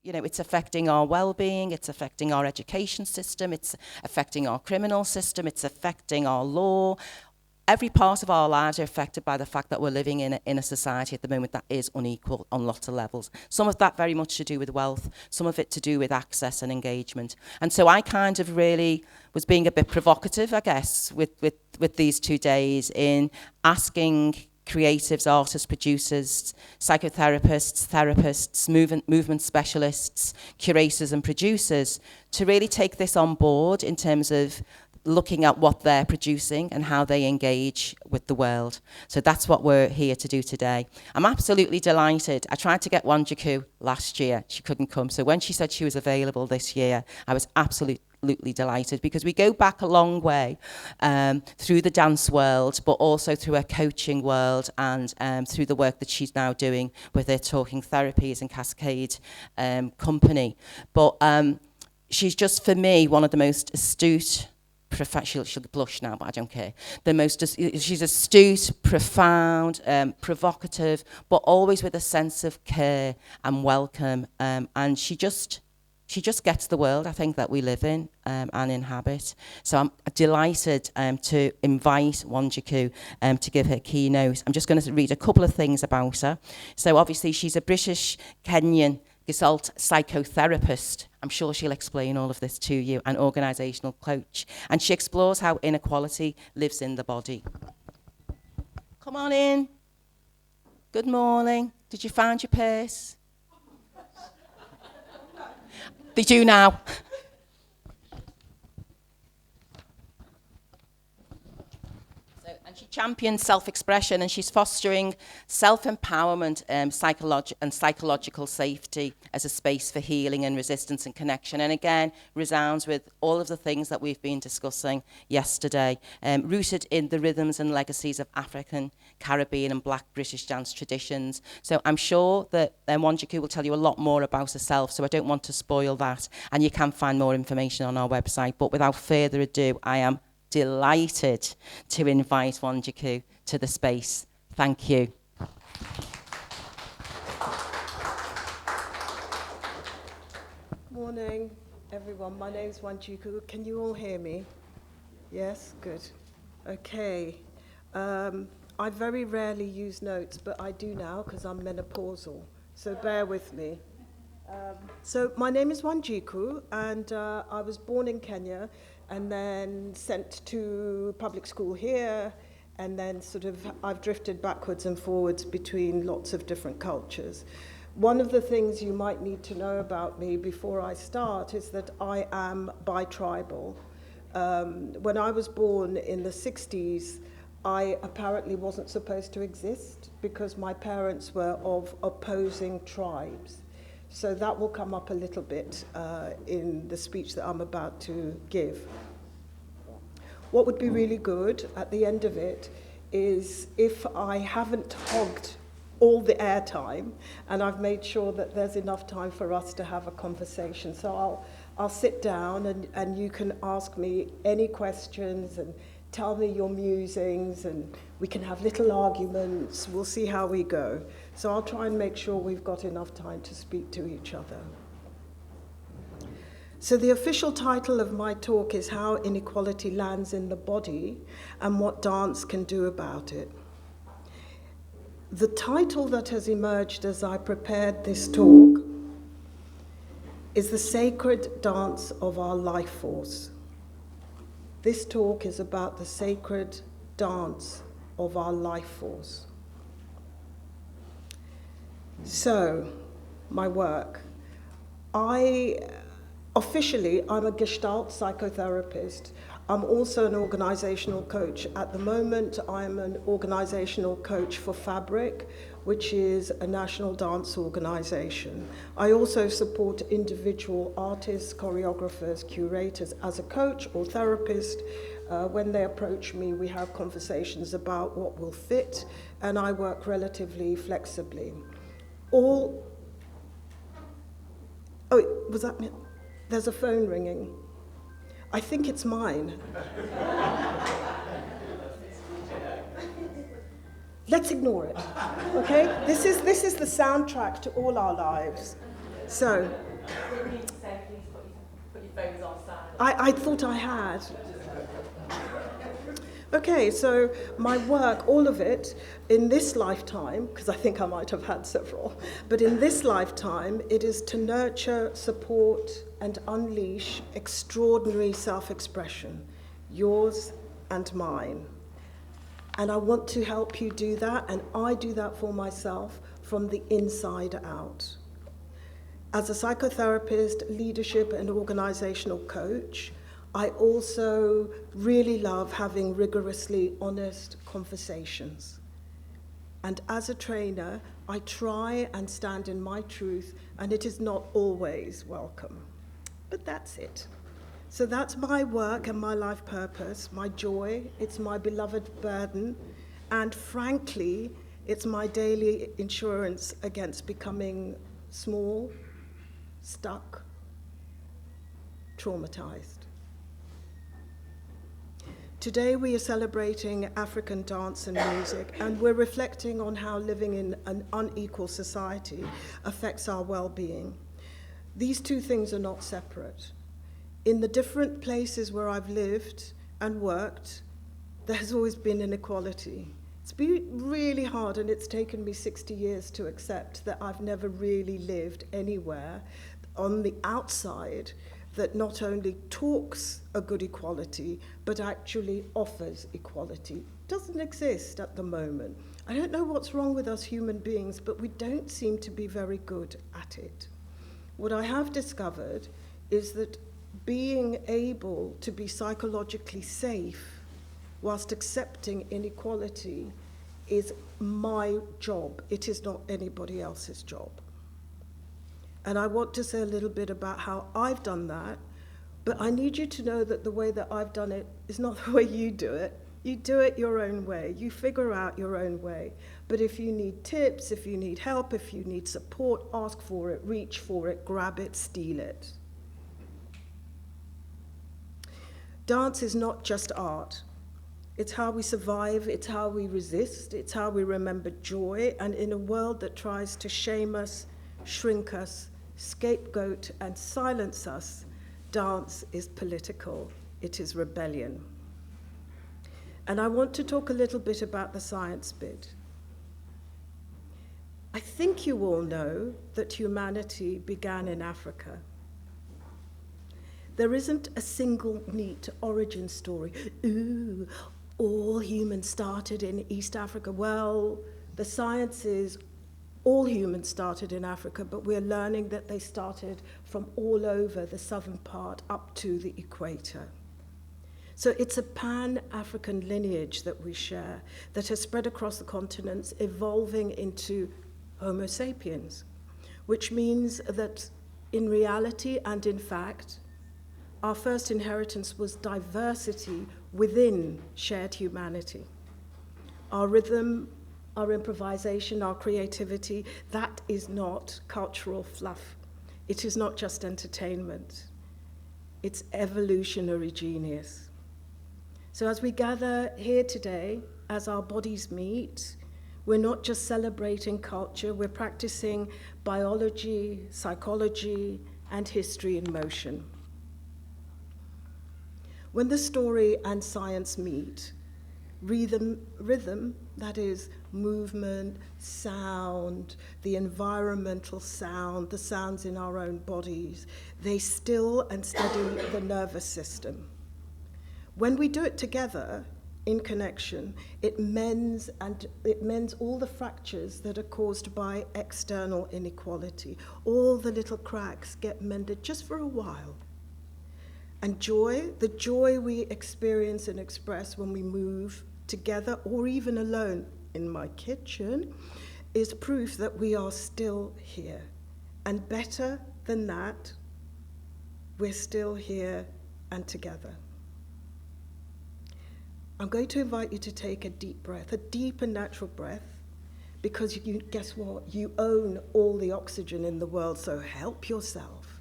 You know, it's affecting our well-being, it's affecting our education system, it's affecting our criminal system, it's affecting our law. Every part of our lives are affected by the fact that we're living in a society at the moment that is unequal on lots of levels. Some of that very much to do with wealth, some of it to do with access and engagement. And so I kind of really was being a bit provocative, I guess, with these 2 days in asking creatives, artists, producers, psychotherapists, therapists, movement specialists, curators and producers to really take this on board in terms of looking at what they're producing and how they engage with the world. So that's what we're here to do today. I'm absolutely delighted. I tried to get Wanjiku last year. She couldn't come. So when she said she was available this year, I was absolutely delighted because we go back a long way through the dance world, but also through her coaching world and through the work that she's now doing with her Talking Therapies and Cascade company. But she's just, for me, one of the most astute, she'll blush now, but I don't care. She's astute, profound, provocative, but always with a sense of care and welcome. And she just gets the world, I think, that we live in and inhabit. So I'm delighted to invite Wanjiku to give her keynote. I'm just going to read a couple of things about her. So obviously she's a British Kenyan Gestalt psychotherapist. I'm sure she'll explain all of this to you, an organisational coach. And she explores how inequality lives in the body. Come on in. Good morning. Did you find your purse? They do now. She champions self-expression and she's fostering self-empowerment and psychological safety as a space for healing and resistance and connection. And again, resounds with all of the things that we've been discussing yesterday, rooted in the rhythms and legacies of African, Caribbean and Black British dance traditions. So I'm sure that Wanjiku will tell you a lot more about herself, so I don't want to spoil that. And you can find more information on our website. But without further ado, I am delighted to invite Wanjiku to the space. Thank you. Morning, everyone. My name's Wanjiku. Can you all hear me? Yes? Good. Okay. I very rarely use notes, but I do now because I'm menopausal. So bear with me. So my name is Wanjiku, and I was born in Kenya and then sent to public school here, and then I've drifted backwards and forwards between lots of different cultures. One of the things you might need to know about me before I start is that I am bi-tribal. When I was born in the 60s, I apparently wasn't supposed to exist because my parents were of opposing tribes. So that will come up a little bit in the speech that I'm about to give. What would be really good at the end of it is if I haven't hogged all the airtime and I've made sure that there's enough time for us to have a conversation. So I'll sit down and you can ask me any questions and tell me your musings, and we can have little arguments. We'll see how we go. So I'll try and make sure we've got enough time to speak to each other. So the official title of my talk is How Inequality Lands in the Body and What Dance Can Do About It. The title that has emerged as I prepared this talk is The Sacred Dance of Our Life Force. This talk is about the sacred dance of our life force. So, my work. Officially, I'm a Gestalt psychotherapist. I'm also an organizational coach. At the moment, I'm an organizational coach for Fabric, which is a national dance organization. I also support individual artists, choreographers, curators as a coach or therapist. When they approach me, we have conversations about what will fit, and I work relatively flexibly. Was that me? There's a phone ringing. I think it's mine. Let's ignore it, okay? This is the soundtrack to all our lives. So, I thought I had. Okay, so my work, all of it, in this lifetime, because I think I might have had several, but in this lifetime, it is to nurture, support, and unleash extraordinary self-expression, yours and mine. And I want to help you do that, and I do that for myself from the inside out. As a psychotherapist, leadership and organizational coach, I also really love having rigorously honest conversations. And as a trainer, I try and stand in my truth, and it is not always welcome. But that's it. So that's my work and my life purpose, my joy, it's my beloved burden, and frankly, it's my daily insurance against becoming small, stuck, traumatized. Today we are celebrating African dance and music, and we're reflecting on how living in an unequal society affects our well-being. These two things are not separate. In the different places where I've lived and worked, there's always been inequality. It's been really hard, and it's taken me 60 years to accept that I've never really lived anywhere on the outside that not only talks a good equality, but actually offers equality. Doesn't exist at the moment. I don't know what's wrong with us human beings, but we don't seem to be very good at it. What I have discovered is that being able to be psychologically safe whilst accepting inequality is my job. It is not anybody else's job. And I want to say a little bit about how I've done that, but I need you to know that the way that I've done it is not the way you do it. You do it your own way. You figure out your own way. But if you need tips, if you need help, if you need support, ask for it, reach for it, grab it, steal it. Dance is not just art. It's how we survive, it's how we resist, it's how we remember joy, and in a world that tries to shame us, shrink us, scapegoat, and silence us, dance is political. It is rebellion. And I want to talk a little bit about the science bit. I think you all know that humanity began in Africa. There isn't a single neat origin story. Ooh, all humans started in East Africa. Well, the science is all humans started in Africa, but we're learning that they started from all over the southern part up to the equator. So it's a pan-African lineage that we share that has spread across the continents, evolving into Homo sapiens, which means that in reality and in fact, our first inheritance was diversity within shared humanity. Our rhythm, our improvisation, our creativity, that is not cultural fluff. It is not just entertainment. It's evolutionary genius. So as we gather here today, as our bodies meet, we're not just celebrating culture, we're practicing biology, psychology, and history in motion. When the story and science meet, rhythm, that is movement, sound, the environmental sound, the sounds in our own bodies, they still and steady the nervous system. When we do it together, in connection, it mends all the fractures that are caused by external inequality. All the little cracks get mended just for a while. And joy, the joy we experience and express when we move together or even alone in my kitchen, is proof that we are still here. And better than that, we're still here and together. I'm going to invite you to take a deep breath, a deep and natural breath, because guess what? You own all the oxygen in the world, so help yourself.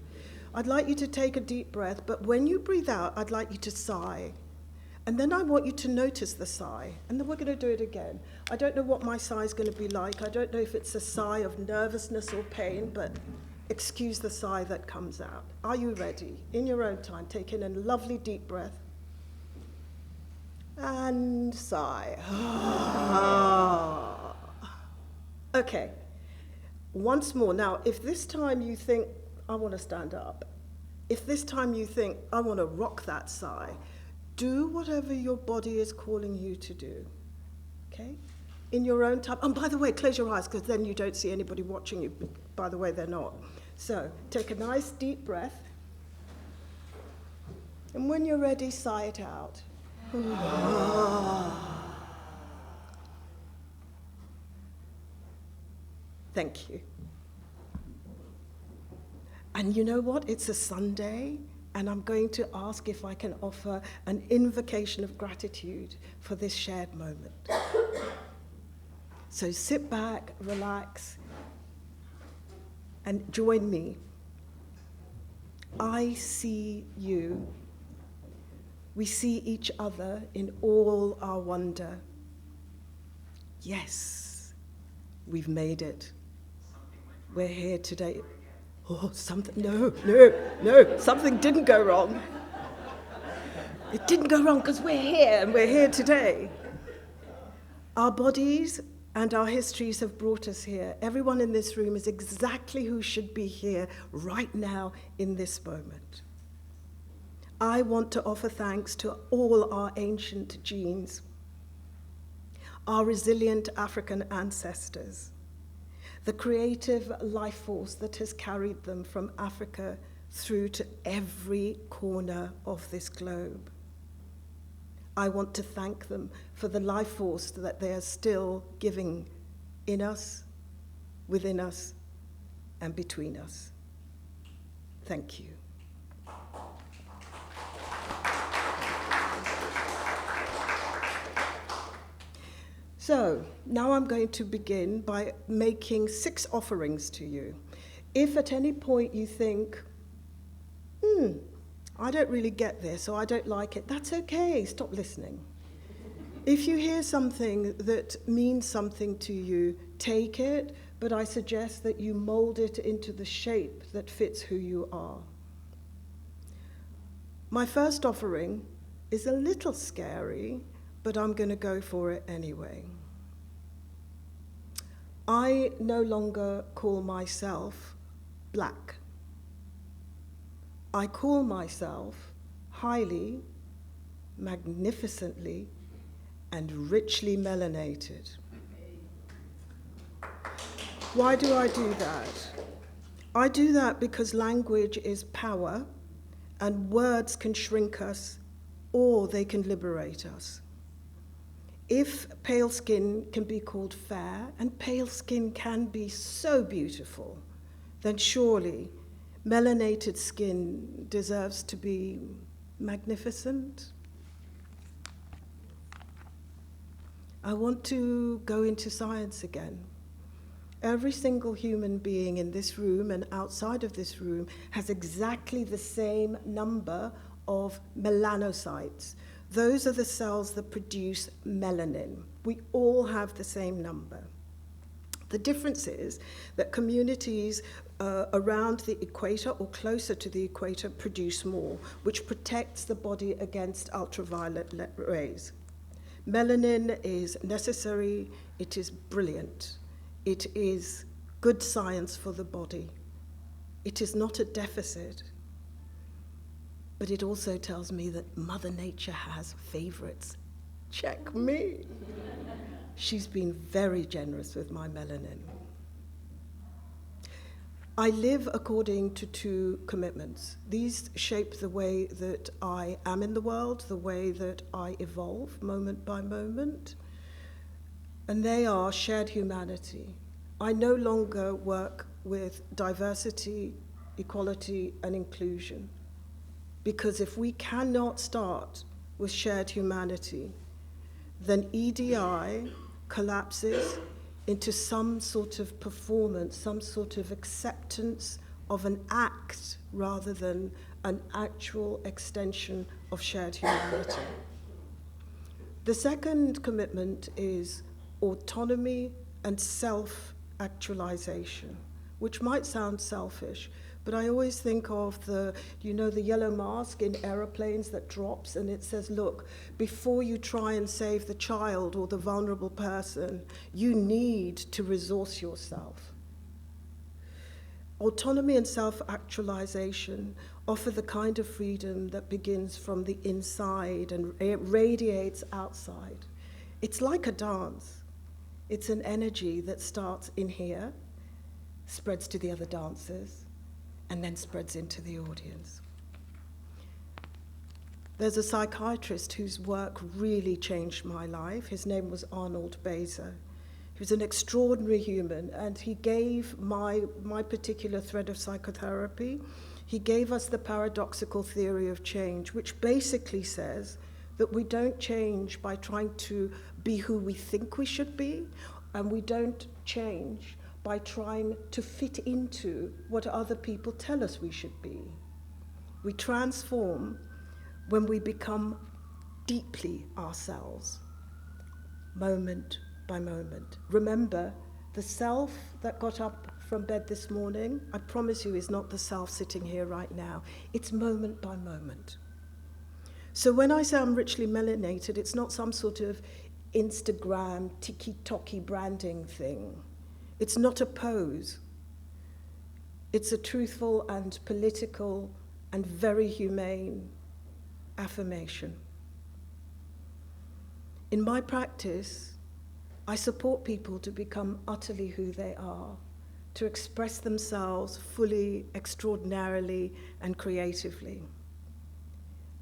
I'd like you to take a deep breath, but when you breathe out, I'd like you to sigh. And then I want you to notice the sigh, and then we're going to do it again. I don't know what my sigh is going to be like. I don't know if it's a sigh of nervousness or pain, but excuse the sigh that comes out. Are you ready? In your own time, take in a lovely deep breath. And sigh. Okay. Once more. Now, if this time you think, I want to stand up, if this time you think, I want to rock that sigh, do whatever your body is calling you to do. Okay? In your own time. And by the way, close your eyes, because then you don't see anybody watching you. By the way, they're not. So, take a nice deep breath. And when you're ready, sigh it out. Thank you. And you know what? It's a Sunday, and I'm going to ask if I can offer an invocation of gratitude for this shared moment. So sit back, relax, and join me. I see you. We see each other in all our wonder. Yes, we've made it. We're here today. Oh, something didn't go wrong. It didn't go wrong because we're here and we're here today. Our bodies and our histories have brought us here. Everyone in this room is exactly who should be here right now in this moment. I want to offer thanks to all our ancient genes, our resilient African ancestors, the creative life force that has carried them from Africa through to every corner of this globe. I want to thank them for the life force that they are still giving in us, within us, and between us. Thank you. So, now I'm going to begin by making 6 offerings to you. If at any point you think, I don't really get this, or I don't like it, that's okay, stop listening. If you hear something that means something to you, take it, but I suggest that you mold it into the shape that fits who you are. My first offering is a little scary, but I'm going to go for it anyway. I no longer call myself black. I call myself highly, magnificently, and richly melanated. Why do I do that? I do that because language is power, and words can shrink us, or they can liberate us. If pale skin can be called fair, and pale skin can be so beautiful, then surely melanated skin deserves to be magnificent. I want to go into science again. Every single human being in this room and outside of this room has exactly the same number of melanocytes. Those are the cells that produce melanin. We all have the same number. The difference is that communities around the equator or closer to the equator produce more, which protects the body against ultraviolet rays. Melanin is necessary, it is brilliant, it is good science for the body. It is not a deficit. But it also tells me that Mother Nature has favorites. Check me. She's been very generous with my melanin. I live according to 2 commitments. These shape the way that I am in the world, the way that I evolve moment by moment. And they are shared humanity. I no longer work with diversity, equality, and inclusion. Because if we cannot start with shared humanity, then EDI collapses into some sort of performance, some sort of acceptance of an act rather than an actual extension of shared humanity. The second commitment is autonomy and self-actualization. which might sound selfish, but I always think of the yellow mask in aeroplanes that drops and it says, look, before you try and save the child or the vulnerable person, you need to resource yourself. Autonomy and self-actualization offer the kind of freedom that begins from the inside and it radiates outside. It's like a dance. It's an energy that starts in here, spreads to the other dancers, and then spreads into the audience. There's a psychiatrist whose work really changed my life. His name was Arnold Baser. He was an extraordinary human, and he gave my particular thread of psychotherapy, he gave us the paradoxical theory of change, which basically says that we don't change by trying to be who we think we should be, and we don't change by trying to fit into what other people tell us we should be. We transform when we become deeply ourselves, moment by moment. Remember, the self that got up from bed this morning, I promise you, is not the self sitting here right now. It's moment by moment. So when I say I'm richly melanated, it's not some sort of Instagram, tiki-toki branding thing. It's not a pose. It's a truthful and political and very humane affirmation. In my practice, I support people to become utterly who they are, to express themselves fully, extraordinarily, and creatively.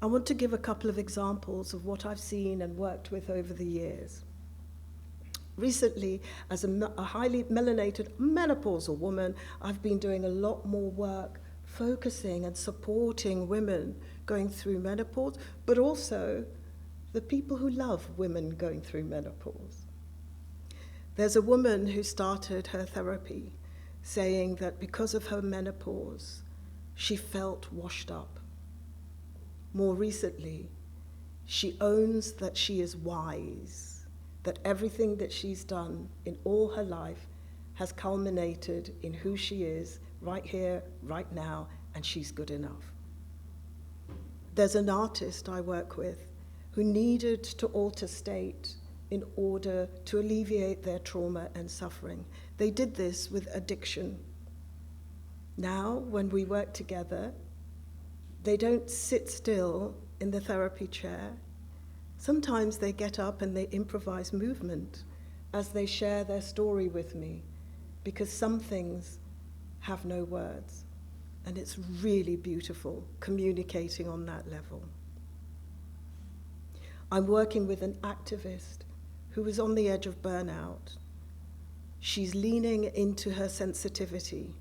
I want to give a couple of examples of what I've seen and worked with over the years. Recently, as a highly melanated menopausal woman, I've been doing a lot more work focusing and supporting women going through menopause, but also the people who love women going through menopause. There's a woman who started her therapy saying that because of her menopause, she felt washed up. More recently, she owns that she is wise, that everything that she's done in all her life has culminated in who she is right here, right now, and she's good enough. There's an artist I work with who needed to alter state in order to alleviate their trauma and suffering. They did this with addiction. Now, when we work together, they don't sit still in the therapy chair. Sometimes they get up and they improvise movement as they share their story with me, because some things have no words. And it's really beautiful communicating on that level. I'm working with an activist who is on the edge of burnout. She's leaning into her sensitivity.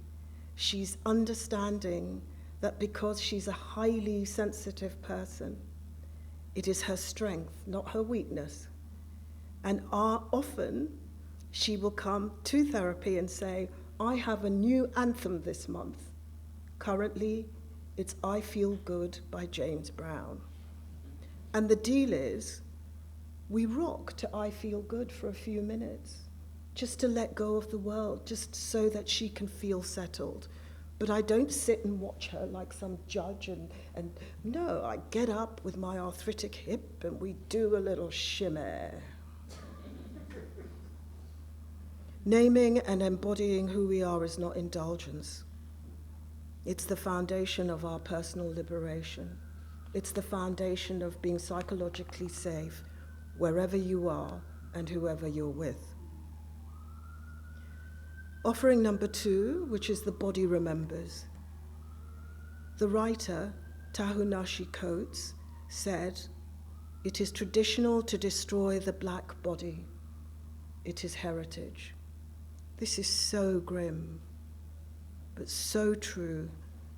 She's understanding that because she's a highly sensitive person, it is her strength, not her weakness. And often she will come to therapy and say, I have a new anthem this month. Currently, it's I Feel Good by James Brown. And the deal is, we rock to I Feel Good for a few minutes, just to let go of the world, just so that she can feel settled. But I don't sit and watch her like some judge, and no, I get up with my arthritic hip and we do a little shimmy. Naming and embodying who we are is not indulgence. It's the foundation of our personal liberation. It's the foundation of being psychologically safe wherever you are and whoever you're with. Offering number 2, which is the body remembers. The writer, Ta-Nehisi Coates, said, "It is traditional to destroy the black body. It is heritage." This is so grim, but so true,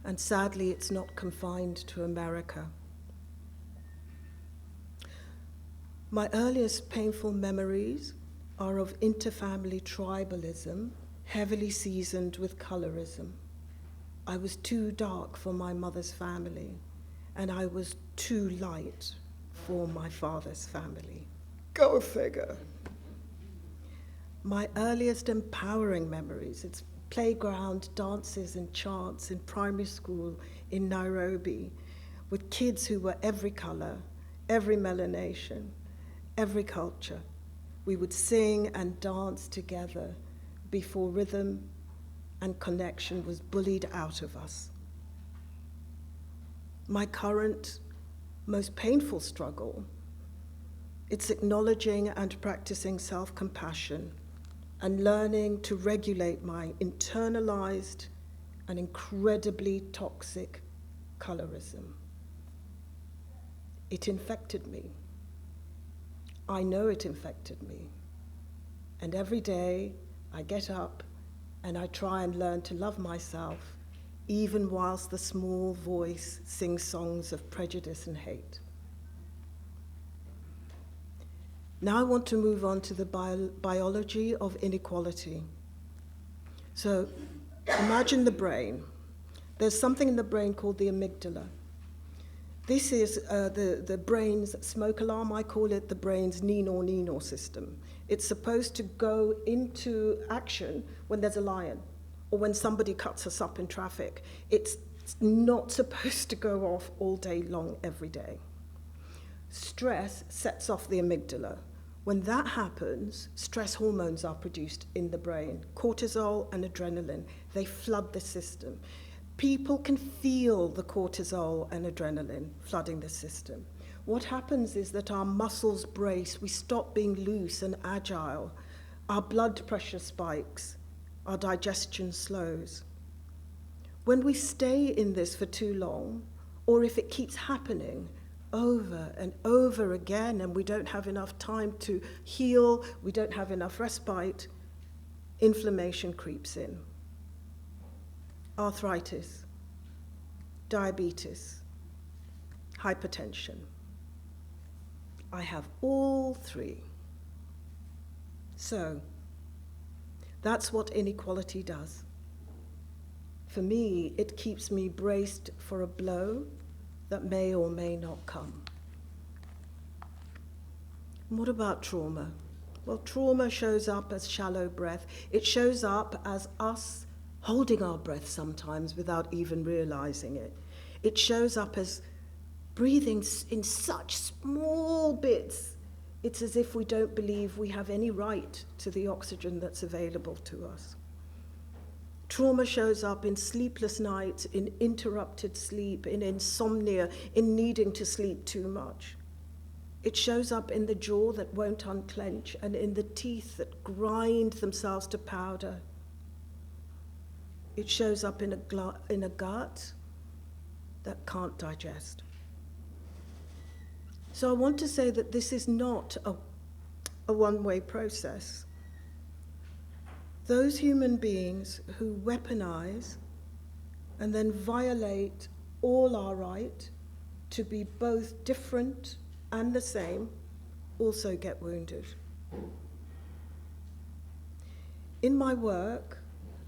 and sadly it's not confined to America. My earliest painful memories are of interfamily tribalism, heavily seasoned with colorism. I was too dark for my mother's family, and I was too light for my father's family. Go figure. My earliest empowering memories, it's playground dances and chants in primary school in Nairobi with kids who were every color, every melanation, every culture. We would sing and dance together before rhythm and connection was bullied out of us. My current, most painful struggle, it's acknowledging and practicing self-compassion and learning to regulate my internalized and incredibly toxic colorism. It infected me. I know it infected me. And every day I get up and I try and learn to love myself, even whilst the small voice sings songs of prejudice and hate. Now I want to move on to the biology of inequality. So imagine the brain. There's something in the brain called the amygdala. This is the brain's smoke alarm. I call it the brain's Nino system. It's supposed to go into action when there's a lion or when somebody cuts us up in traffic. It's not supposed to go off all day long, every day. Stress sets off the amygdala. When that happens, stress hormones are produced in the brain, cortisol and adrenaline. They flood the system. People can feel the cortisol and adrenaline flooding the system. What happens is that our muscles brace, we stop being loose and agile, our blood pressure spikes, our digestion slows. When we stay in this for too long, or if it keeps happening over and over again and we don't have enough time to heal, we don't have enough respite, inflammation creeps in. Arthritis, diabetes, hypertension. I have all three. So, that's what inequality does. For me, it keeps me braced for a blow that may or may not come. And what about trauma? Well, trauma shows up as shallow breath. It shows up as us holding our breath sometimes without even realizing it. It shows up as breathing in such small bits. It's as if we don't believe we have any right to the oxygen that's available to us. Trauma shows up in sleepless nights, in interrupted sleep, in insomnia, in needing to sleep too much. It shows up in the jaw that won't unclench and in the teeth that grind themselves to powder. It shows up in a gut that can't digest. So I want to say that this is not a one-way process. Those human beings who weaponize and then violate all our right to be both different and the same also get wounded. In my work,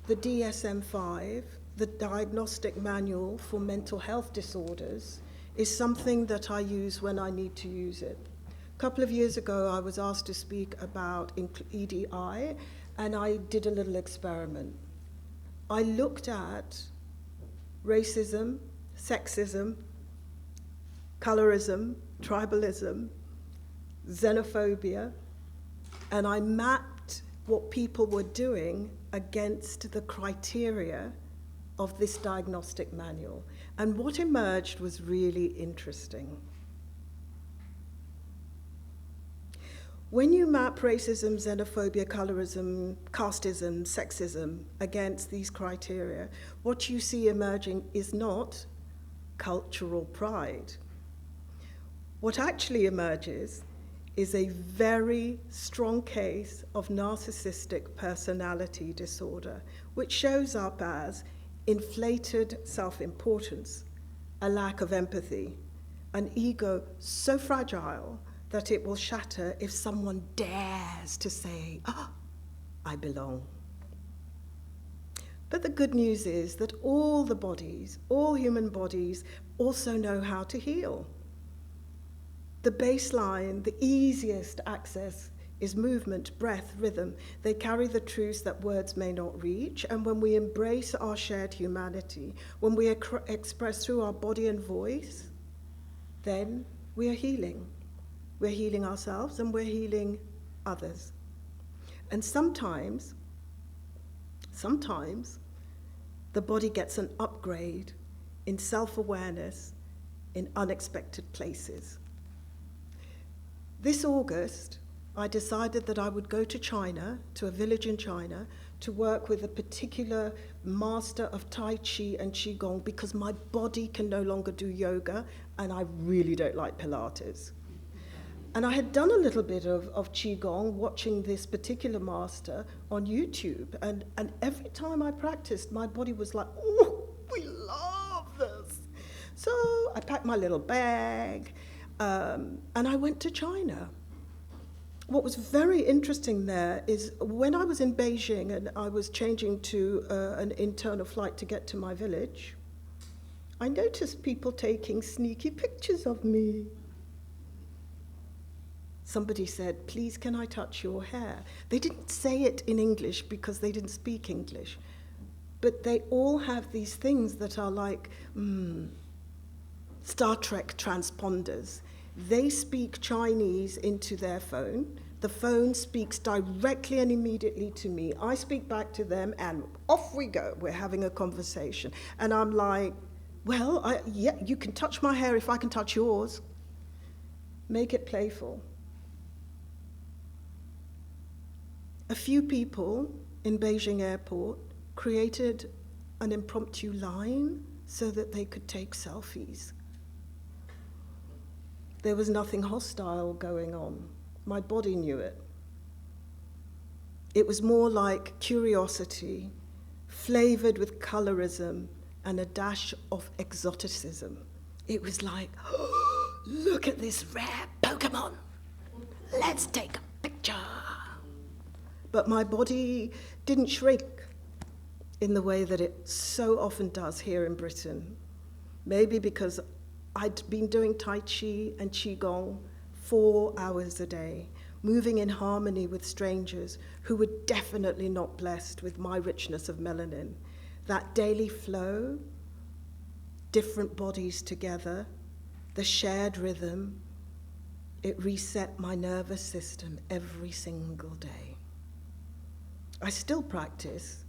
the DSM-5, the Diagnostic Manual for Mental Health Disorders, is something that I use when I need to use it. A couple of years ago, I was asked to speak about EDI, and I did a little experiment. I looked at racism, sexism, colorism, tribalism, xenophobia, and I mapped what people were doing against the criteria of this diagnostic manual. And what emerged was really interesting. When you map racism, xenophobia, colorism, casteism, sexism against these criteria, what you see emerging is not cultural pride. What actually emerges is a very strong case of narcissistic personality disorder, which shows up as inflated self-importance, a lack of empathy, an ego so fragile that it will shatter if someone dares to say, I belong. But the good news is that all the bodies, all human bodies, also know how to heal. The baseline, the easiest access is movement, breath, rhythm. They carry the truths that words may not reach. And when we embrace our shared humanity, when we express through our body and voice, then we are healing. We're healing ourselves and we're healing others. And sometimes the body gets an upgrade in self-awareness in unexpected places. This August, I decided that I would go to China, to a village in China, to work with a particular master of Tai Chi and Qigong because my body can no longer do yoga and I really don't like Pilates. And I had done a little bit of Qigong watching this particular master on YouTube. And every time I practiced, my body was like, oh, we love this. So I packed my little bag and I went to China. What was very interesting there is when I was in Beijing and I was changing to an internal flight to get to my village, I noticed people taking sneaky pictures of me. Somebody said, please, can I touch your hair? They didn't say it in English because they didn't speak English. But they all have these things that are like Star Trek transponders. They speak Chinese into their phone. The phone speaks directly and immediately to me. I speak back to them, and off we go. We're having a conversation. And I'm like, well, yeah, you can touch my hair if I can touch yours. Make it playful. A few people in Beijing airport created an impromptu line so that they could take selfies. There was nothing hostile going on. My body knew it. It was more like curiosity, flavored with colorism and a dash of exoticism. It was like, oh, look at this rare Pokemon. Let's take a picture. But my body didn't shrink in the way that it so often does here in Britain. Maybe because I'd been doing Tai Chi and Qigong 4 hours a day, moving in harmony with strangers who were definitely not blessed with my richness of melanin. That daily flow, different bodies together, the shared rhythm, it reset my nervous system every single day. I still practice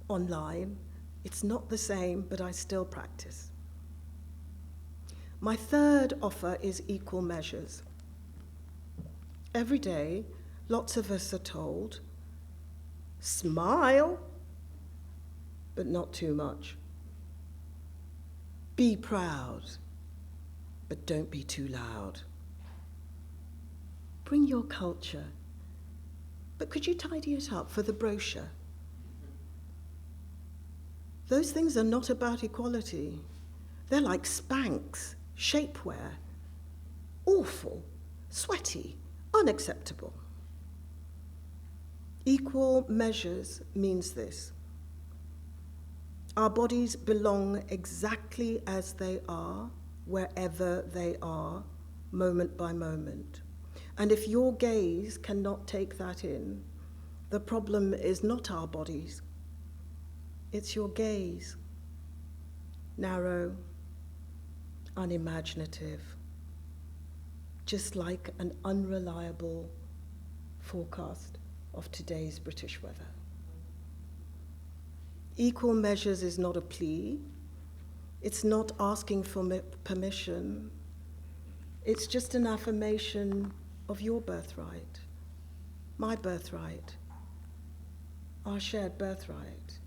online. It's not the same, but I still practice. My third offer is equal measures. Every day, lots of us are told, smile, but not too much. Be proud, but don't be too loud. Bring your culture. But could you tidy it up for the brochure? Those things are not about equality. They're like Spanx, shapewear. Awful, sweaty, unacceptable. Equal measures means this. Our bodies belong exactly as they are, wherever they are, moment by moment. And if your gaze cannot take that in, the problem is not our bodies. It's your gaze. Narrow, unimaginative, just like an unreliable forecast of today's British weather. Equal measures is not a plea. It's not asking for permission. It's just an affirmation of your birthright, my birthright, our shared birthright.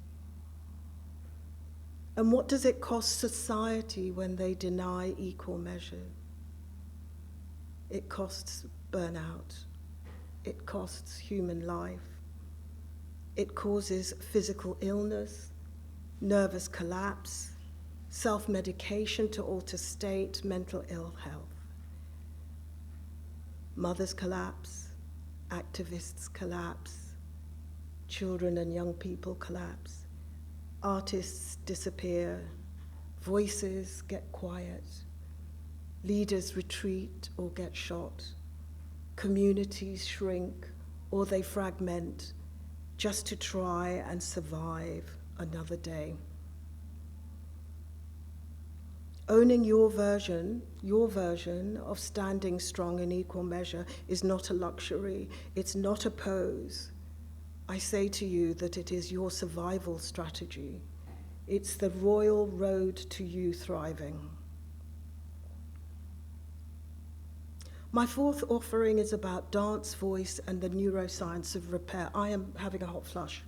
And what does it cost society when they deny equal measure? It costs burnout. It costs human life. It causes physical illness, nervous collapse, self-medication to alter state, mental ill health. Mothers collapse, activists collapse, children and young people collapse, artists disappear, voices get quiet, leaders retreat or get shot, communities shrink or they fragment just to try and survive another day. Owning your version of standing strong in equal measure is not a luxury, it's not a pose. I say to you that it is your survival strategy. It's the royal road to you thriving. My fourth offering is about dance, voice, and the neuroscience of repair. I am having a hot flush.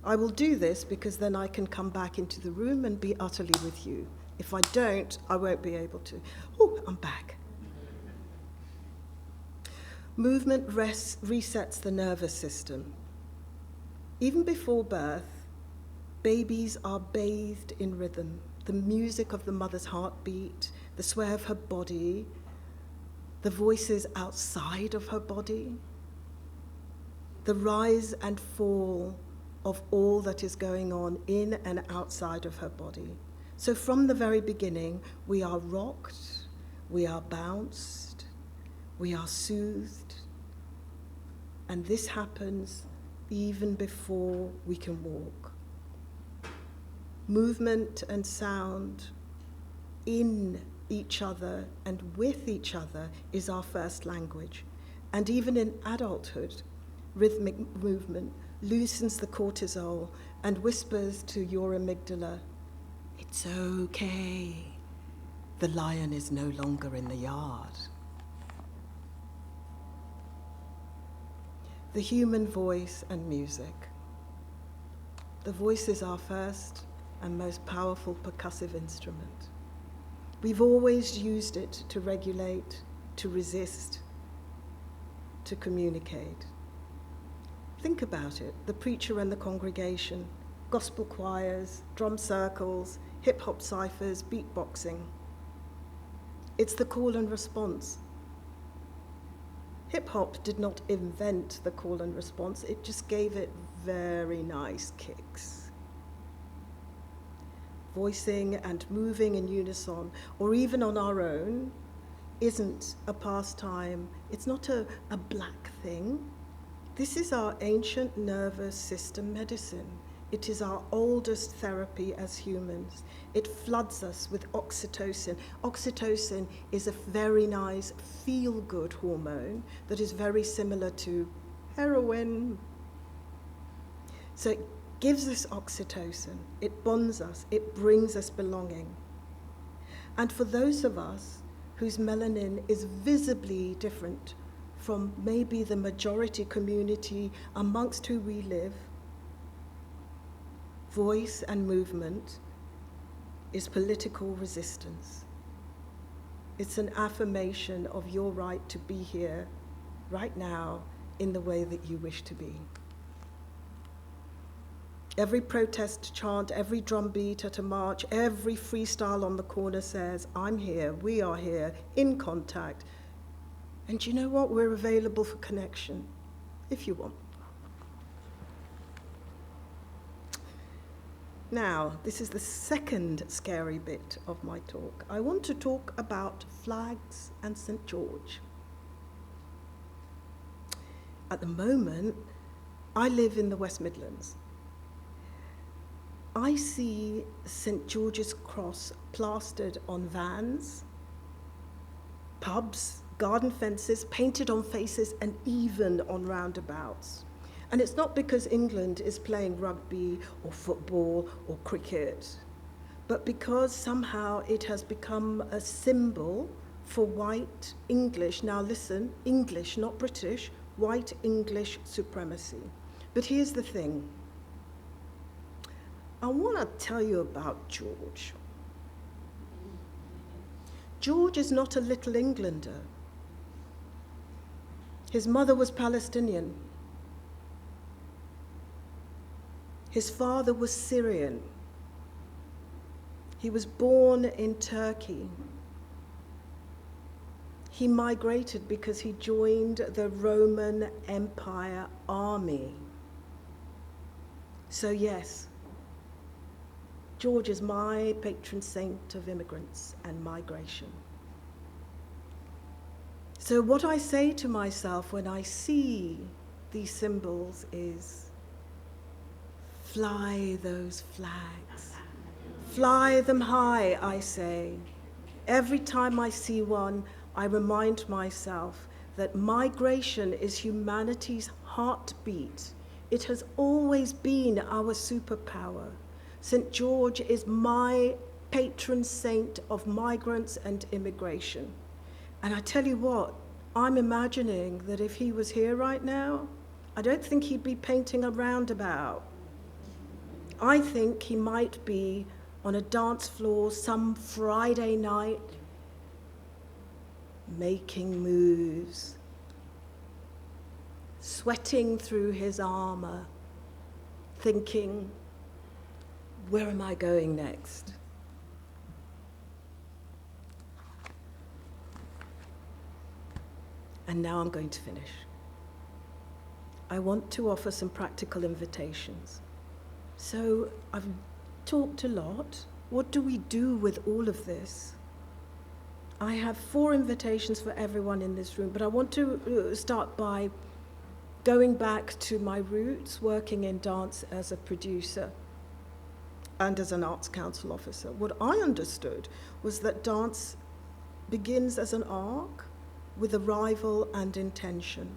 I will do this because then I can come back into the room and be utterly with you. If I don't, I won't be able to. Oh, I'm back. Movement resets the nervous system. Even before birth, babies are bathed in rhythm, the music of the mother's heartbeat, the sway of her body, the voices outside of her body, the rise and fall of all that is going on in and outside of her body. So from the very beginning, we are rocked, we are bounced, we are soothed, and this happens even before we can walk. Movement and sound in each other and with each other is our first language. And even in adulthood, rhythmic movement loosens the cortisol and whispers to your amygdala, "It's okay. The lion is no longer in the yard." The human voice and music. The voice is our first and most powerful percussive instrument. We've always used it to regulate, to resist, to communicate. Think about it, the preacher and the congregation, gospel choirs, drum circles, hip-hop ciphers, beatboxing. It's the call and response. Hip-hop did not invent the call and response, it just gave it very nice kicks. Voicing and moving in unison, or even on our own, isn't a pastime. It's not a black thing. This is our ancient nervous system medicine. It is our oldest therapy as humans. It floods us with oxytocin. Oxytocin is a very nice feel-good hormone that is very similar to heroin. So it gives us oxytocin, it bonds us, it brings us belonging. And for those of us whose melanin is visibly different from maybe the majority community amongst who we live, voice and movement is political resistance. It's an affirmation of your right to be here, right now, in the way that you wish to be. Every protest chant, every drum beat at a march, every freestyle on the corner says, I'm here, we are here, in contact. And you know what? We're available for connection, if you want. Now, this is the second scary bit of my talk. I want to talk about flags and St. George. At the moment, I live in the West Midlands. I see St. George's Cross plastered on vans, pubs, garden fences, painted on faces, and even on roundabouts. And it's not because England is playing rugby or football or cricket, but because somehow it has become a symbol for white English, now listen, English, not British, white English supremacy. But here's the thing. I want to tell you about George. George is not a little Englander. His mother was Palestinian. His father was Syrian. He was born in Turkey. He migrated because he joined the Roman Empire army. So yes, George is my patron saint of immigrants and migration. So what I say to myself when I see these symbols is, fly those flags. Fly them high, I say. Every time I see one, I remind myself that migration is humanity's heartbeat. It has always been our superpower. St. George is my patron saint of migrants and immigration. And I tell you what, I'm imagining that if he was here right now, I don't think he'd be painting a roundabout. I think he might be on a dance floor some Friday night, making moves, sweating through his armor, thinking, where am I going next? And now I'm going to finish. I want to offer some practical invitations. So I've talked a lot. What do we do with all of this? I have 4 invitations for everyone in this room, but I want to start by going back to my roots, working in dance as a producer and as an Arts Council officer. What I understood was that dance begins as an arc with arrival and intention,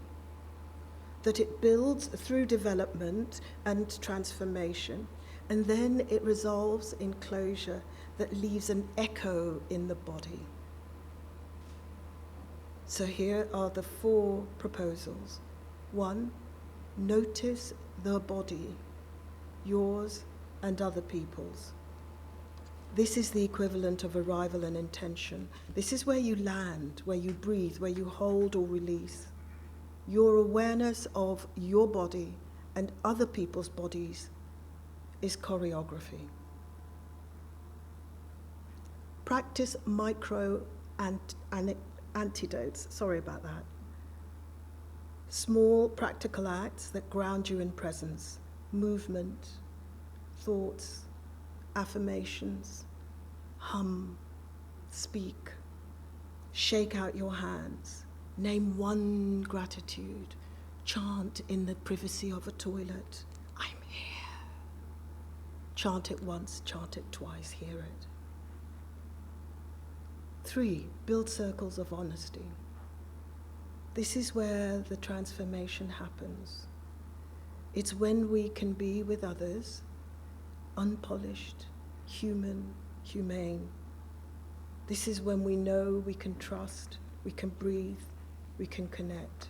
that it builds through development and transformation, and then it resolves in closure that leaves an echo in the body. So here are the 4 proposals. 1, notice the body, yours and other people's. This is the equivalent of arrival and intention. This is where you land, where you breathe, where you hold or release. Your awareness of your body and other people's bodies is choreography. Practice micro antidotes. Sorry about that. Small practical acts that ground you in presence, movement, thoughts, affirmations, hum, speak, shake out your hands, name one gratitude, chant in the privacy of a toilet, I'm here. Chant it once, chant it twice, hear it. 3, build circles of honesty. This is where the transformation happens. It's when we can be with others, unpolished, human, humane. This is when we know we can trust, we can breathe, we can connect.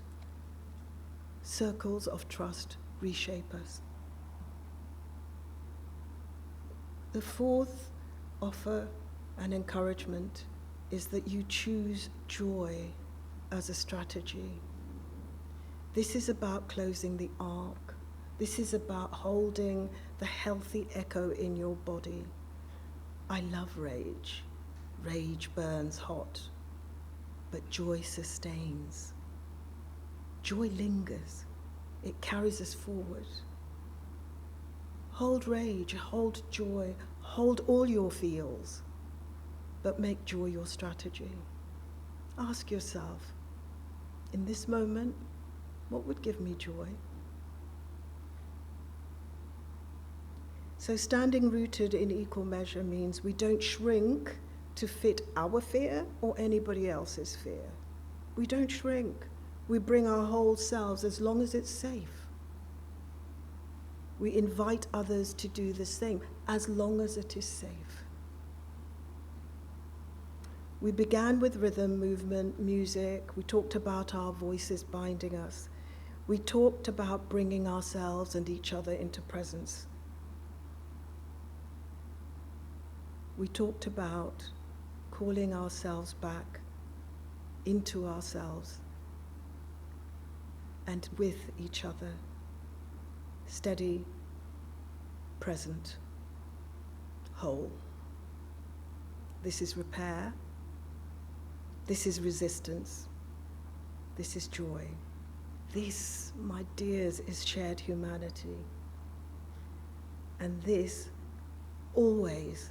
Circles of trust reshape us. The 4th offer and encouragement is that you choose joy as a strategy. This is about closing the arc. This is about holding the healthy echo in your body. I love rage. Rage burns hot, but joy sustains. Joy lingers. It carries us forward. Hold rage, hold joy, hold all your feels, but make joy your strategy. Ask yourself, in this moment, what would give me joy? So standing rooted in equal measure means we don't shrink to fit our fear or anybody else's fear. We don't shrink. We bring our whole selves as long as it's safe. We invite others to do the same as long as it is safe. We began with rhythm, movement, music. We talked about our voices binding us. We talked about bringing ourselves and each other into presence. We talked about calling ourselves back into ourselves and with each other, steady, present, whole. This is repair. This is resistance. This is joy. This, my dears, is shared humanity. And this always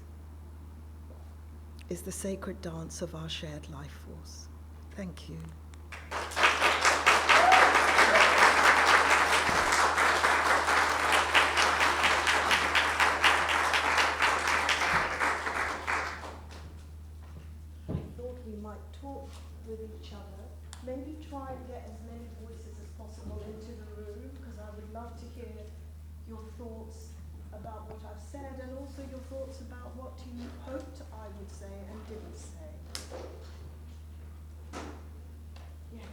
is the sacred dance of our shared life force. Thank you. each other. Maybe try and get as many voices as possible into the room, because I would love to hear your thoughts about what I've said, and also your thoughts about what you hoped I would say and didn't say. Yes.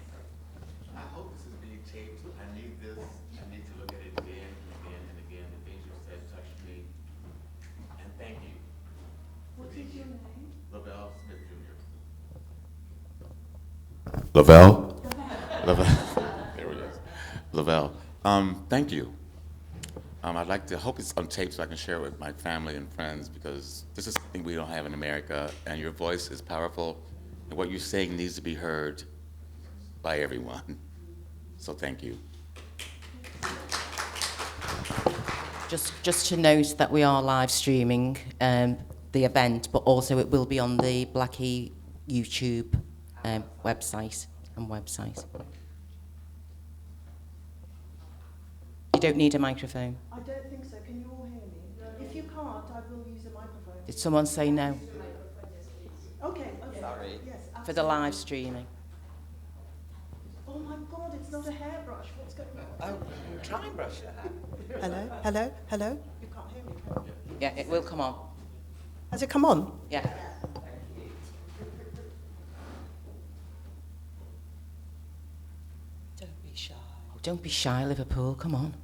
I hope this is being taped. I need this. I need to look at it again and again and again. The things you said touched me. And thank you. What is your name? Lavelle Smith Jr. Lavelle? Lavelle. There it is. Lavelle. Thank you. I'd like to hope it's on tape so I can share it with my family and friends, because this is something we don't have in America, and your voice is powerful, and what you're saying needs to be heard by everyone. So thank you. Just to note that we are live streaming the event, but also it will be on the Blackie YouTube website. You don't need a microphone. I don't think so. Can you all hear me? If you can't, I will use a microphone. Did someone say no? Okay. Sorry. Yes, absolutely. For the live streaming. Oh my God, it's not a hairbrush. What's going on? Oh, try and brush your hair. Hello? You can't hear me, can you? Yeah, it will come on. Has it come on? Yeah. Don't be shy. Oh, don't be shy, Liverpool. Come on.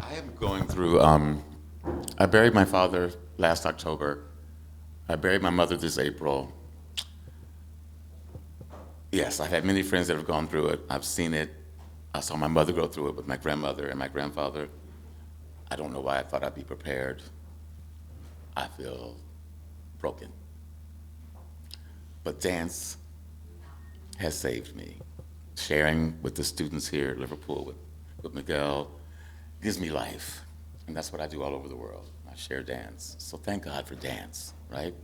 I am going through, I buried my father last October. I buried my mother this April. Yes, I've had many friends that have gone through it. I've seen it. I saw my mother go through it with my grandmother and my grandfather. I don't know why I thought I'd be prepared. I feel broken. But dance has saved me. Sharing with the students here at Liverpool, with Miguel, gives me life. And that's what I do all over the world. I share dance. So thank God for dance, right?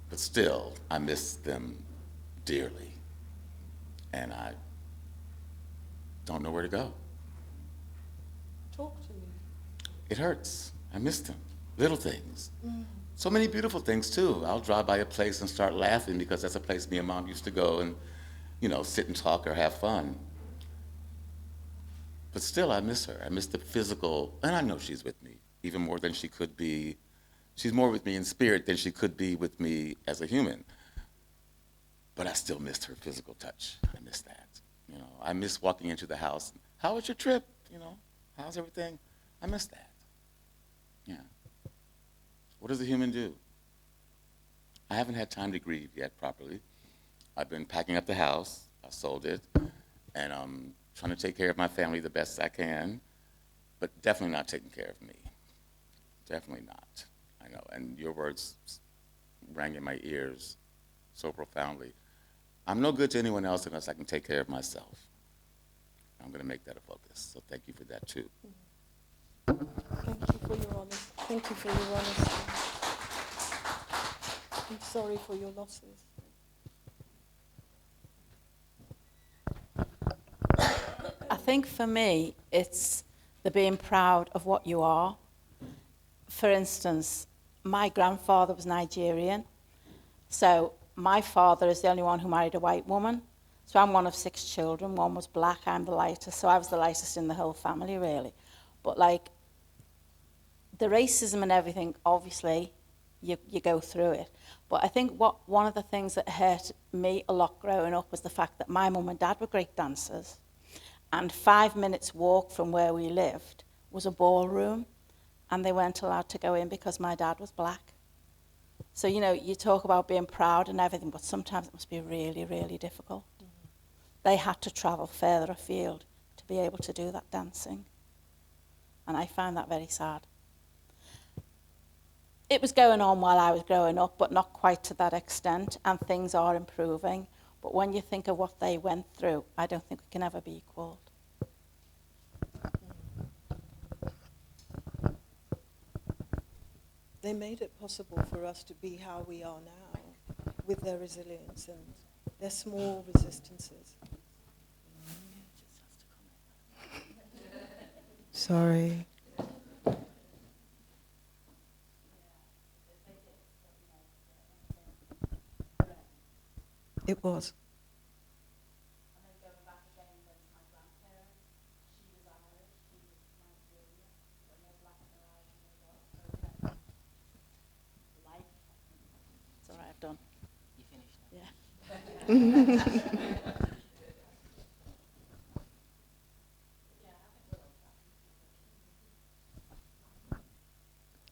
But still, I miss them dearly. And I don't know where to go. Talk to me. It hurts. I miss them. Little things. So many beautiful things, too. I'll drive by a place and start laughing because that's a place me and Mom used to go and, sit and talk or have fun. But still, I miss her. I miss the physical, and I know she's with me, even more than she could be. She's more with me in spirit than she could be with me as a human. But I still missed her physical touch. I miss that. I miss walking into the house. How was your trip? How's everything? I miss that. Yeah. What does a human do? I haven't had time to grieve yet properly. I've been packing up the house. I sold it. And I'm trying to take care of my family the best I can, but definitely not taking care of me. Definitely not. I know. And your words rang in my ears so profoundly. I'm no good to anyone else unless I can take care of myself. I'm going to make that a focus. So thank you for that, too. Thank you for your honesty. Thank you for your honesty. I'm sorry for your losses. I think for me, it's the being proud of what you are. For instance, my grandfather was Nigerian, so my father is the only one who married a white woman. So I'm one of 6 children. One was black, I'm the lightest. So I was the lightest in the whole family, really. But the racism and everything, obviously, you go through it. But I think one of the things that hurt me a lot growing up was the fact that my mum and dad were great dancers. And 5 minutes walk from where we lived was a ballroom, and they weren't allowed to go in because my dad was black. So, you talk about being proud and everything, but sometimes it must be really, really difficult. Mm-hmm. They had to travel further afield to be able to do that dancing. And I found that very sad. It was going on while I was growing up, but not quite to that extent, and things are improving. But when you think of what they went through, I don't think we can ever be equalled. They made it possible for us to be how we are now, with their resilience and their small resistances. Sorry. It was. And then going back again then to my grandparents, she was Irish, he was Nigerian, but no black in her eyes and no dark. So life. It's all right, I've done. You finished. Yeah.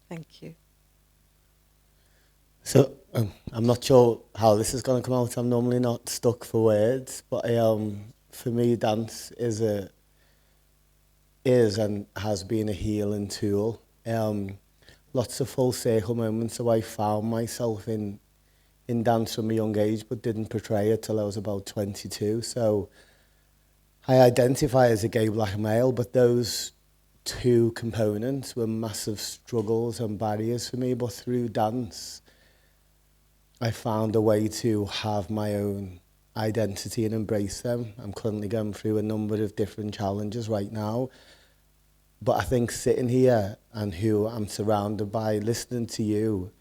Thank you. So I'm not sure how this is going to come out. I'm normally not stuck for words, but for me, dance is and has been a healing tool. Lots of full circle moments. So I found myself in dance from a young age, but didn't portray it till I was about 22. So I identify as a gay black male, but those two components were massive struggles and barriers for me. But through dance, I found a way to have my own identity and embrace them. I'm currently going through a number of different challenges right now. But I think sitting here and who I'm surrounded by, listening to you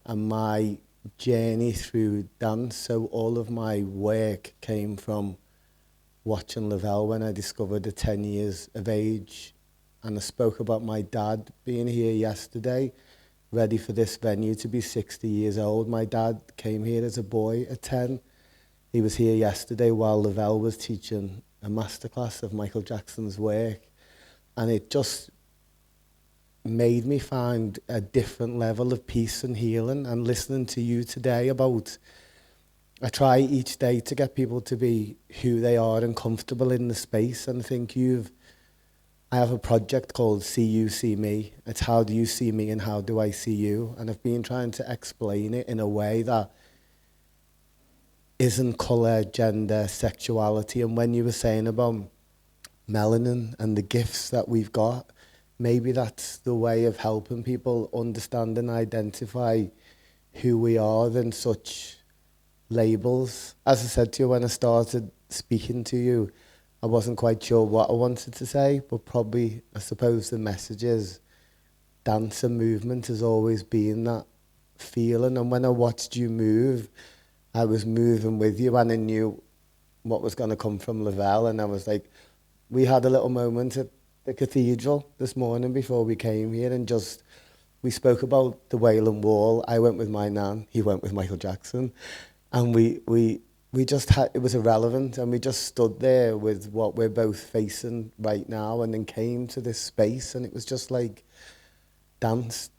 and my journey through dance, so all of my work came from watching Lavelle when I discovered at 10 years of age. And I spoke about my dad being here yesterday, ready for this venue to be 60 years old. My dad came here as a boy at 10. He was here yesterday while Lavelle was teaching a masterclass of Michael Jackson's work. And it just made me find a different level of peace and healing. And listening to you today about, I try each day to get people to be who they are and comfortable in the space. And I think I have a project called See You, See Me. It's how do you see me and how do I see you? And I've been trying to explain it in a way that isn't colour, gender, sexuality. And when you were saying about melanin and the gifts that we've got, maybe that's the way of helping people understand and identify who we are than such labels. As I said to you when I started speaking to you, I wasn't quite sure what I wanted to say, but probably, I suppose the message is dance and movement has always been that feeling. And when I watched you move, I was moving with you and I knew what was going to come from Lavelle. And I was like, we had a little moment at the cathedral this morning before we came here and just, we spoke about the Wailing Wall. I went with my nan, he went with Michael Jackson. And we just had, it was irrelevant, and we just stood there with what we're both facing right now, and then came to this space, and it was just like dance,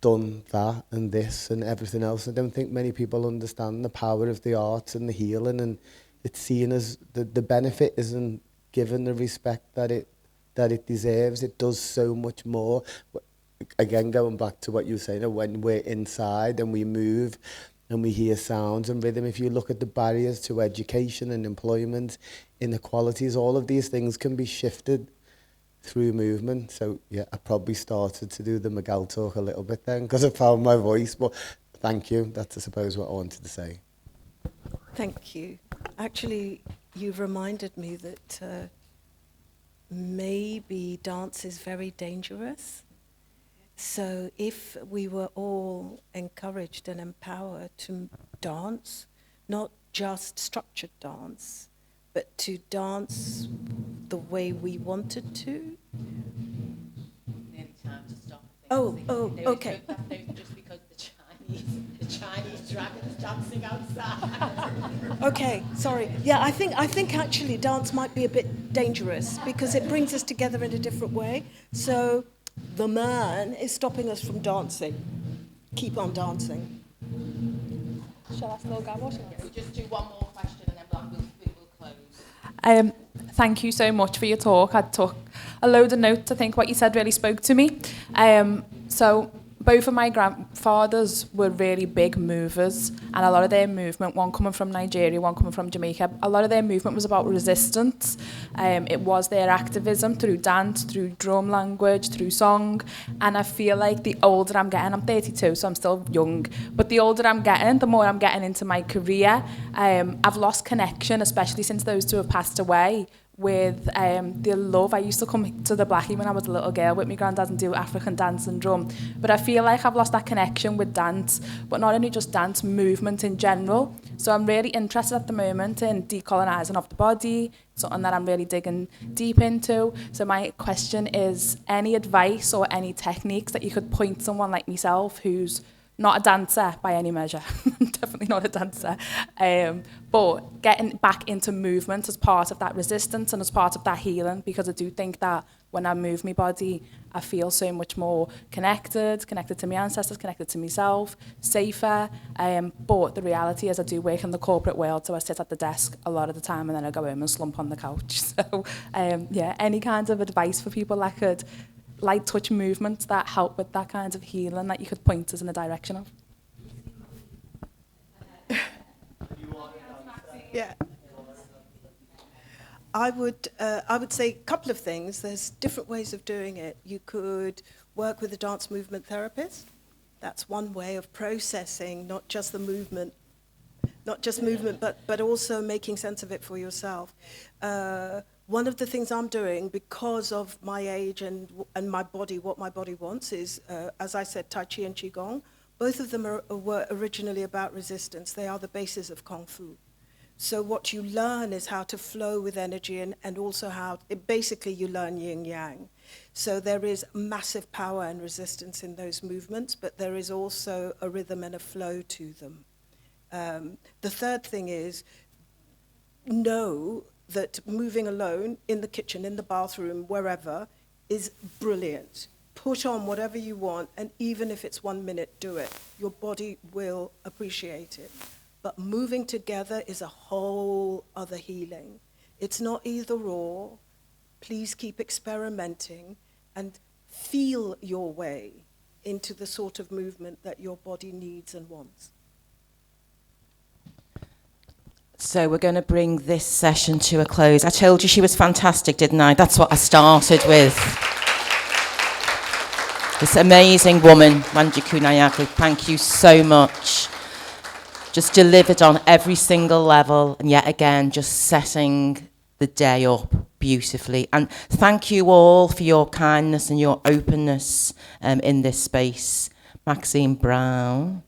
done that, and this, and everything else. I don't think many people understand the power of the arts and the healing, and it's seen as the benefit isn't given the respect that it deserves. It does so much more. Again, going back to what you were saying, when we're inside and we move, and we hear sounds and rhythm. If you look at the barriers to education and employment, inequalities, all of these things can be shifted through movement. So yeah, I probably started to do the Miguel talk a little bit then because I found my voice, but thank you. That's, I suppose, what I wanted to say. Thank you. Actually, you've reminded me that maybe dance is very dangerous. So if we were all encouraged and empowered to dance, not just structured dance, but to dance the way we wanted to. Nearly time to stop. Oh, okay. Just because the Chinese dragons dancing outside. Okay, sorry. Yeah, I think actually dance might be a bit dangerous because it brings us together in a different way. So the man is stopping us from dancing. Keep on dancing. Shall I still go? We'll just do one more question and then we'll close. Thank you so much for your talk. I took a load of notes. I think what you said really spoke to me. So both of my grandfathers were really big movers, and a lot of their movement, one coming from Nigeria, one coming from Jamaica, a lot of their movement was about resistance. It was their activism through dance, through drum language, through song, and I feel like the older I'm getting, I'm 32, so I'm still young, but the older I'm getting, the more I'm getting into my career, I've lost connection, especially since those two have passed away, with the love. I used to come to the Blackie when I was a little girl with my granddad and do African dance and drum. But I feel like I've lost that connection with dance, but not only just dance, movement in general. So I'm really interested at the moment in decolonising of the body, something that I'm really digging deep into. So my question is, any advice or any techniques that you could point someone like myself who's not a dancer by any measure, definitely not a dancer, but getting back into movement as part of that resistance and as part of that healing, because I do think that when I move my body, I feel so much more connected to my ancestors, connected to myself, safer. But the reality is I do work in the corporate world, so I sit at the desk a lot of the time and then I go home and slump on the couch. So yeah, any kind of advice for people that could light touch movements that help with that kind of healing that you could point us in the direction of? Yeah. I would say a couple of things. There's different ways of doing it. You could work with a dance movement therapist. That's one way of processing not just the movement, but also making sense of it for yourself. One of the things I'm doing because of my age and my body, what my body wants is, as I said, Tai Chi and Qigong. Both of them were originally about resistance. They are the basis of Kung Fu. So what you learn is how to flow with energy and also basically you learn yin yang. So there is massive power and resistance in those movements, but there is also a rhythm and a flow to them. The third thing is, know that moving alone in the kitchen, in the bathroom, wherever, is brilliant. Put on whatever you want, and even if it's 1 minute, do it. Your body will appreciate it. But moving together is a whole other healing. It's not either or. Please keep experimenting and feel your way into the sort of movement that your body needs and wants. So we're going to bring this session to a close. I told you she was fantastic, didn't I? That's what I started with. This amazing woman, Wanjiku Nyaku, thank you so much. Just delivered on every single level, and yet again, just setting the day up beautifully. And thank you all for your kindness and your openness in this space. Maxine Brown.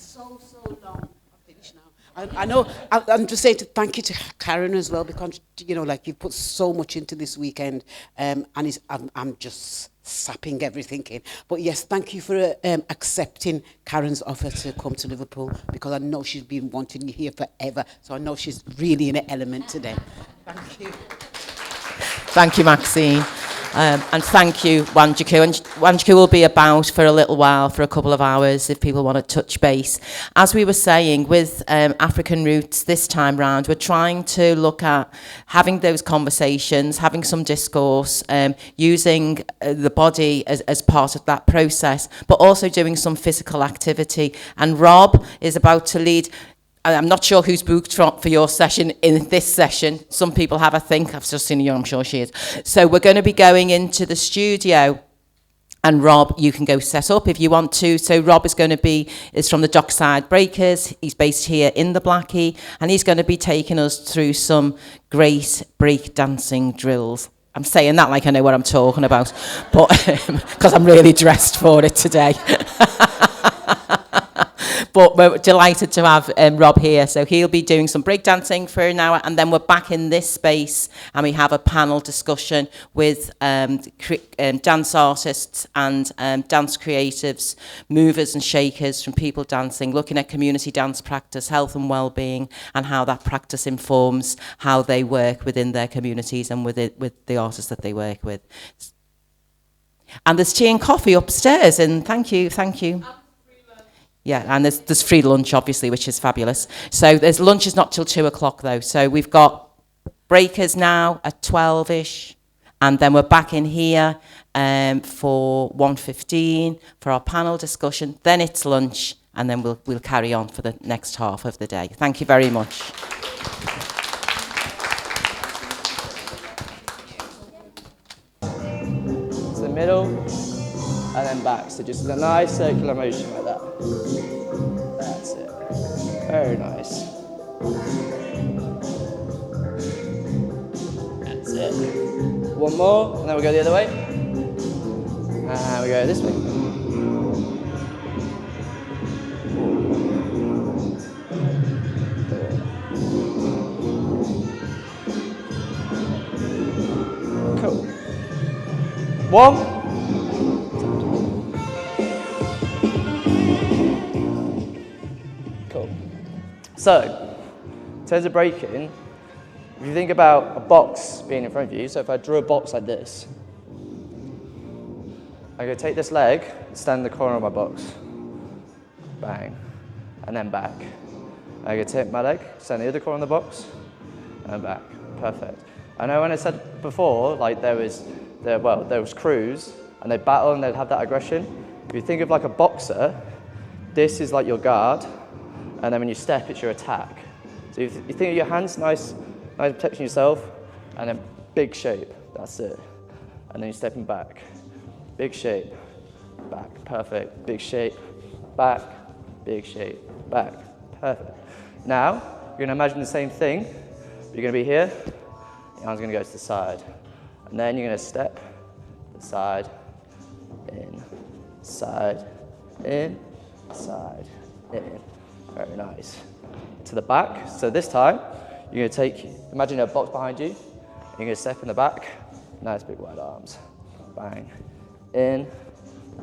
So long. I'm finished now. I know. I'm just saying thank you to Karen as well, because like you put so much into this weekend, and I'm just sapping everything in. But yes, thank you for accepting Karen's offer to come to Liverpool, because I know she's been wanting you here forever. So I know she's really in an element today. Thank you. Thank you, Maxine. And thank you, Wanjiku. And Wanjiku will be about for a little while, for a couple of hours, if people want to touch base. As we were saying, with African Roots this time round, we're trying to look at having those conversations, having some discourse, using the body as part of that process, but also doing some physical activity. And Rob is about to lead. I'm not sure who's booked for your session in this session. Some people have, I think. I've just seen you, I'm sure she is. So we're going to be going into the studio. And Rob, you can go set up if you want to. So Rob is from the Dockside Breakers. He's based here in the Blackie. And he's going to be taking us through some great break dancing drills. I'm saying that like I know what I'm talking about, but because I'm really dressed for it today. But we're delighted to have Rob here. So he'll be doing some breakdancing for an hour, and then we're back in this space and we have a panel discussion with dance artists and dance creatives, movers and shakers from People Dancing, looking at community dance practice, health and well-being, and how that practice informs how they work within their communities and with the artists that they work with. And there's tea and coffee upstairs, and thank you. Yeah, and there's free lunch, obviously, which is fabulous. So lunch is not till 2:00 though. So we've got breakers now at 12ish, and then we're back in here for 1:15 for our panel discussion. Then it's lunch, and then we'll carry on for the next half of the day. Thank you very much. It's the middle, and then back. So just a nice circular motion like that. That's it. Very nice. That's it. One more, and then we'll go the other way. And we go this way. Cool. One. Cool. So, in terms of breaking, if you think about a box being in front of you, so if I drew a box like this, I'm going to take this leg, stand in the corner of my box, bang, and then back. I'm going to take my leg, stand in the other corner of the box, and back. Perfect. I know when I said before, like there was crews, and they'd battle and they'd have that aggression. If you think of like a boxer, this is like your guard, and then when you step, it's your attack. So you think of your hands, nice protection yourself, and then big shape, that's it. And then you're stepping back. Big shape, back, perfect. Big shape, back, big shape, back, perfect. Now, you're gonna imagine the same thing. You're gonna be here, your hand's gonna go to the side. And then you're gonna step, to the side, in, side, in, side, in. Very nice. To the back, so this time, you're gonna imagine a box behind you, you're gonna step in the back, nice big wide arms, bang. In,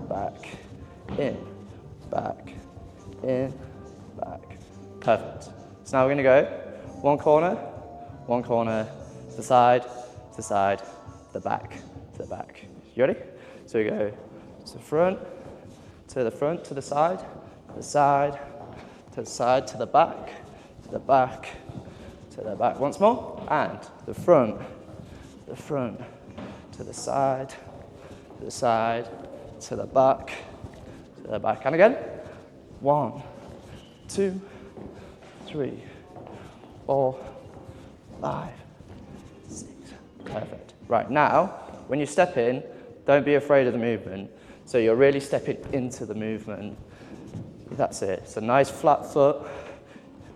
back, in, back, in, back. Perfect. So now we're gonna go one corner, to the side, to the side, to the back, to the back. You ready? So we go to the front, to the front, to the side, to the side, to the side, to the back, to the back, to the back. Once more, and the front, to the side, to the side, to the back, and again. 1, 2, 3, 4, 5, 6. Perfect. Right, now, when you step in, don't be afraid of the movement. So you're really stepping into the movement. That's it. It's a nice flat foot,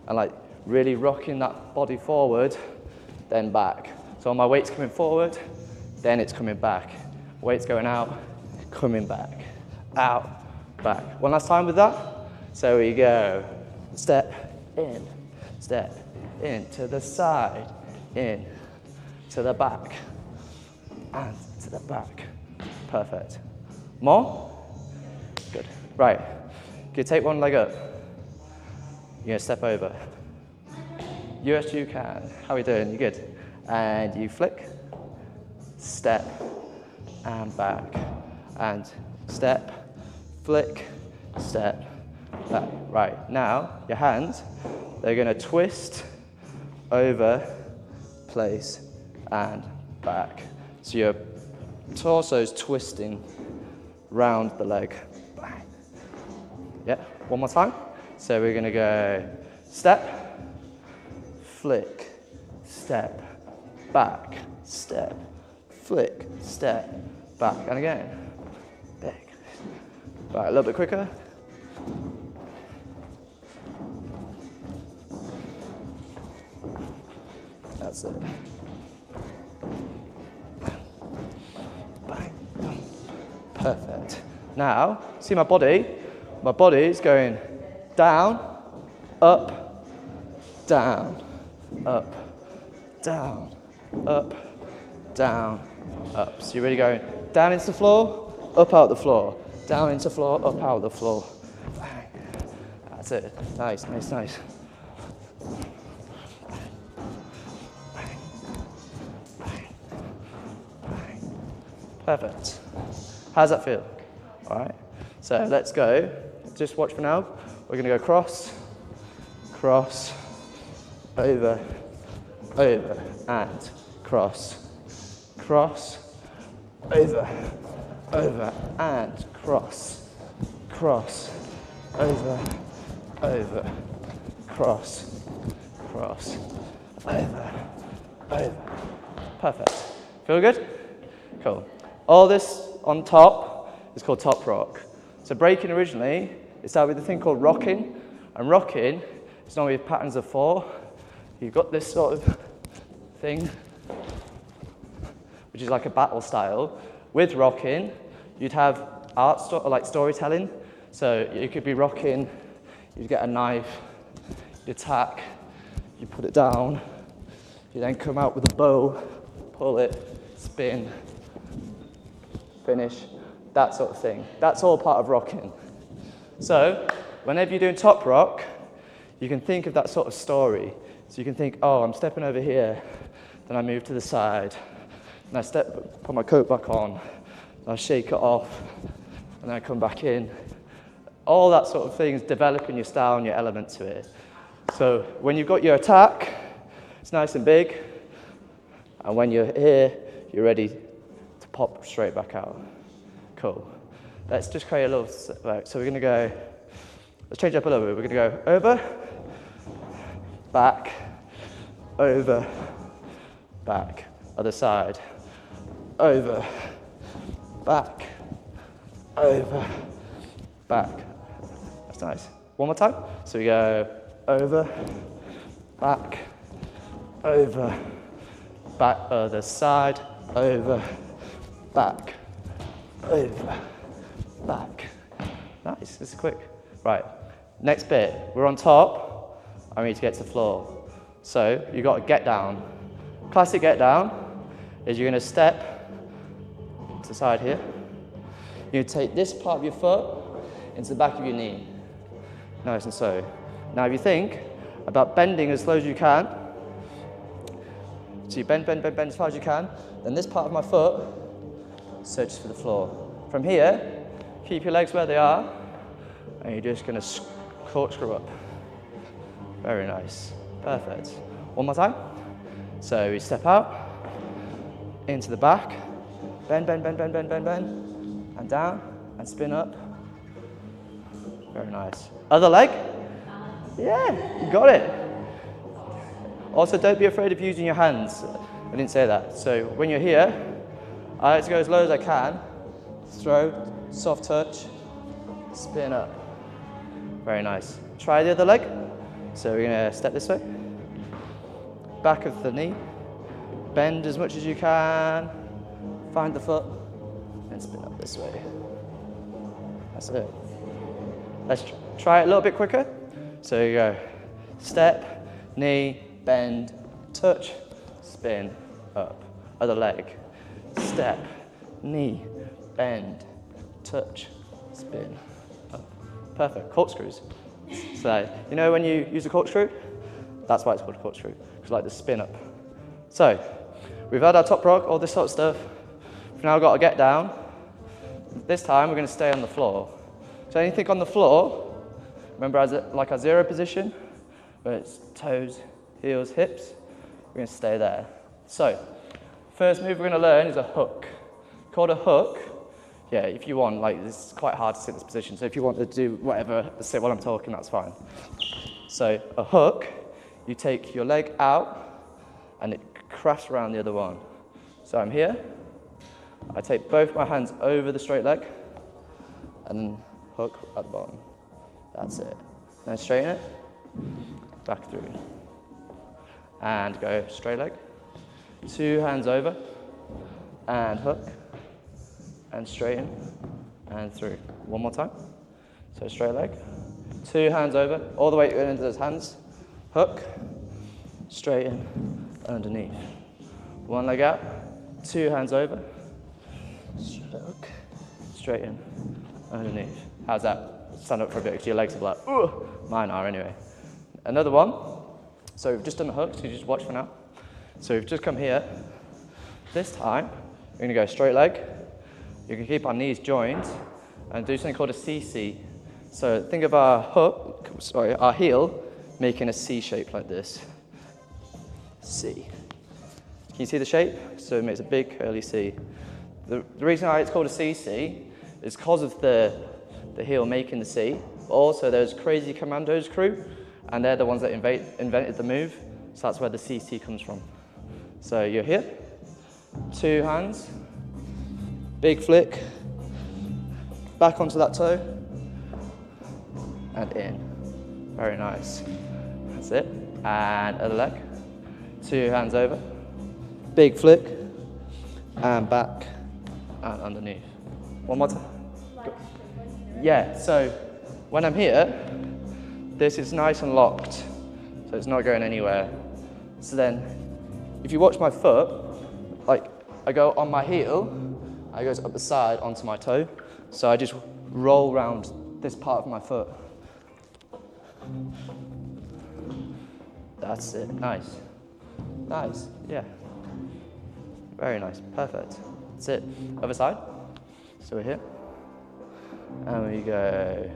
and like really rocking that body forward, then back. So my weight's coming forward, then it's coming back. Weight's going out, coming back, out, back. One last time with that. So we go, step in, to the side, in, to the back, and to the back. Perfect. More? Good. Right. You take one leg up. You're gonna step over. Yes, you can. How are we doing? You good? And you flick, step, and back, and step, flick, step, back. Right, now, your hands, they're gonna twist, over, place, and back. So your torso's twisting round the leg. Bang. Yeah, one more time. So we're gonna go step, flick, step, back, step, flick, step, back, and again. Big. Right, a little bit quicker. That's it. Bang. Perfect. Now, see my body? My body is going down, up, down, up, down, up, down, up. So you're really going down into the floor, up out the floor, down into the floor, up out the floor. Bang. That's it. Nice, nice, nice. Bang. Bang. Bang. Perfect. How's that feel? All right. So let's go. Just watch for now. We're going to go cross, cross, over, over, and cross, cross, over, over, and cross, cross, over, over, cross, cross, over, over. Perfect. Feel good? Cool. All this on top is called top rock. So breaking originally, it started with a thing called rocking, and rocking is normally with patterns of 4. You've got this sort of thing, which is like a battle style. With rocking, you'd have like storytelling. So you could be rocking, you'd get a knife, you'd attack, you put it down, you then come out with a bow, pull it, spin, finish, that sort of thing. That's all part of rocking. So whenever you're doing top rock, you can think of that sort of story. So you can think, oh, I'm stepping over here, then I move to the side, and I put my coat back on, and I shake it off, and then I come back in. All that sort of thing is developing your style and your element to it. So when you've got your attack, it's nice and big, and when you're here, you're ready to pop straight back out. Cool. Let's just create a little, right, so we're gonna go, let's change it up a little bit. We're gonna go over, back, over, back, other side, over, back, over, back. That's nice. One more time. So we go over, back, over, back, other side, over, back, over, back. Nice, this is quick. Right, next bit, we're on top, I need to get to the floor. So you've got to get down. Classic get down is you're going to step to the side here. You take this part of your foot into the back of your knee. Nice and slow. Now if you think about bending as slow as you can, so you bend as far as you can, then this part of my foot searches for the floor. From here, keep your legs where they are, and you're just going to corkscrew up. Very nice. Perfect. One more time. So we step out, into the back, bend, and down, and spin up. Very nice. Other leg. Yeah, you got it. Also, don't be afraid of using your hands. I didn't say that. So when you're here, I like to go as low as I can. Throw, soft touch, spin up. Very nice. Try the other leg. So we're going to step this way. Back of the knee. Bend as much as you can. Find the foot. And spin up this way. That's it. Let's try it a little bit quicker. So you go step, knee, bend, touch, spin, up. Other leg. Step, knee, bend, touch, spin, up. Perfect. Corkscrews. So, you know when you use a corkscrew? That's why it's called a corkscrew, because like the spin up. So, we've had our top rock, all this sort of stuff. We've now got to get down. This time we're going to stay on the floor. So anything on the floor, remember as like our 0 position, where it's toes, heels, hips, we're going to stay there. So, first move we're going to learn is a hook. Called a hook. Yeah, if you want, like, it's quite hard to sit in this position, so if you want to do whatever, sit while I'm talking, that's fine. So, a hook, you take your leg out, and it crafts around the other one. So I'm here, I take both my hands over the straight leg, and then hook at the bottom. That's it. Then straighten it, back through. And go straight leg. 2 hands over, and hook, and straighten, and through. One more time. So straight leg. 2 hands over, all the way into those hands. Hook, straighten, underneath. 1 leg out, 2 hands over. Hook, straighten, underneath. How's that? Stand up for a bit because your legs are like, ugh. Mine are anyway. Another one. So we've just done the hook, so you just watch for now. So we've just come here. This time, we're going to go straight leg. You can keep our knees joined and do something called a CC. So think of our hook, sorry, our heel making a C shape like this. C. Can you see the shape? So it makes a big curly C. The reason why it's called a CC is because of the heel making the C. But also there's Crazy Commandos crew, and they're the ones that invented the move. So that's where the CC comes from. So you're here, 2 hands, big flick, back onto that toe, and in. Very nice. That's it. And other leg. 2 hands over. Big flick, and back, and underneath. One more time. Go. Yeah, so when I'm here, this is nice and locked, so it's not going anywhere. So then, if you watch my foot, like I go on my heel, I goes up the side onto my toe, so I just roll around this part of my foot. That's it, nice. Nice, yeah. Very nice, perfect. That's it. Other side. So we're here. And we go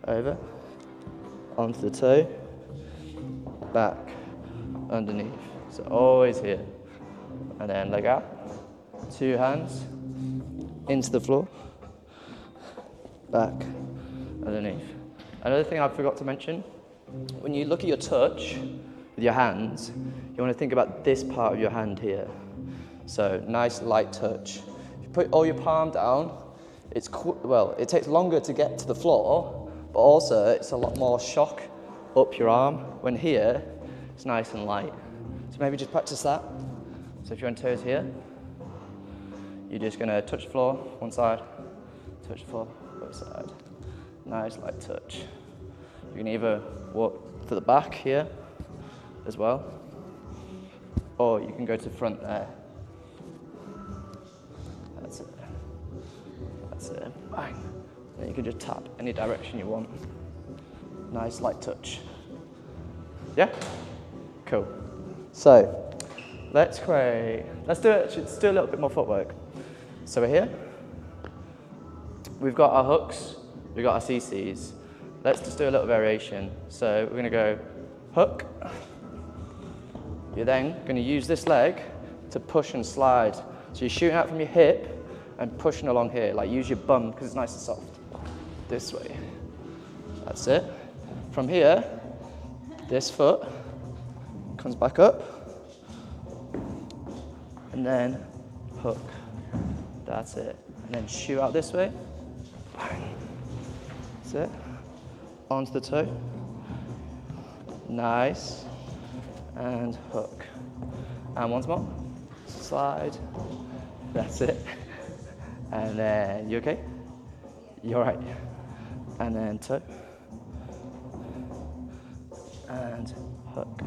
over, onto the toe, back, underneath. So always here. And then leg out. 2 hands, into the floor, back, underneath. Another thing I forgot to mention, when you look at your touch with your hands, you want to think about this part of your hand here. So nice light touch. If you put all your palm down, it takes longer to get to the floor, but also it's a lot more shock up your arm. When here, it's nice and light. So maybe just practice that. So if you're on toes here, you're just going to touch the floor, one side, touch the floor, other side. Nice light touch. You can either walk to the back here as well, or you can go to the front there. That's it. That's it. Bang. Then you can just tap any direction you want. Nice light touch. Yeah? Cool. So, let's do a little bit more footwork. So we're here. We've got our hooks, we've got our CCs. Let's just do a little variation. So we're gonna go hook. You're then going to use this leg to push and slide. So you're shooting out from your hip and pushing along here. Like use your bum because it's nice and soft. This way. That's it. From here, this foot comes back up. And then hook. That's it. And then shoot out this way. Bang. That's it. Onto the toe. Nice. And hook. And once more. Slide. That's it. And then, you okay? You're right. And then toe. And hook.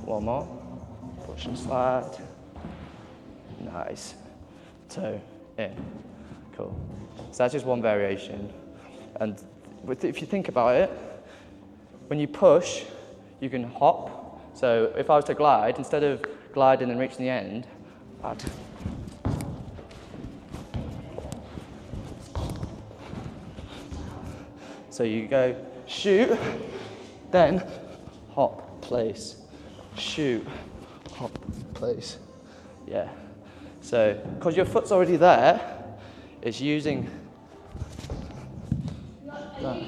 One more. Push and slide. Nice. Toe in. Cool. So that's just one variation. And if you think about it, when you push, you can hop. So if I was to glide, instead of gliding and reaching the end, I'd so you go shoot, then hop, place, shoot, hop, place. Yeah. So because your foot's already there, it's using that.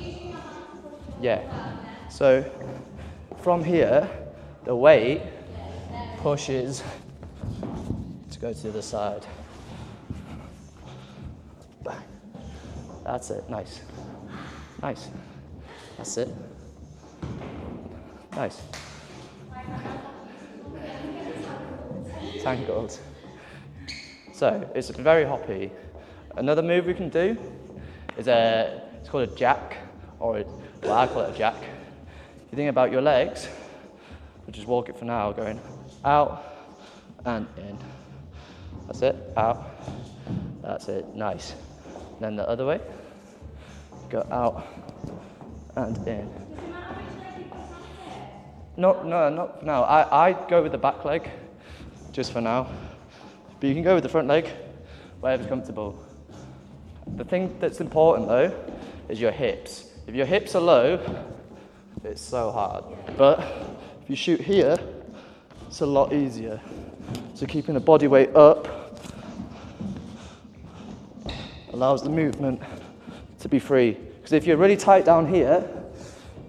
Yeah. So from here, the weight pushes to go to the other side. Bang. That's it. Nice. Nice. That's it. Nice. Tangled. So it's very hoppy. Another move we can do is it's called a jack, or I call it a jack. If you think about your legs, we'll just walk it for now, going out and in. That's it, out. That's it, nice. Then the other way, go out and in. No, not for now. I go with the back leg, just for now. But you can go with the front leg, wherever's comfortable. The thing that's important though, is your hips. If your hips are low, it's so hard. But if you shoot here, it's a lot easier. So keeping the body weight up allows the movement to be free. Because if you're really tight down here,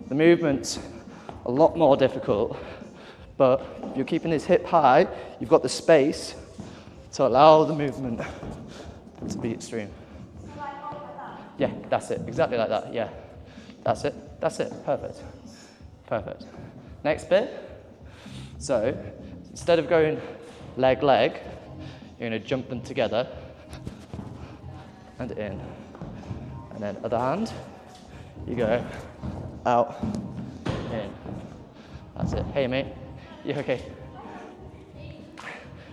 the movement's a lot more difficult. But if you're keeping this hip high, you've got the space to allow the movement to be extreme. Yeah, that's it. Exactly like that. Yeah. That's it. That's it. Perfect. Perfect. Next bit. So, instead of going leg, leg, you're going to jump them together and in. And then other hand, you go out, in. That's it. Hey, mate. You okay?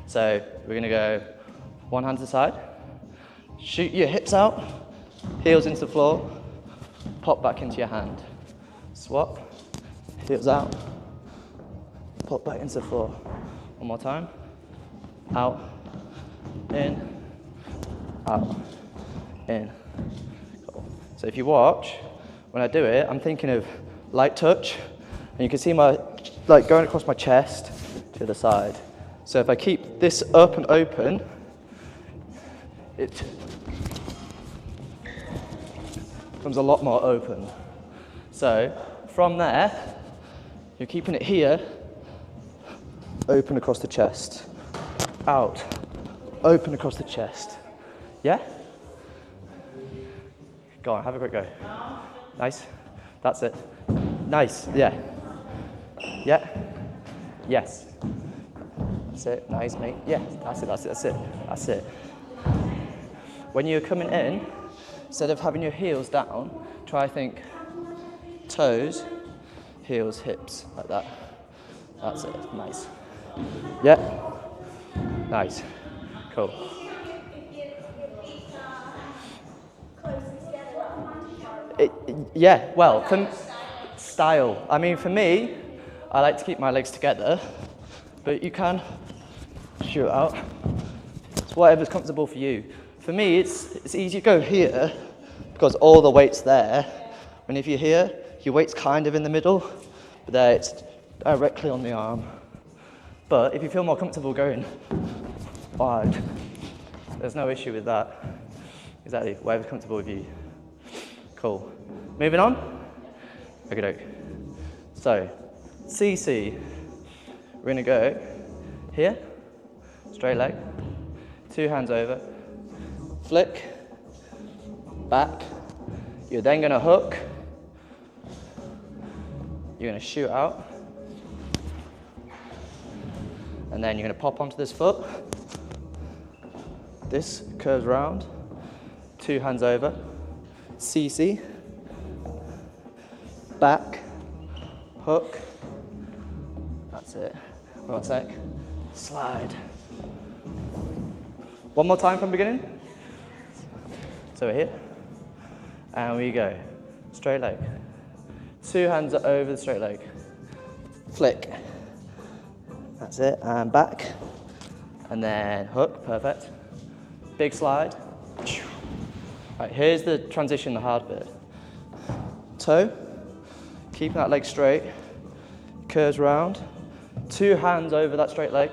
So, we're going to go one hand to the side, shoot your hips out, heels into the floor, pop back into your hand. Swap, heels out, pop back into the floor. One more time. Out, in, out, in. Cool. So if you watch, when I do it, I'm thinking of light touch, and you can see my, like, going across my chest to the side. So if I keep this up and open, it becomes a lot more open. So from there, you're keeping it here, open across the chest, out, open across the chest. Yeah? Go on, have a quick go. Nice. That's it. Nice. Yeah. Yeah. Yes. That's it. Nice, mate. Yeah. That's it. That's it. That's it. That's it. When you're coming in, instead of having your heels down, try think toes, heels, hips, like that. That's it. Nice. Yeah. Nice. Cool. Yeah, well, for style. I mean, for me, I like to keep my legs together, but you can shoot out. It's whatever's comfortable for you. For me, it's easy to go here because all the weight's there. And if you're here, your weight's kind of in the middle, but there it's directly on the arm. But if you feel more comfortable going wide, there's no issue with that. Exactly, whatever's comfortable with you. Cool. Moving on. Okie doke. So, CC. We're gonna go here, straight leg, 2 hands over, flick, back. You're then gonna hook. You're gonna shoot out. And then you're gonna pop onto this foot. This curves round, 2 hands over, CC, back, hook, that's it. One sec, slide. One more time from beginning. So we're here, and we go, straight leg. 2 hands over the straight leg, flick, that's it, and back, and then hook, perfect. Big slide. Right, here's the transition, the hard bit. Toe, keeping that leg straight, curves round, 2 hands over that straight leg,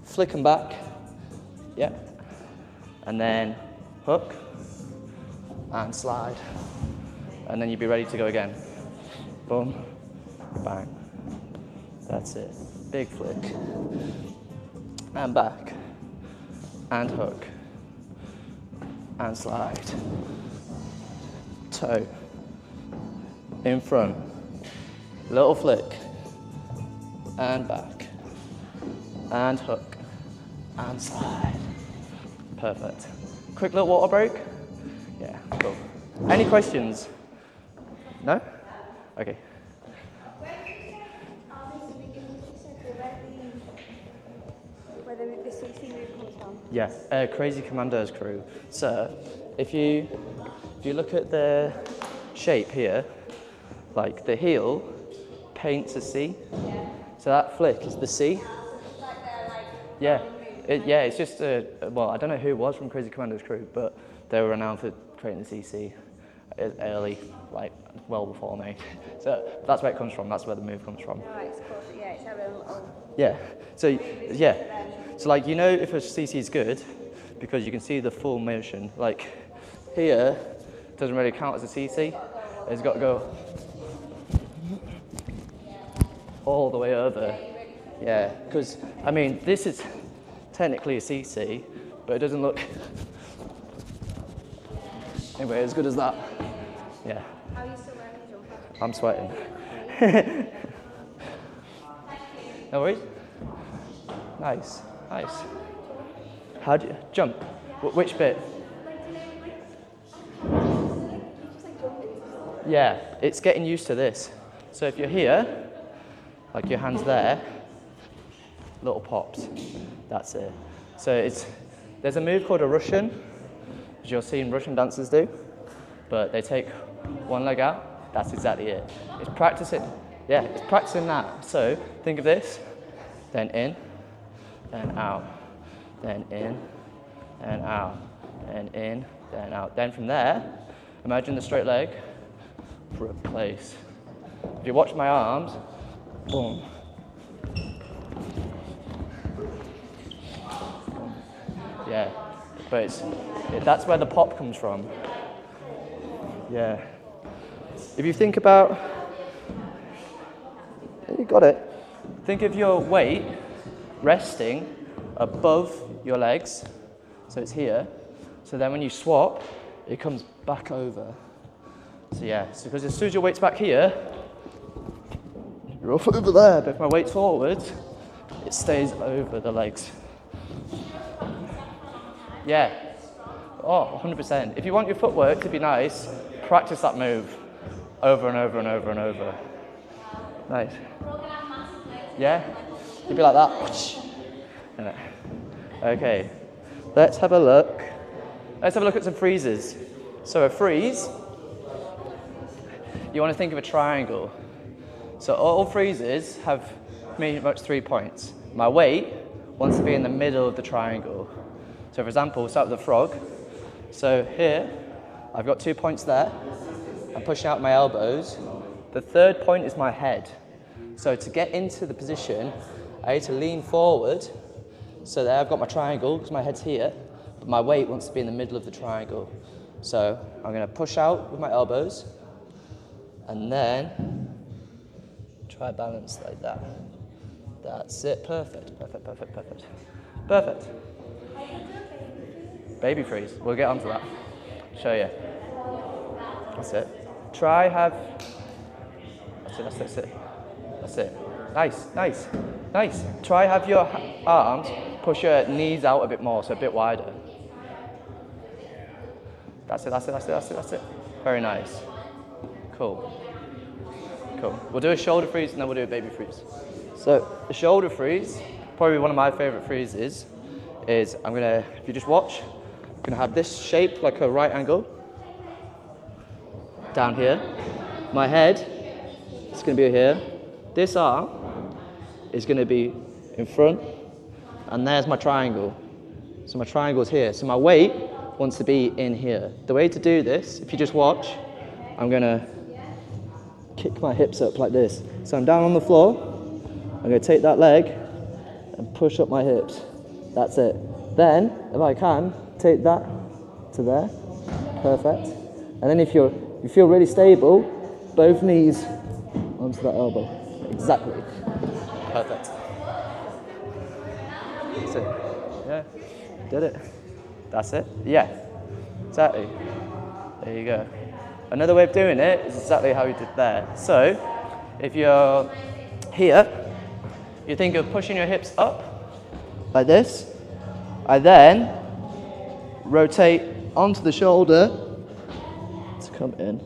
flick them back, yeah, and then hook, and slide, and then you'd be ready to go again. Boom, bang, that's it, big flick, and back, and hook, and slide, toe, in front, little flick, and back, and hook, and slide. Perfect. Quick little water break? Yeah, cool. Any questions? No? Okay. Where the CC move comes from? Yeah, Crazy Commandos crew. So, if you look at the shape here, like the heel paints a C. Yeah. So that flick is the C. Like they're like. Yeah, it's just well, I don't know who it was from Crazy Commandos crew, but they were renowned for creating the CC early, like well before me. So that's where it comes from. That's where the move comes from. Right, it's called, yeah, it's having a little. Yeah. So yeah. So like you know if a CC is good because you can see the full motion. Like here doesn't really count as a CC. It's got to go all the way over. Yeah, because I mean this is technically a CC, but it doesn't look Anyway, as good as that. Yeah. How are you still wearing the jumper? I'm sweating. No worries. Nice, nice. How do you jump? Which bit? Yeah, it's getting used to this. So if you're here, like your hand's there, little pops. That's it. So there's a move called a Russian, which you're seeing Russian dancers do, but they take one leg out. That's exactly it. It's practicing. Yeah, it's practicing that. So think of this, then in, then out, then in, then out, then in, then out. Then from there, imagine the straight leg, replace. If you watch my arms, boom. Yeah, but that's where the pop comes from. Yeah. If you think about, you got it. Think of your weight resting above your legs, so it's here. So then when you swap, it comes back over. So yeah, so because as soon as your weight's back here, you're off over there. But if my weight's forward, it stays over the legs. Yeah. Oh, 100%. If you want your footwork to be nice, practice that move over and over and over and over. Nice. Yeah? You'd be like that. Okay. Let's have a look. Let's have a look at some freezes. So a freeze, you want to think of a triangle. So all freezes have pretty much 3 points. My weight wants to be in the middle of the triangle. So for example, we'll start with the frog. So here, I've got 2 points there. I'm pushing out my elbows. The third point is my head. So to get into the position, I need to lean forward. So there I've got my triangle, because my head's here, but my weight wants to be in the middle of the triangle. So I'm going to push out with my elbows, and then try balance like that. That's it. Perfect, perfect, perfect, perfect. Perfect. Baby freeze. We'll get onto that. Show you. That's it. Try have. That's it. That's it. Nice, nice, nice. Try have your arms push your knees out a bit more, so a bit wider. That's it. That's it. That's it. That's it. That's it. Very nice. Cool. Cool. We'll do a shoulder freeze and then we'll do a baby freeze. So the shoulder freeze, probably one of my favorite freezes, is I'm gonna, if you just watch, I'm gonna have this shape like a right angle down here. My head is gonna be here. This arm is gonna be in front, and there's my triangle. So my triangle's here. So my weight wants to be in here. The way to do this, if you just watch, I'm gonna kick my hips up like this. So I'm down on the floor, I'm gonna take that leg and push up my hips. That's it. Then, if I can, take that to there. Perfect. And then if you feel really stable, both knees onto that elbow. Exactly. Perfect. That's it. Yeah. Did it. That's it. Yeah. Exactly. There you go. Another way of doing it is exactly how you did there. So, if you're here, you think of pushing your hips up, like this. I then rotate onto the shoulder to come in.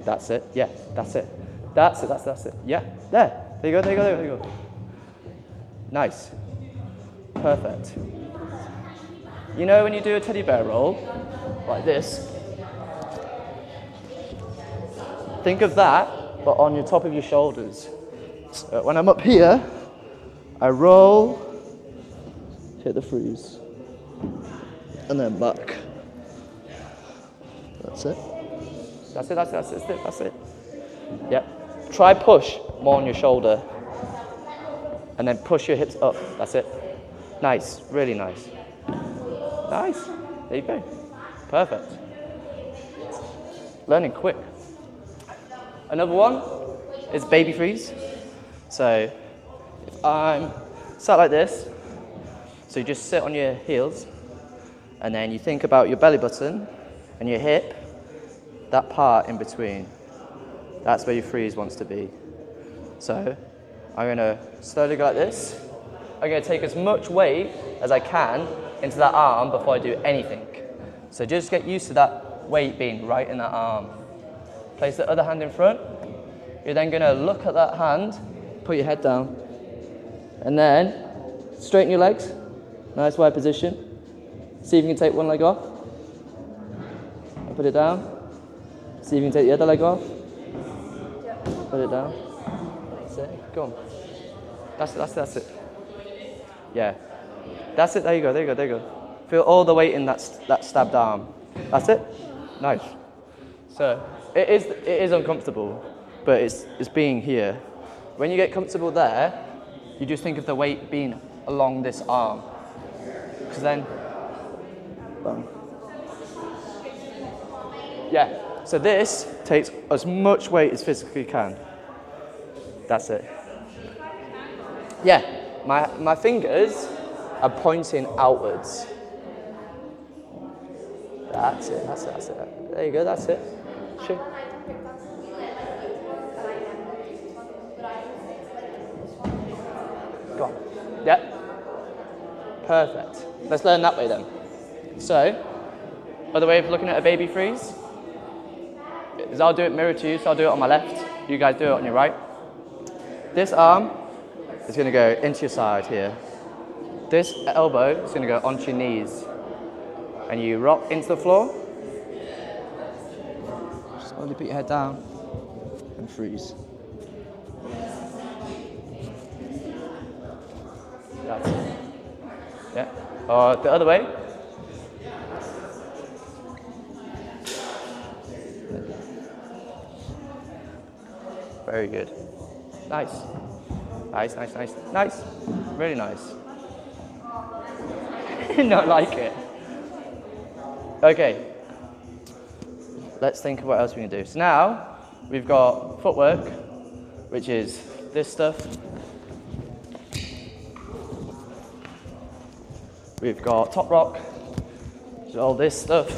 That's it. Yeah, that's it. That's it. That's it. Yeah, there. There you go. There you go. There you go. Nice. Perfect. You know when you do a teddy bear roll, like this, think of that, but on your top of your shoulders. So when I'm up here, I roll, hit the freeze, and then back. That's it. That's it, that's it, that's it, that's it. Yep. Try push more on your shoulder. And then push your hips up. That's it. Nice, really nice. Nice. There you go. Perfect. Learning quick. Another one is baby freeze. So if I'm sat like this, so you just sit on your heels, and then you think about your belly button and your hip, that part in between. That's where your freeze wants to be. So I'm going to slowly go like this. I'm going to take as much weight as I can into that arm before I do anything. So just get used to that weight being right in that arm. Place the other hand in front. You're then going to look at that hand, put your head down, and then straighten your legs. Nice wide position. See if you can take one leg off. And put it down. See if you can take the other leg off. Put it down. That's it. Go on. That's it. Yeah. That's it. There you go. Feel all the weight in that stabbed arm. That's it. Nice. So it is uncomfortable, but it's being here. When you get comfortable there, you just think of the weight being along this arm. Because then, boom. Yeah. So this takes as much weight as physically can. That's it. Yeah. My fingers are pointing outwards. That's it. There you go, that's it. Sure. Go on. Yeah. Perfect. Let's learn that way then. So, other way of looking at a baby freeze is I'll do it mirror to you, so I'll do it on my left. You guys do it on your right. This arm is going to go into your side here. This elbow is going to go onto your knees. And you rock into the floor. Just only put your head down and freeze. That's it. Yeah. Or the other way. Very good. Nice. Nice. Really nice. Not like it. Okay. Let's think of what else we can do. So now we've got footwork, which is this stuff. We've got top rock, which is all this stuff.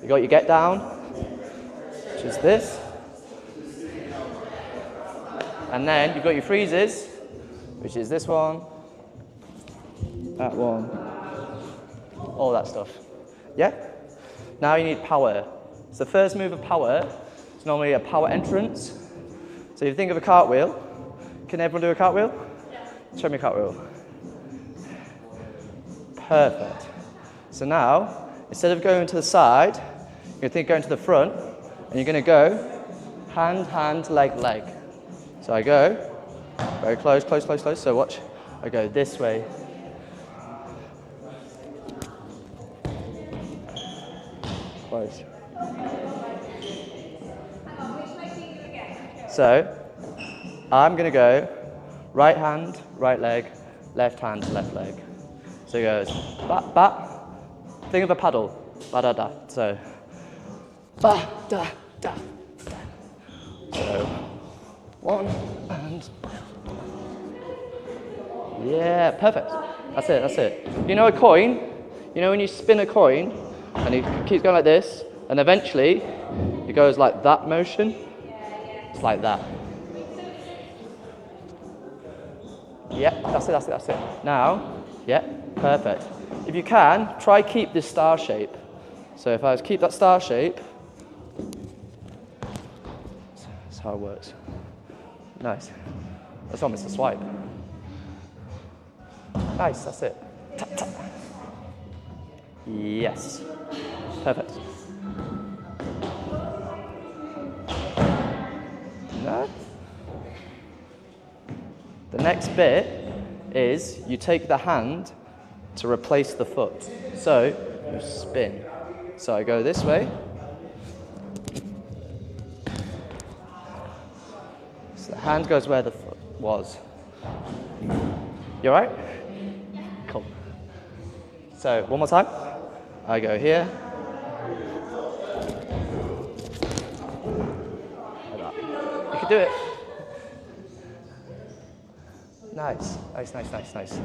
You've got your get down, which is this. And then you've got your freezes, which is this one, that one, all that stuff. Yeah? Now you need power. So the first move of power is normally a power entrance. So if you think of a cartwheel, can everyone do a cartwheel? Yeah. Show me a cartwheel. Perfect. So now, instead of going to the side, you're going to going to the front, and you're going to go hand, leg. So I go very close. So watch. I go this way. Close. So I'm going to go right hand, right leg, left hand, left leg. So it goes ba. Think of a paddle. Ba da da. So ba da da. So 1 and yeah, perfect. That's it. You know a coin? You know when you spin a coin and it keeps going like this, and eventually it goes like that motion? It's like that. Yeah, that's it. Now, yeah, perfect. If you can, try keep this star shape. So if I was keep that star shape, that's how it works. Nice. That's almost a swipe. Nice, that's it. Tap, tap. Yes. Perfect. No. The next bit is you take the hand to replace the foot. So you spin. So I go this way. So the hand goes where the foot was. You all right? Cool. So one more time. I go here. Like that. You can do it. Nice. Nice, nice, nice, nice.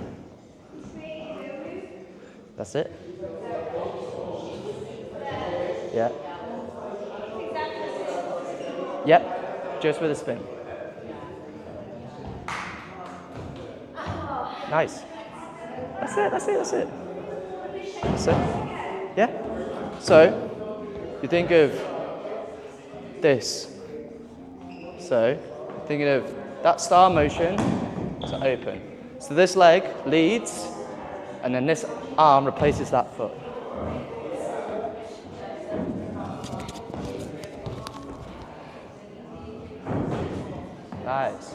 That's it. Yeah. Yep. Just with a spin. Nice. That's it, that's it, that's it. That's it. Yeah. So, you think of this. So, thinking of that star motion to open. So this leg leads, and then this arm replaces that foot. Nice.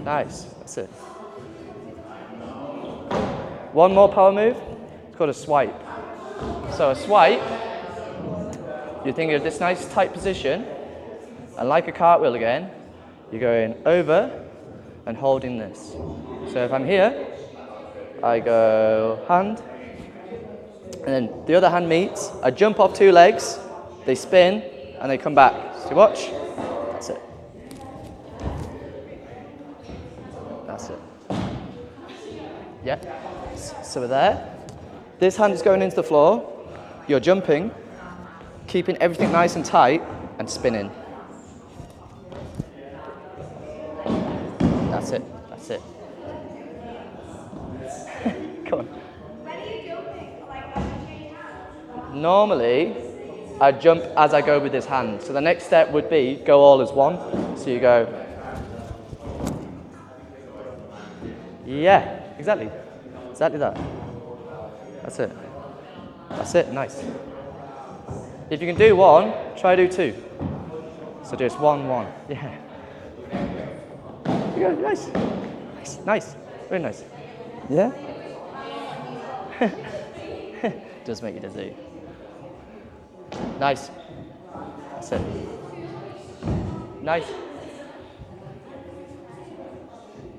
Nice. That's it. One more power move. It's called a swipe. So a swipe, you're thinking of this nice tight position, and like a cartwheel again, you're going over and holding this. So if I'm here, I go hand, and then the other hand meets. I jump off two legs, they spin, and they come back. So watch. That's it. That's it. Yeah. So we're there. This hand is going into the floor. You're jumping, keeping everything nice and tight, and spinning. That's it. That's it. Come on. When are you jumping? Like, when you change hands? Normally, I jump as I go with this hand. So the next step would be go all as one. So you go. Yeah, exactly. Exactly that. That's it. That's it. Nice. If you can do one, try do two. So just 1, 1. Yeah. You go. Nice. Nice. Nice. Very nice. Yeah. Does make you dizzy. Nice. That's it. Nice.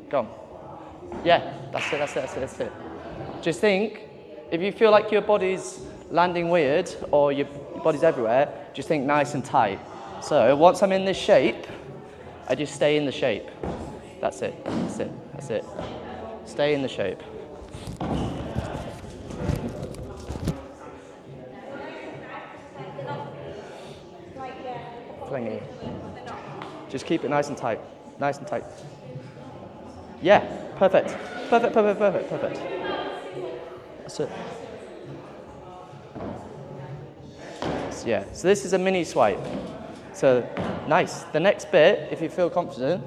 Go on. Yeah, that's it, that's it, that's it, that's it. Just think, if you feel like your body's landing weird or your body's everywhere, just think nice and tight. So once I'm in this shape, I just stay in the shape. That's it, that's it, that's it. Stay in the shape. Flingy. Just keep it nice and tight. Nice and tight. Yeah, perfect. Perfect, perfect, perfect, perfect. That's it. So, yeah, so this is a mini swipe. So, nice. The next bit, if you feel confident,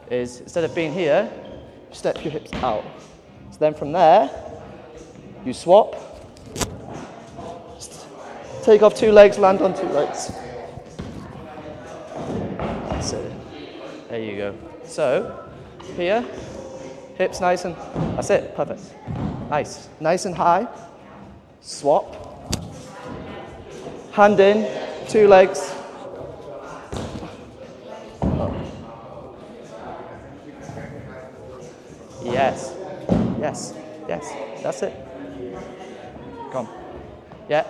is instead of being here, step your hips out. So then from there, you swap. Take off two legs, land on two legs. That's it. There you go. So, here, hips nice and, that's it, perfect. Nice, nice and high. Swap. Hand in, two legs. Yes, yes, yes, that's it. Come on. Yeah,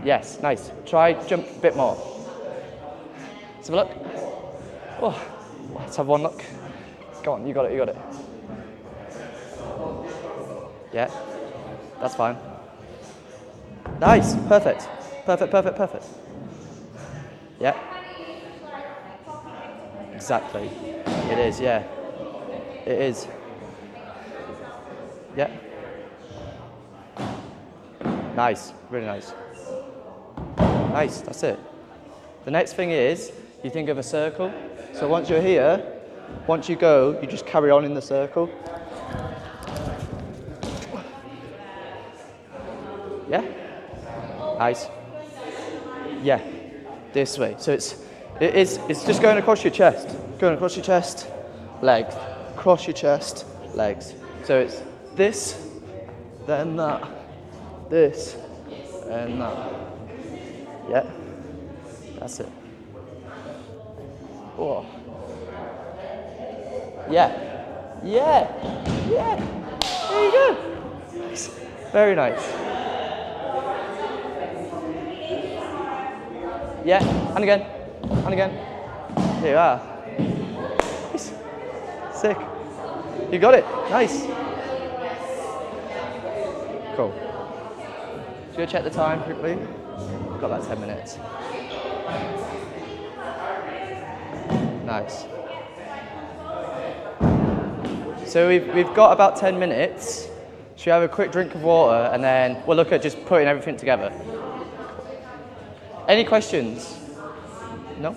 yes, nice. Try jump a bit more. Let's have a look. Oh, let's have one look. Go on, you got it, you got it. Yeah, that's fine. Nice, perfect. Perfect, perfect, perfect. Yeah. Exactly. It is, yeah. It is. Yeah. Nice, really nice. Nice, that's it. The next thing is, you think of a circle. So once you're here, once you go, you just carry on in the circle. Yeah? Nice. Yeah, this way. So it's just going across your chest. Going across your chest, legs. Across your chest, legs. So it's this, then that, this, and that. Yeah, that's it. Whoa. Yeah, yeah, yeah. There you go. Nice. Very nice. Yeah, and again, and again. Here you are. Nice. Sick. You got it. Nice. Cool. Should we check the time quickly? We've got about 10 minutes. Nice. So we've got about 10 minutes. Should we have a quick drink of water and then we'll look at just putting everything together? Any questions? No?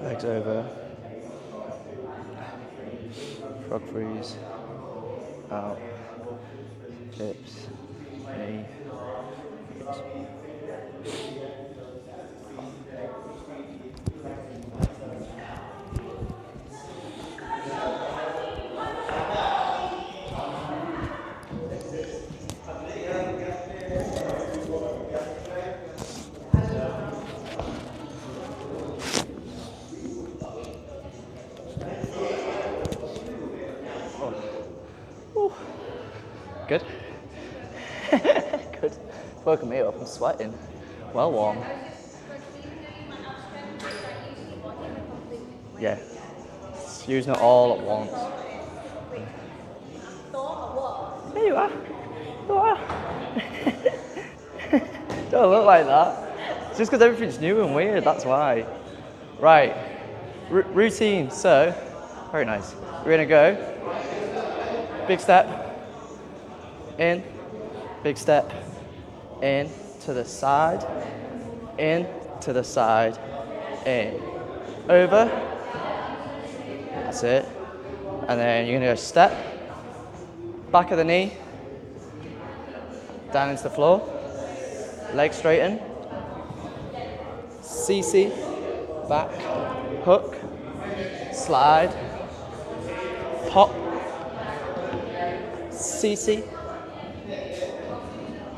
Legs over. Frog freeze. Out. Hips. Knee. Good. Good. Woken me up, I'm sweating. Well warm. Yeah. It's using it all at once. There you are. You are. Don't look like that. It's just because everything's new and weird, that's why. Right. Routine. So, very nice. We're gonna go. Big step. In, big step, in, to the side, in, to the side, in, over, that's it, and then you're gonna go step, back of the knee, down into the floor, leg straighten, CC, back, hook, slide, pop, CC,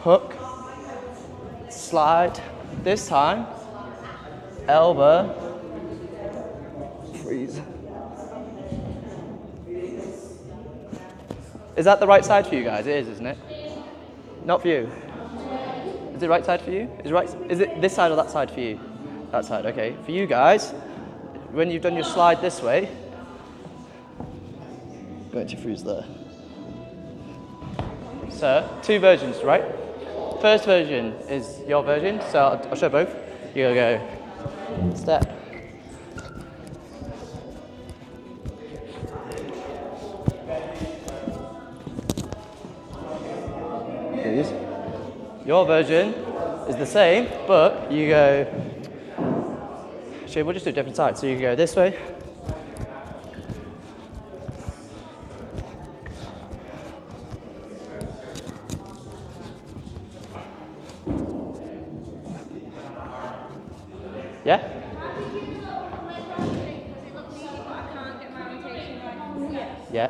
hook, slide, this time, elbow, freeze. Is that the right side for you guys? It is, isn't it? Not for you. Is it right side for you? Is it this side or that side for you? That side, okay. For you guys, when you've done your slide this way, go into freeze there. So, two versions, right? First version is your version, so I'll show both. You're gonna go step, please. Your version is the same, but you go, actually we'll just do a different side. So you go this way, yeah? Yeah.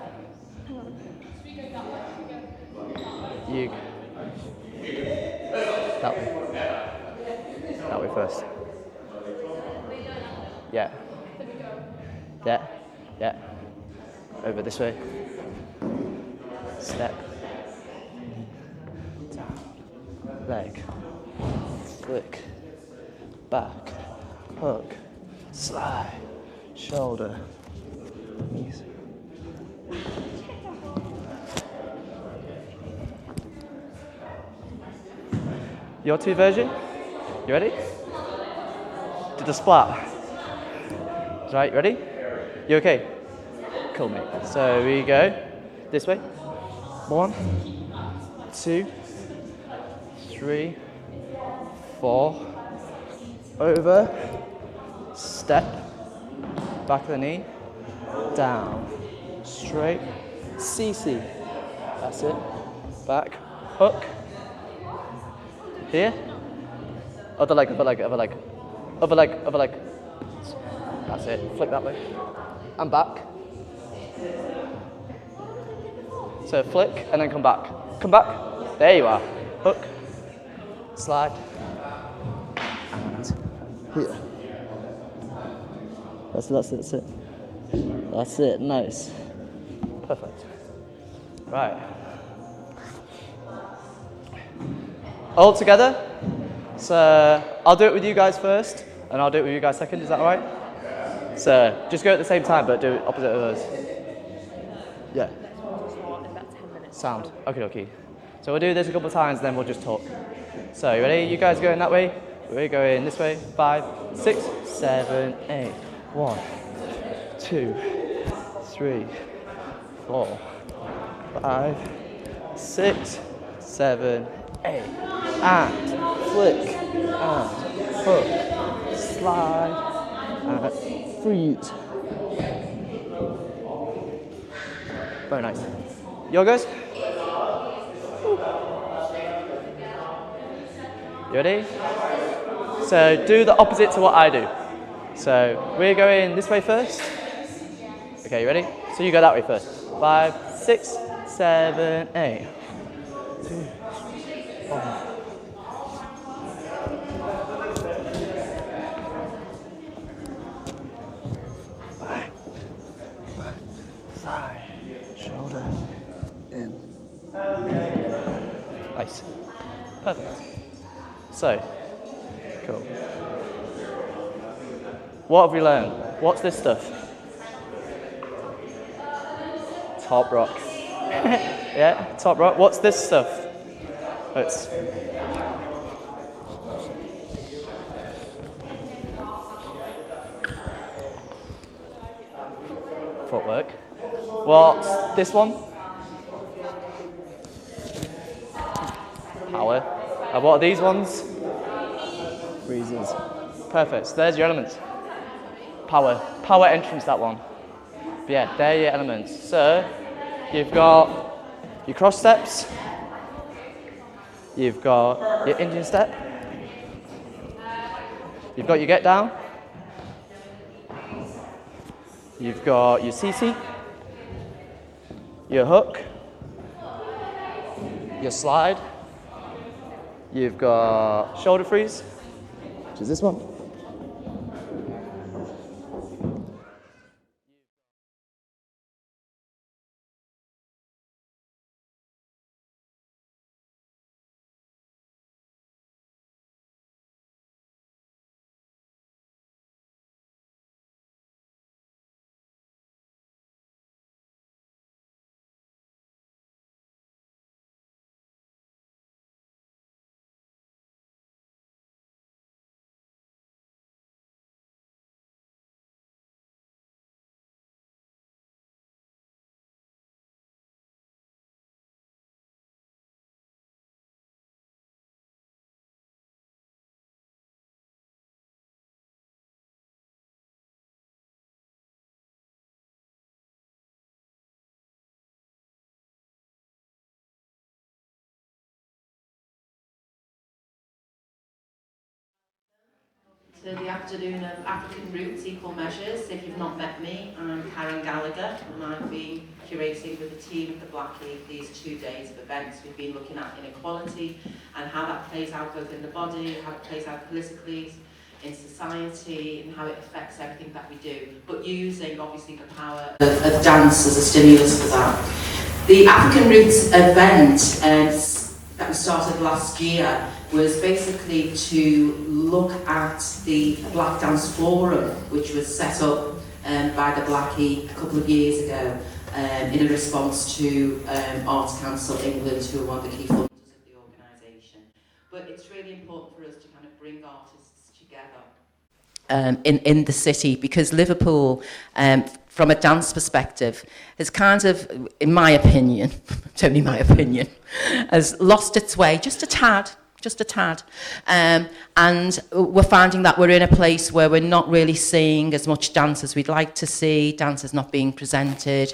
You. That way. That way first. Yeah. Yeah. Yeah. Over this way. Step. Down. Leg. Flick. Back. Hook, slide, shoulder, knees. Your two version? You ready? Did the splat. Right, ready? You okay? Cool, mate. So we go this way. 1, 2, 3, 4, over, step, back of the knee, down, straight, CC. That's it. Back, hook. Here. Other leg, other leg, other leg. Other leg, other leg. That's it. Flick that way. And back. So flick and then come back. Come back. There you are. Hook. Slide. And here. That's it. That's it. Nice. Perfect. Right. All together. So I'll do it with you guys first, and I'll do it with you guys second. Is that all right? So just go at the same time, but do it opposite of us. Yeah. Sound. Okay. So we'll do this a couple of times, then we'll just talk. So you ready? You guys going that way? We're going this way. 5, 6, 7, 8. 1, 2, 3, 4, 5, 6, 7, 8. And flick, and hook, slide, and freeze. Very nice. You guys? You ready? So do the opposite to what I do. So we're going this way first. Okay, you ready? So you go that way first. 5, 6, 7, 8. 2, 1. Side, shoulder, in. Nice. Perfect. So, cool. What have we learned? What's this stuff? Top rock. Yeah, top rock. What's this stuff? It's footwork. What's this one? Power. And what are these ones? Freezers. Perfect. So there's your elements. Power. Power entrance, that one. But yeah, they're your elements. So you've got your cross steps. You've got your Indian step. You've got your get down. You've got your CC. Your hook. Your slide. You've got shoulder freeze, which is this one. To the afternoon of African Roots Equal Measures. If you've not met me, I'm Karen Gallagher, and I've been curating with the team at the Blackie these 2 days of events. We've been looking at inequality and how that plays out both in the body, how it plays out politically, in society, and how it affects everything that we do, but using obviously the power of dance as a stimulus for that. The African Roots event that we started last year was basically to look at the Black Dance Forum, which was set up by the Blackie a couple of years ago in a response to Arts Council England, who are one of the key funders of the organisation. But it's really important for us to kind of bring artists together in the city, because Liverpool, from a dance perspective, has kind of, in my opinion, it's only my opinion, has lost its way just a tad just a tad. And we're finding that we're in a place where we're not really seeing as much dance as we'd like to see, dance is not being presented,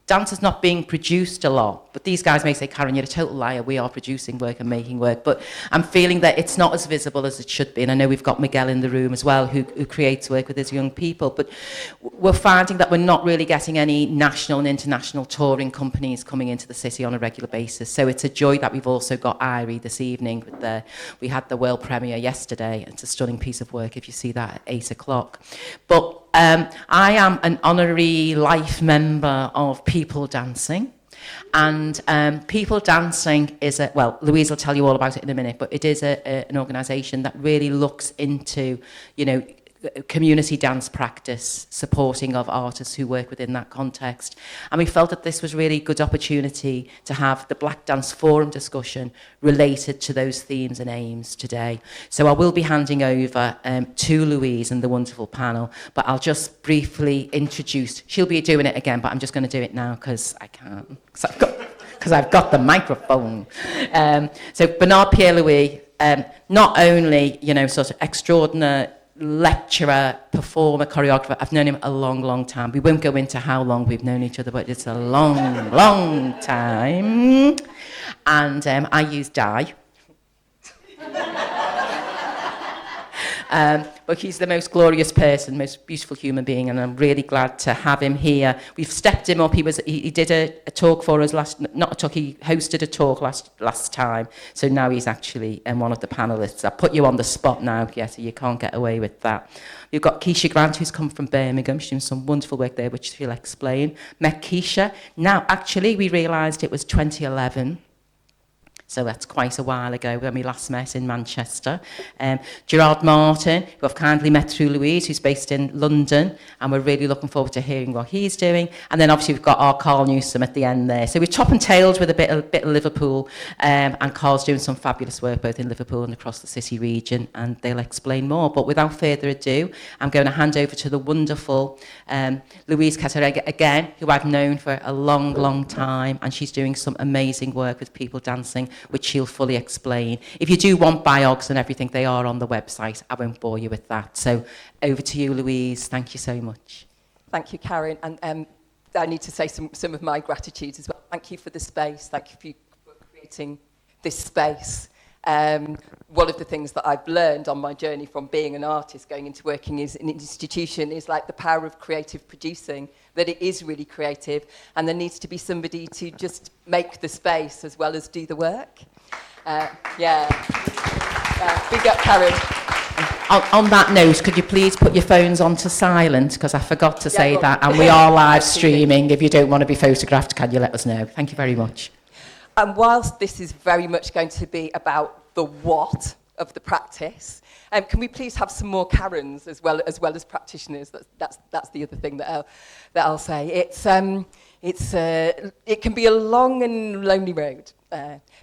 dance is not being produced a lot. But these guys may say, Karen, you're a total liar, we are producing work and making work. But I'm feeling that it's not as visible as it should be. And I know we've got Miguel in the room as well, who creates work with his young people. But we're finding that we're not really getting any national and international touring companies coming into the city on a regular basis. So it's a joy that we've also got Irie this evening. We had the world premiere yesterday. It's a stunning piece of work if you see that at 8 o'clock. But I am an honorary life member of People Dancing. And People Dancing is Louise will tell you all about it in a minute, but it is an organisation that really looks into, community dance practice, supporting of artists who work within that context. And we felt that this was really a good opportunity to have the Black Dance Forum discussion related to those themes and aims today. So I will be handing over to Louise and the wonderful panel, but I'll just briefly introduce, she'll be doing it again, but I'm just going to do it now because I can't, because I've got the microphone. So Bernard Pierre-Louis, not only, sort of extraordinary lecturer, performer, choreographer. I've known him a long, long time. We won't go into how long we've known each other, but it's a long, long time. And I use dye. But he's the most glorious person, most beautiful human being, and I'm really glad to have him here. We've stepped him up. He did a talk for us he hosted a talk last time, so now he's actually one of the panelists. I put you on the spot now, so you can't get away with that. We've got Keisha Grant, who's come from Birmingham. She's doing some wonderful work there, which she'll explain. Met Keisha. Now, actually, we realised it was 2011. So that's quite a while ago when we last met in Manchester. Gerard Martin, who I've kindly met through Louise, who's based in London, and we're really looking forward to hearing what he's doing. And then obviously we've got our Carl Newsom at the end there. So we're top and tailed with a bit of Liverpool, and Carl's doing some fabulous work both in Liverpool and across the city region, and they'll explain more. But without further ado, I'm going to hand over to the wonderful Louise Catarega again, who I've known for a long, long time, and she's doing some amazing work with People Dancing, which she'll fully explain. If you do want biogs and everything, they are on the website. I won't bore you with that. So over to you, Louise. Thank you so much. Thank you, Karen. And I need to say some of my gratitude as well. Thank you for the space. Thank you for creating this space. One of the things that I've learned on my journey from being an artist going into working as an institution is like the power of creative producing, that it is really creative, and there needs to be somebody to just make the space as well as do the work. Big up, Karen. On that note, could you please put your phones onto silent, because I forgot to say that, and we are live streaming. If you don't want to be photographed, can you let us know? Thank you very much. And whilst this is very much going to be about the what of the practice, can we please have some more Karens as well as practitioners? That's the other thing that I'll say. It can be a long and lonely road.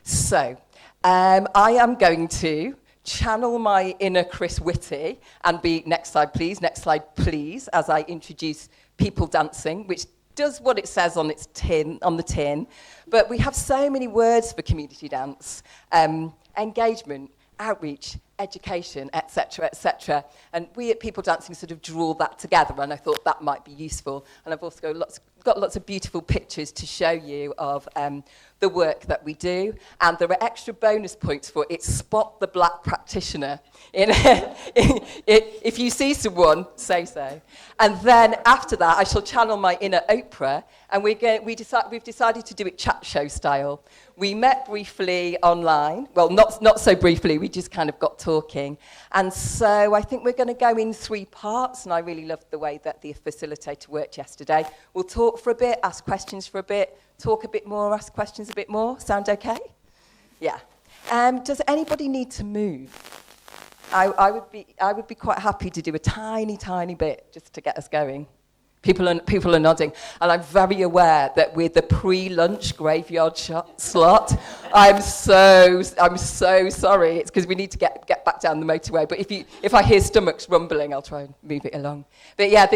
So I am going to channel my inner Chris Whitty and be next slide please, as I introduce People Dancing, which does what it says on the tin, but we have so many words for community dance: engagement, outreach, education, etc. And we at People Dancing sort of draw that together, and I thought that might be useful. And I've also got lots of beautiful pictures to show you of the work that we do, and there are extra bonus points for it. Spot the black practitioner. If you see someone, say so. And then after that, I shall channel my inner Oprah, and we've decided to do it chat show style. We met briefly online. Well, not so briefly, we just kind of got talking. And so I think we're going to go in 3 parts, and I really loved the way that the facilitator worked yesterday. We'll talk for a bit, ask questions for a bit, talk a bit more, ask questions a bit more. Sound okay? Yeah. Does anybody need to move? I would be quite happy to do a tiny bit just to get us going. People are nodding, and I'm very aware that with the pre-lunch graveyard slot, I'm so sorry. It's because we need to get back down the motorway. But if I hear stomachs rumbling, I'll try and move it along. But yeah,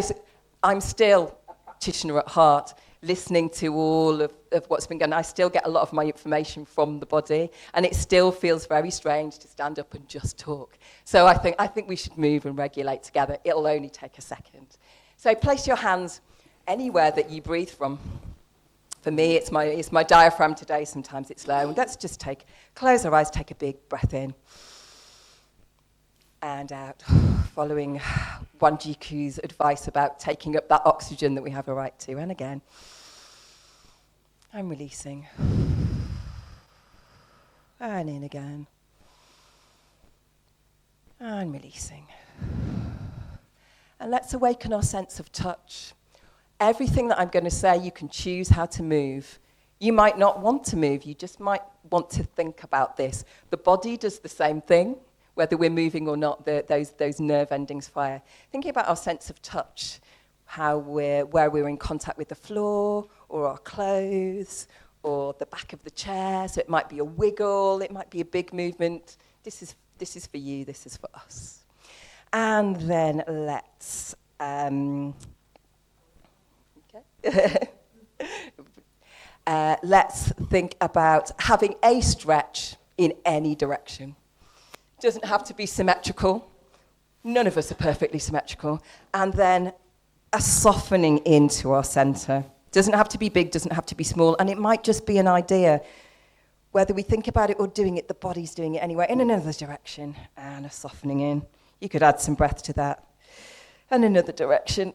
I'm still a practitioner at heart, listening to all of what's been going on. I still get a lot of my information from the body, and it still feels very strange to stand up and just talk. So I think we should move and regulate together. It'll only take a second. So place your hands anywhere that you breathe from. For me, it's my diaphragm today. Sometimes it's low. Let's just close our eyes, take a big breath in and out, following Wanjiku's advice about taking up that oxygen that we have a right to. And again, I'm releasing. And in again. And releasing. And let's awaken our sense of touch. Everything that I'm going to say, you can choose how to move. You might not want to move, you just might want to think about this. The body does the same thing, whether we're moving or not, those nerve endings fire. Thinking about our sense of touch, where we're in contact with the floor, or our clothes, or the back of the chair. So it might be a wiggle, it might be a big movement. This is for you, this is for us. And then let's... let's think about having a stretch in any direction. It doesn't have to be symmetrical. None of us are perfectly symmetrical. And then a softening into our center. Doesn't have to be big, doesn't have to be small, and it might just be an idea. Whether we think about it or doing it, the body's doing it anyway, in another direction, and a softening in. You could add some breath to that. And another direction.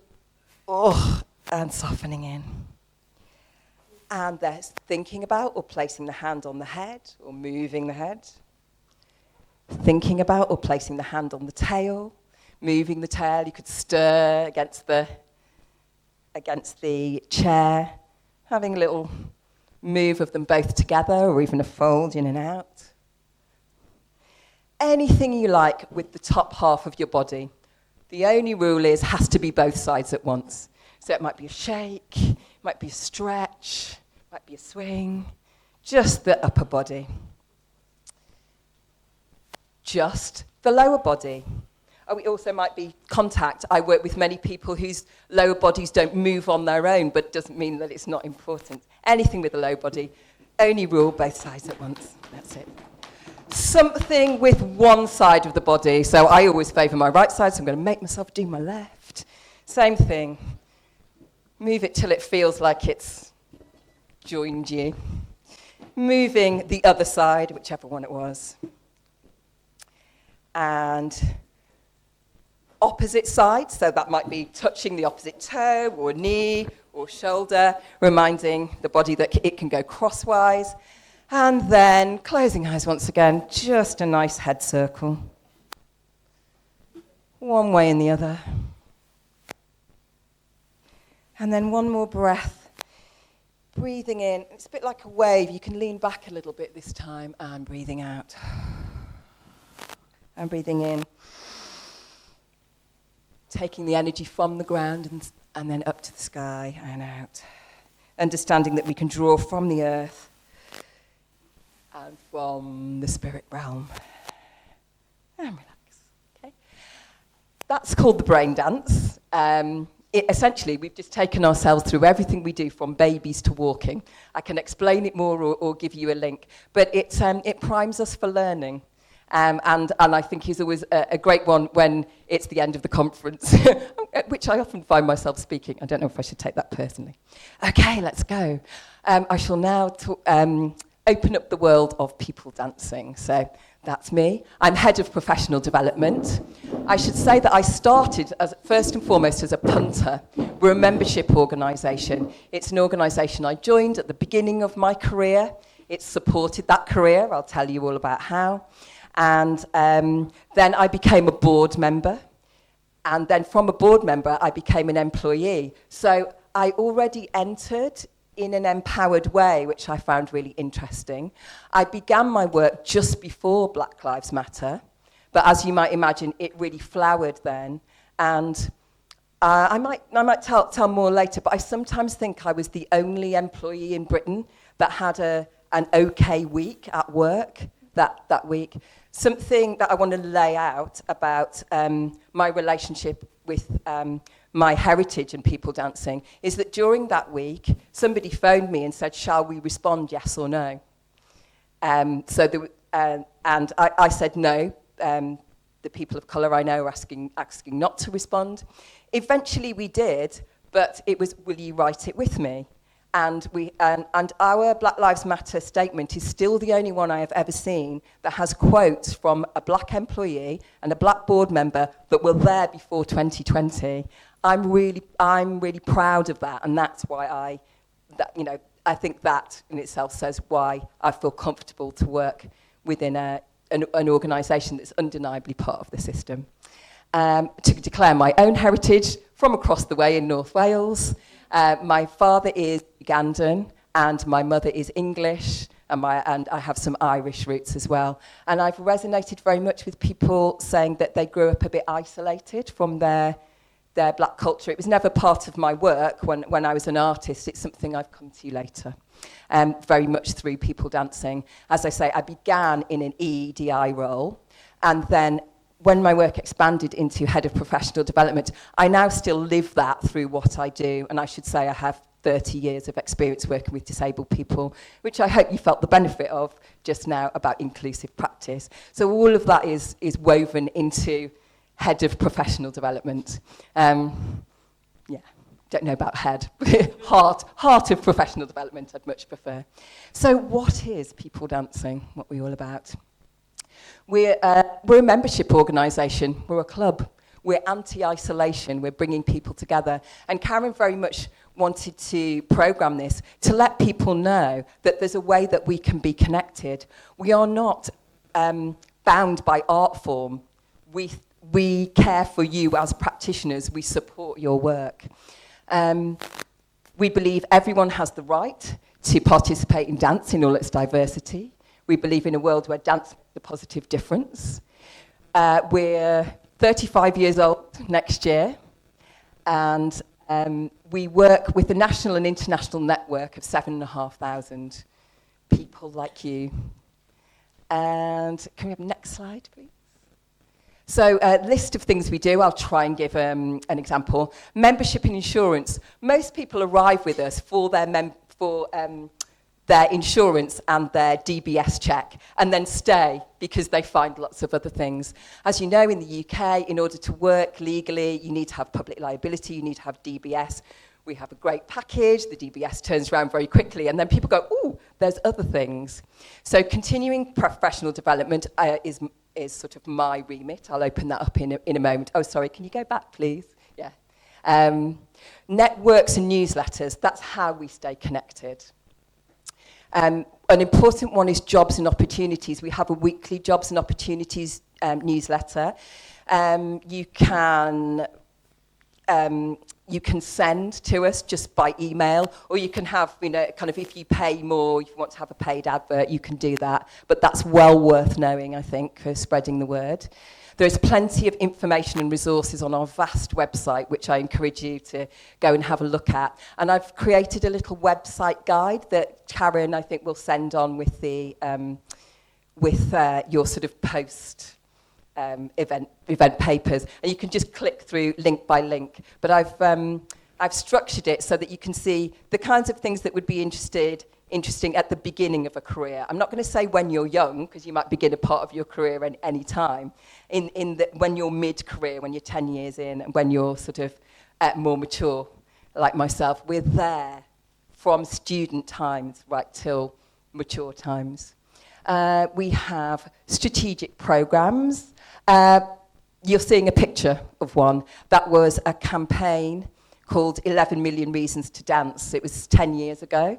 And softening in. And there's thinking about or placing the hand on the head or moving the head. Thinking about or placing the hand on the tail, moving the tail. You could stir against the chair, having a little move of them both together or even a fold in and out. Anything you like with the top half of your body. The only rule is has to be both sides at once. So it might be a shake, it might be a stretch, it might be a swing, just the upper body. Just the lower body. We also might be contact. I work with many people whose lower bodies don't move on their own, but it doesn't mean that it's not important. Anything with a low body, only rule both sides at once. That's it. Something with one side of the body. So I always favour my right side, so I'm going to make myself do my left. Same thing. Move it till it feels like it's joined you. Moving the other side, whichever one it was. And opposite side, so that might be touching the opposite toe or knee or shoulder, reminding the body that it can go crosswise. And then closing eyes once again, just a nice head circle. One way and the other. And then one more breath. Breathing in. It's a bit like a wave. You can lean back a little bit this time. And breathing out. And breathing in. Taking the energy from the ground and then up to the sky and out. Understanding that we can draw from the earth and from the spirit realm. And relax. Okay. That's called the brain dance. Essentially, we've just taken ourselves through everything we do from babies to walking. I can explain it more or give you a link, but it primes us for learning. And I think he's always a great one when it's the end of the conference, which I often find myself speaking. I don't know if I should take that personally. Okay, let's go. I shall now open up the world of people dancing. So that's me. I'm head of professional development. I should say that I started first and foremost as a punter. We're a membership organisation. It's an organisation I joined at the beginning of my career. It's supported that career. I'll tell you all about how. And then I became a board member. And then from a board member, I became an employee. So I already entered in an empowered way, which I found really interesting. I began my work just before Black Lives Matter, but as you might imagine, it really flowered then. And I might tell more later, but I sometimes think I was the only employee in Britain that had an okay week at work that week. Something that I want to lay out about my relationship with my heritage and people dancing is that during that week, somebody phoned me and said, shall we respond, yes or no? And I said no. The people of colour I know are asking not to respond. Eventually we did, but it was, will you write it with me? And our Black Lives Matter statement is still the only one I have ever seen that has quotes from a black employee and a black board member that were there before 2020. I'm really proud of that, and that's why I think that in itself says why I feel comfortable to work within an organisation that's undeniably part of the system. To declare my own heritage from across the way in North Wales. My father is Ugandan and my mother is English, and I have some Irish roots as well. And I've resonated very much with people saying that they grew up a bit isolated from their black culture. It was never part of my work when I was an artist. It's something I've come to later, very much through people dancing. As I say, I began in an EEDI role, and then when my work expanded into head of professional development, I now still live that through what I do, and I should say I have 30 years of experience working with disabled people, which I hope you felt the benefit of just now about inclusive practice. So all of that is woven into head of professional development. Don't know about head. heart of professional development, I'd much prefer. So what is people dancing? What are we all about? We're a membership organisation. We're a club. We're anti-isolation. We're bringing people together. And Karen very much wanted to programme this to let people know that there's a way that we can be connected. We are not bound by art form. We care for you as practitioners. We support your work. We believe everyone has the right to participate in dance in all its diversity. We believe in a world where dance makes a positive difference. We're 35 years old next year, and we work with a national and international network of 7,500 people like you. And can we have the next slide, please? So a list of things we do. I'll try and give an example. Membership and insurance. Most people arrive with us for their insurance and their DBS check, and then stay because they find lots of other things. As you know, in the UK, in order to work legally, you need to have public liability, you need to have DBS. We have a great package, the DBS turns around very quickly, and then people go, ooh, there's other things. So continuing professional development is sort of my remit. I'll open that up in a moment. Oh, sorry, can you go back, please? Yeah. Networks and newsletters, that's how we stay connected. An important one is jobs and opportunities. We have a weekly jobs and opportunities newsletter. You can send to us just by email, or you can have, kind of if you pay more, if you want to have a paid advert, you can do that. But that's well worth knowing, I think, for spreading the word. There's plenty of information and resources on our vast website, which I encourage you to go and have a look at. And I've created a little website guide that Karen, I think, will send on with the your sort of post event papers, and you can just click through link by link. But I've structured it so that you can see the kinds of things that would be interesting at the beginning of a career. I'm not going to say when you're young, because you might begin a part of your career at any time. When you're mid-career, when you're 10 years in, and when you're sort of more mature, like myself, we're there from student times right till mature times. We have strategic programs. You're seeing a picture of one. That was a campaign called 11 Million Reasons to Dance. It was 10 years ago.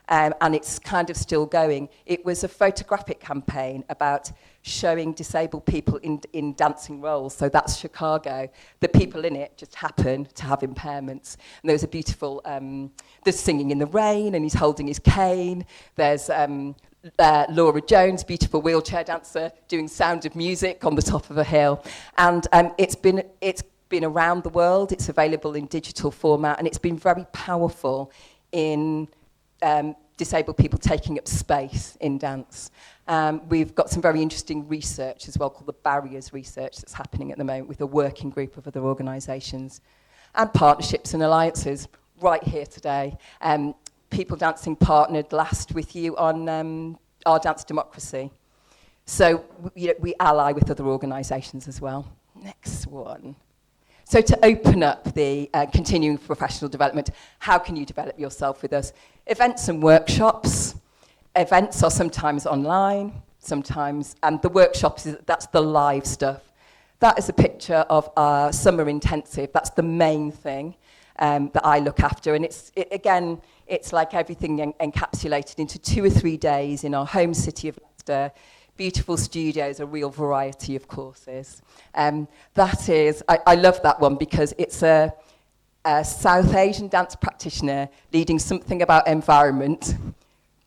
And it's kind of still going. It was a photographic campaign about showing disabled people in dancing roles. So that's Chicago. The people in it just happen to have impairments. And there's a beautiful, there's Singing in the Rain, and he's holding his cane. There's Laura Jones, beautiful wheelchair dancer, doing Sound of Music on the top of a hill. And it's been around the world. It's available in digital format, and it's been very powerful in disabled people taking up space in dance. We've got some very interesting research as well, called the Barriers Research, that's happening at the moment with a working group of other organisations. and partnerships and alliances right here today. People Dancing partnered last with you on our Dance Democracy. So we ally with other organisations as well. Next one. So to open up the continuing professional development, how can you develop yourself with us? Events and workshops. Events are sometimes online, sometimes, and the workshops, that's the live stuff. That is a picture of our summer intensive. That's the main thing that I look after. And again, it's like everything encapsulated into 2 or 3 days in our home city of Leicester. Beautiful studios, a real variety of courses. That is, I love that one because it's a South Asian dance practitioner leading something about environment.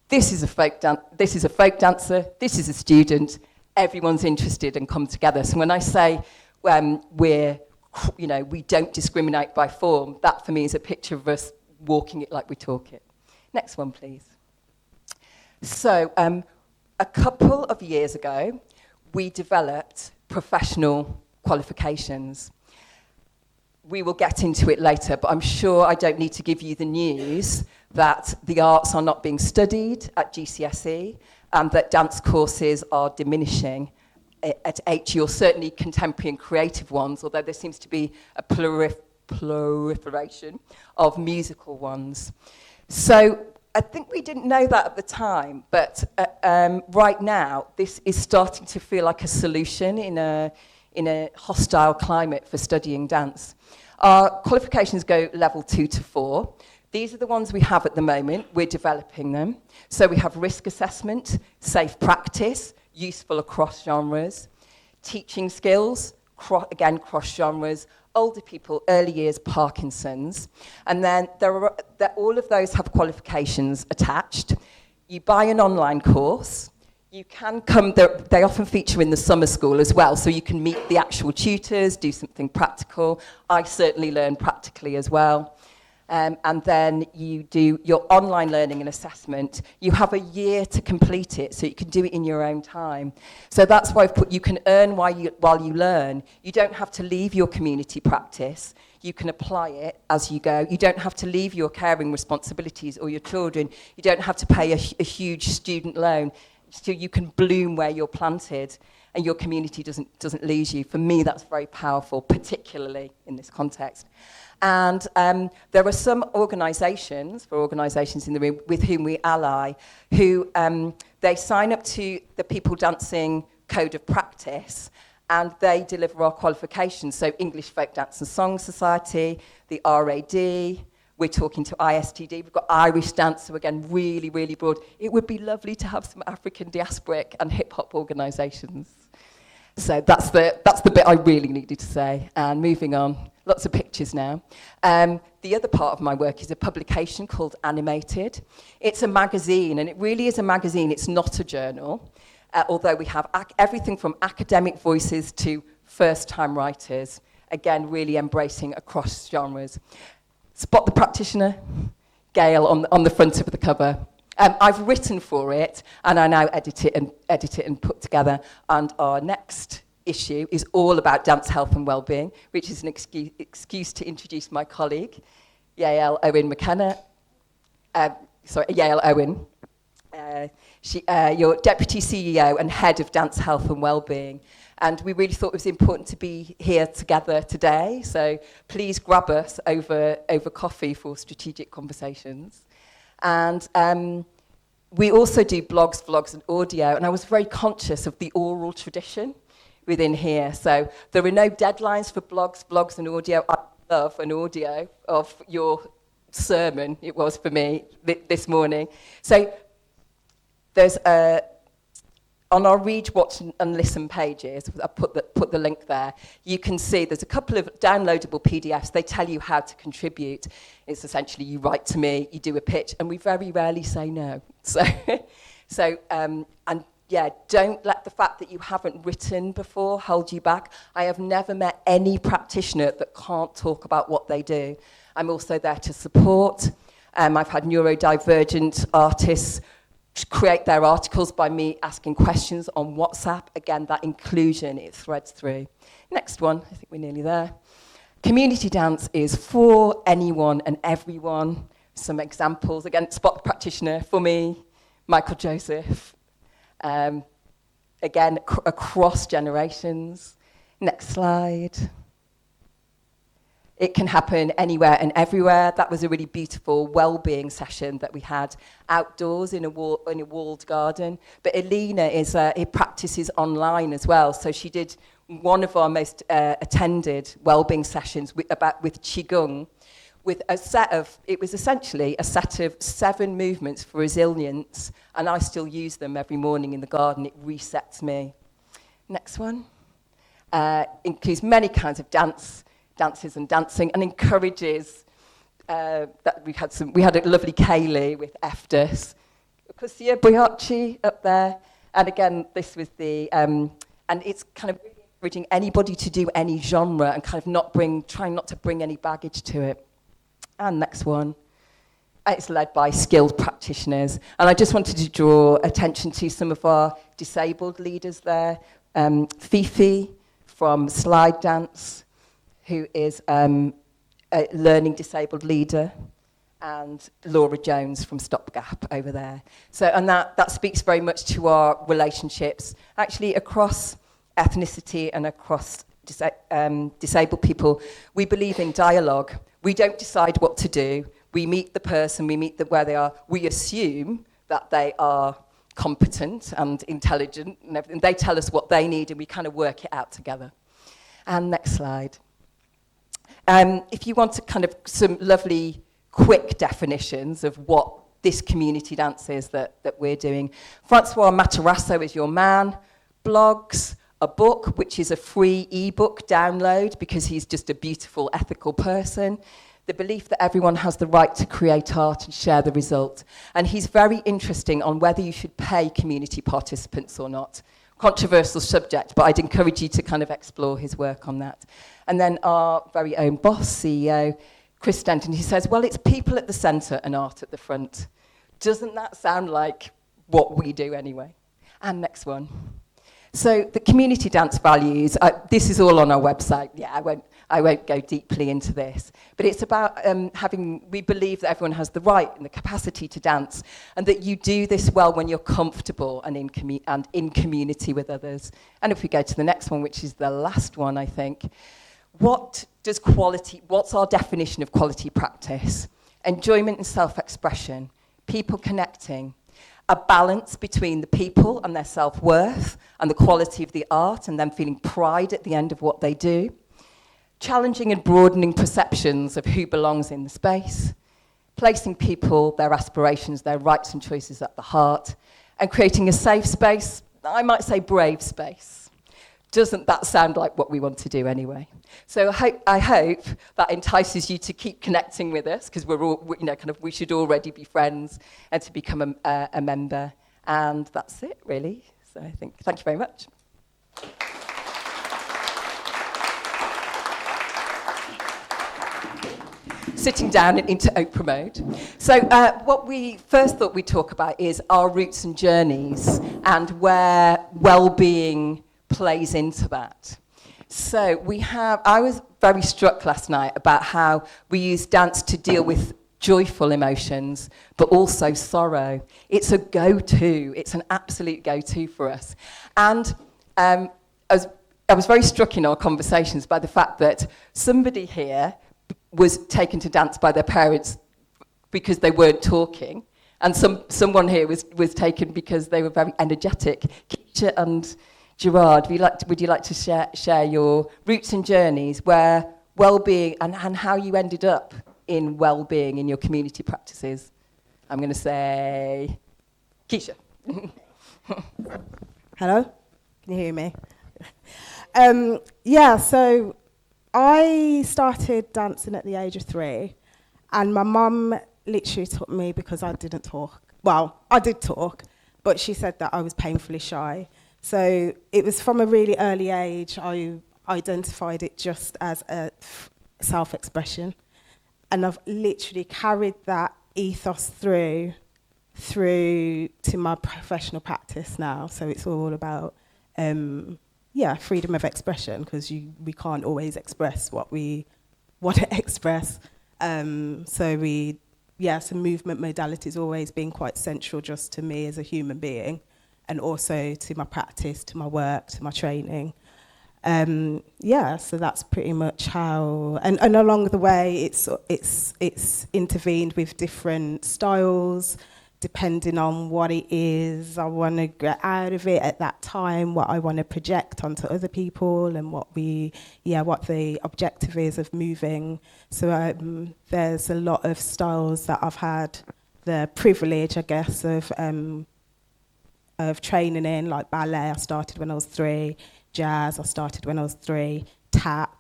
This is a folk dancer, this is a student, everyone's interested and come together. So when I say we don't discriminate by form, that for me is a picture of us walking it like we talk it. Next one, please. So, a couple of years ago, we developed professional qualifications. We will get into it later, but I'm sure I don't need to give you the news that the arts are not being studied at GCSE and that dance courses are diminishing at HE, or certainly contemporary and creative ones, although there seems to be a proliferation of musical ones. So I think we didn't know that at the time, but right now, this is starting to feel like a solution in a hostile climate for studying dance. Our qualifications go level 2 to 4. These are the ones we have at the moment. We're developing them. So we have risk assessment, safe practice, useful across genres, teaching skills, again, cross genres, older people, early years, Parkinson's. And then all of those have qualifications attached. You buy an online course. You can come, they often feature in the summer school as well, so you can meet the actual tutors, do something practical. I certainly learn practically as well. And then you do your online learning and assessment. You have a year to complete it, so you can do it in your own time. So that's why I've put, you can earn while you learn. You don't have to leave your community practice. You can apply it as you go. You don't have to leave your caring responsibilities or your children. You don't have to pay a huge student loan. So you can bloom where you're planted, and your community doesn't lose you. For me, that's very powerful, particularly in this context. And there are some organisations in the room with whom we ally, who they sign up to the People Dancing Code of Practice, and they deliver our qualifications. So English Folk Dance and Song Society, the RAD. We're talking to ISTD. We've got Irish Dance, so again, really, really broad. It would be lovely to have some African diasporic and hip-hop organisations. So that's the bit I really needed to say. And moving on, lots of pictures now. The other part of my work is a publication called Animated. It's a magazine, and it really is a magazine. It's not a journal, although we have everything from academic voices to first-time writers, again, really embracing across genres. Spot the practitioner, Gail, on the front of the cover. I've written for it, and I now edit it and put together. And our next issue is all about dance health and well-being, which is an excuse to introduce my colleague, Yael Owen McKenna. Yael Owen. You're Deputy CEO and Head of Dance Health and Wellbeing. And we really thought it was important to be here together today. So please grab us over coffee for strategic conversations. And we also do blogs, vlogs, and audio. And I was very conscious of the oral tradition within here. So there are no deadlines for blogs, vlogs, and audio. I love an audio of your sermon, it was for me, this morning. So there's on our Read, Watch, and Listen pages, I put the link there. You can see there's a couple of downloadable PDFs. They tell you how to contribute. It's essentially you write to me, you do a pitch, and we very rarely say no. Don't let the fact that you haven't written before hold you back. I have never met any practitioner that can't talk about what they do. I'm also there to support. I've had neurodivergent artists create their articles by me asking questions on WhatsApp. Again, that inclusion, it threads through. Next one, I think we're nearly there. Community dance is for anyone and everyone. Some examples, again, spot practitioner for me, Michael Joseph. Again, across generations. Next slide. It can happen anywhere and everywhere. That was a really beautiful well-being session that we had outdoors in a walled garden. But Elena practices online as well. So she did one of our most attended well-being sessions with Qigong, with it was essentially a set of 7 movements for resilience, and I still use them every morning in the garden. It resets me. Next one. Includes many kinds of dances and dancing, and encourages that we had a lovely Kaylee with EFTUS, Kusia Boyachi up there, and again this was the and it's kind of really encouraging anybody to do any genre and kind of trying not to bring any baggage to it. And next one. It's led by skilled practitioners, and I just wanted to draw attention to some of our disabled leaders there. Fifi from Slide Dance, who is a learning disabled leader, and Laura Jones from Stopgap over there. So, and that speaks very much to our relationships, actually across ethnicity and across disabled people. We believe in dialogue. We don't decide what to do. We meet the person, we meet where they are. We assume that they are competent and intelligent, and everything. They tell us what they need, and we kind of work it out together. And next slide. If you want to kind of some lovely quick definitions of what this community dance is that we're doing. Francois Matarasso is your man. Blogs, a book, which is a free ebook download because he's just a beautiful, ethical person. The belief that everyone has the right to create art and share the result. And he's very interesting on whether you should pay community participants or not. Controversial subject, but I'd encourage you to kind of explore his work on that. And then our very own boss, CEO, Chris Denton, he says, well, it's people at the centre and art at the front. Doesn't that sound like what we do anyway? And next one. So the community dance values, this is all on our website. Yeah, I won't go deeply into this. But it's about we believe that everyone has the right and the capacity to dance, and that you do this well when you're comfortable and in community with others. And if we go to the next one, which is the last one, I think, what's our definition of quality practice? Enjoyment and self-expression, people connecting, a balance between the people and their self-worth and the quality of the art, and them feeling pride at the end of what they do. Challenging and broadening perceptions of who belongs in the space. Placing people, their aspirations, their rights and choices at the heart. And creating a safe space, I might say brave space. Doesn't that sound like what we want to do anyway? So I hope that entices you to keep connecting with us, because we're all, we should already be friends, and to become a member. And that's it, really. So I think, thank you very much. Sitting down and into Oprah mode. So what we first thought we'd talk about is our roots and journeys, and where well-being plays into that. So I was very struck last night about how we use dance to deal with joyful emotions, but also sorrow. It's a go-to. It's an absolute go-to for us. And I was very struck in our conversations by the fact that somebody here was taken to dance by their parents because they weren't talking, and someone here was taken because they were very energetic. Keisha and Gerard, would you like to share your roots and journeys, where well-being and how you ended up in well-being in your community practices? I'm going to say Keisha. Hello? Can you hear me? So I started dancing at the age of 3, and my mum literally took me because I didn't talk. Well, I did talk, but she said that I was painfully shy. So it was from a really early age, I identified it just as a self-expression. And I've literally carried that ethos through to my professional practice now. So it's all about, freedom of expression, because we can't always express what we want to express. So movement modality has always been quite central just to me as a human being, and also to my practice, to my work, to my training. So that's pretty much how, and along the way, it's intervened with different styles, depending on what it is I want to get out of it at that time, what I want to project onto other people, and what the objective is of moving. So there's a lot of styles that I've had the privilege, I guess, of training in, like ballet. I started when I was 3, jazz I started when I was 3, tap.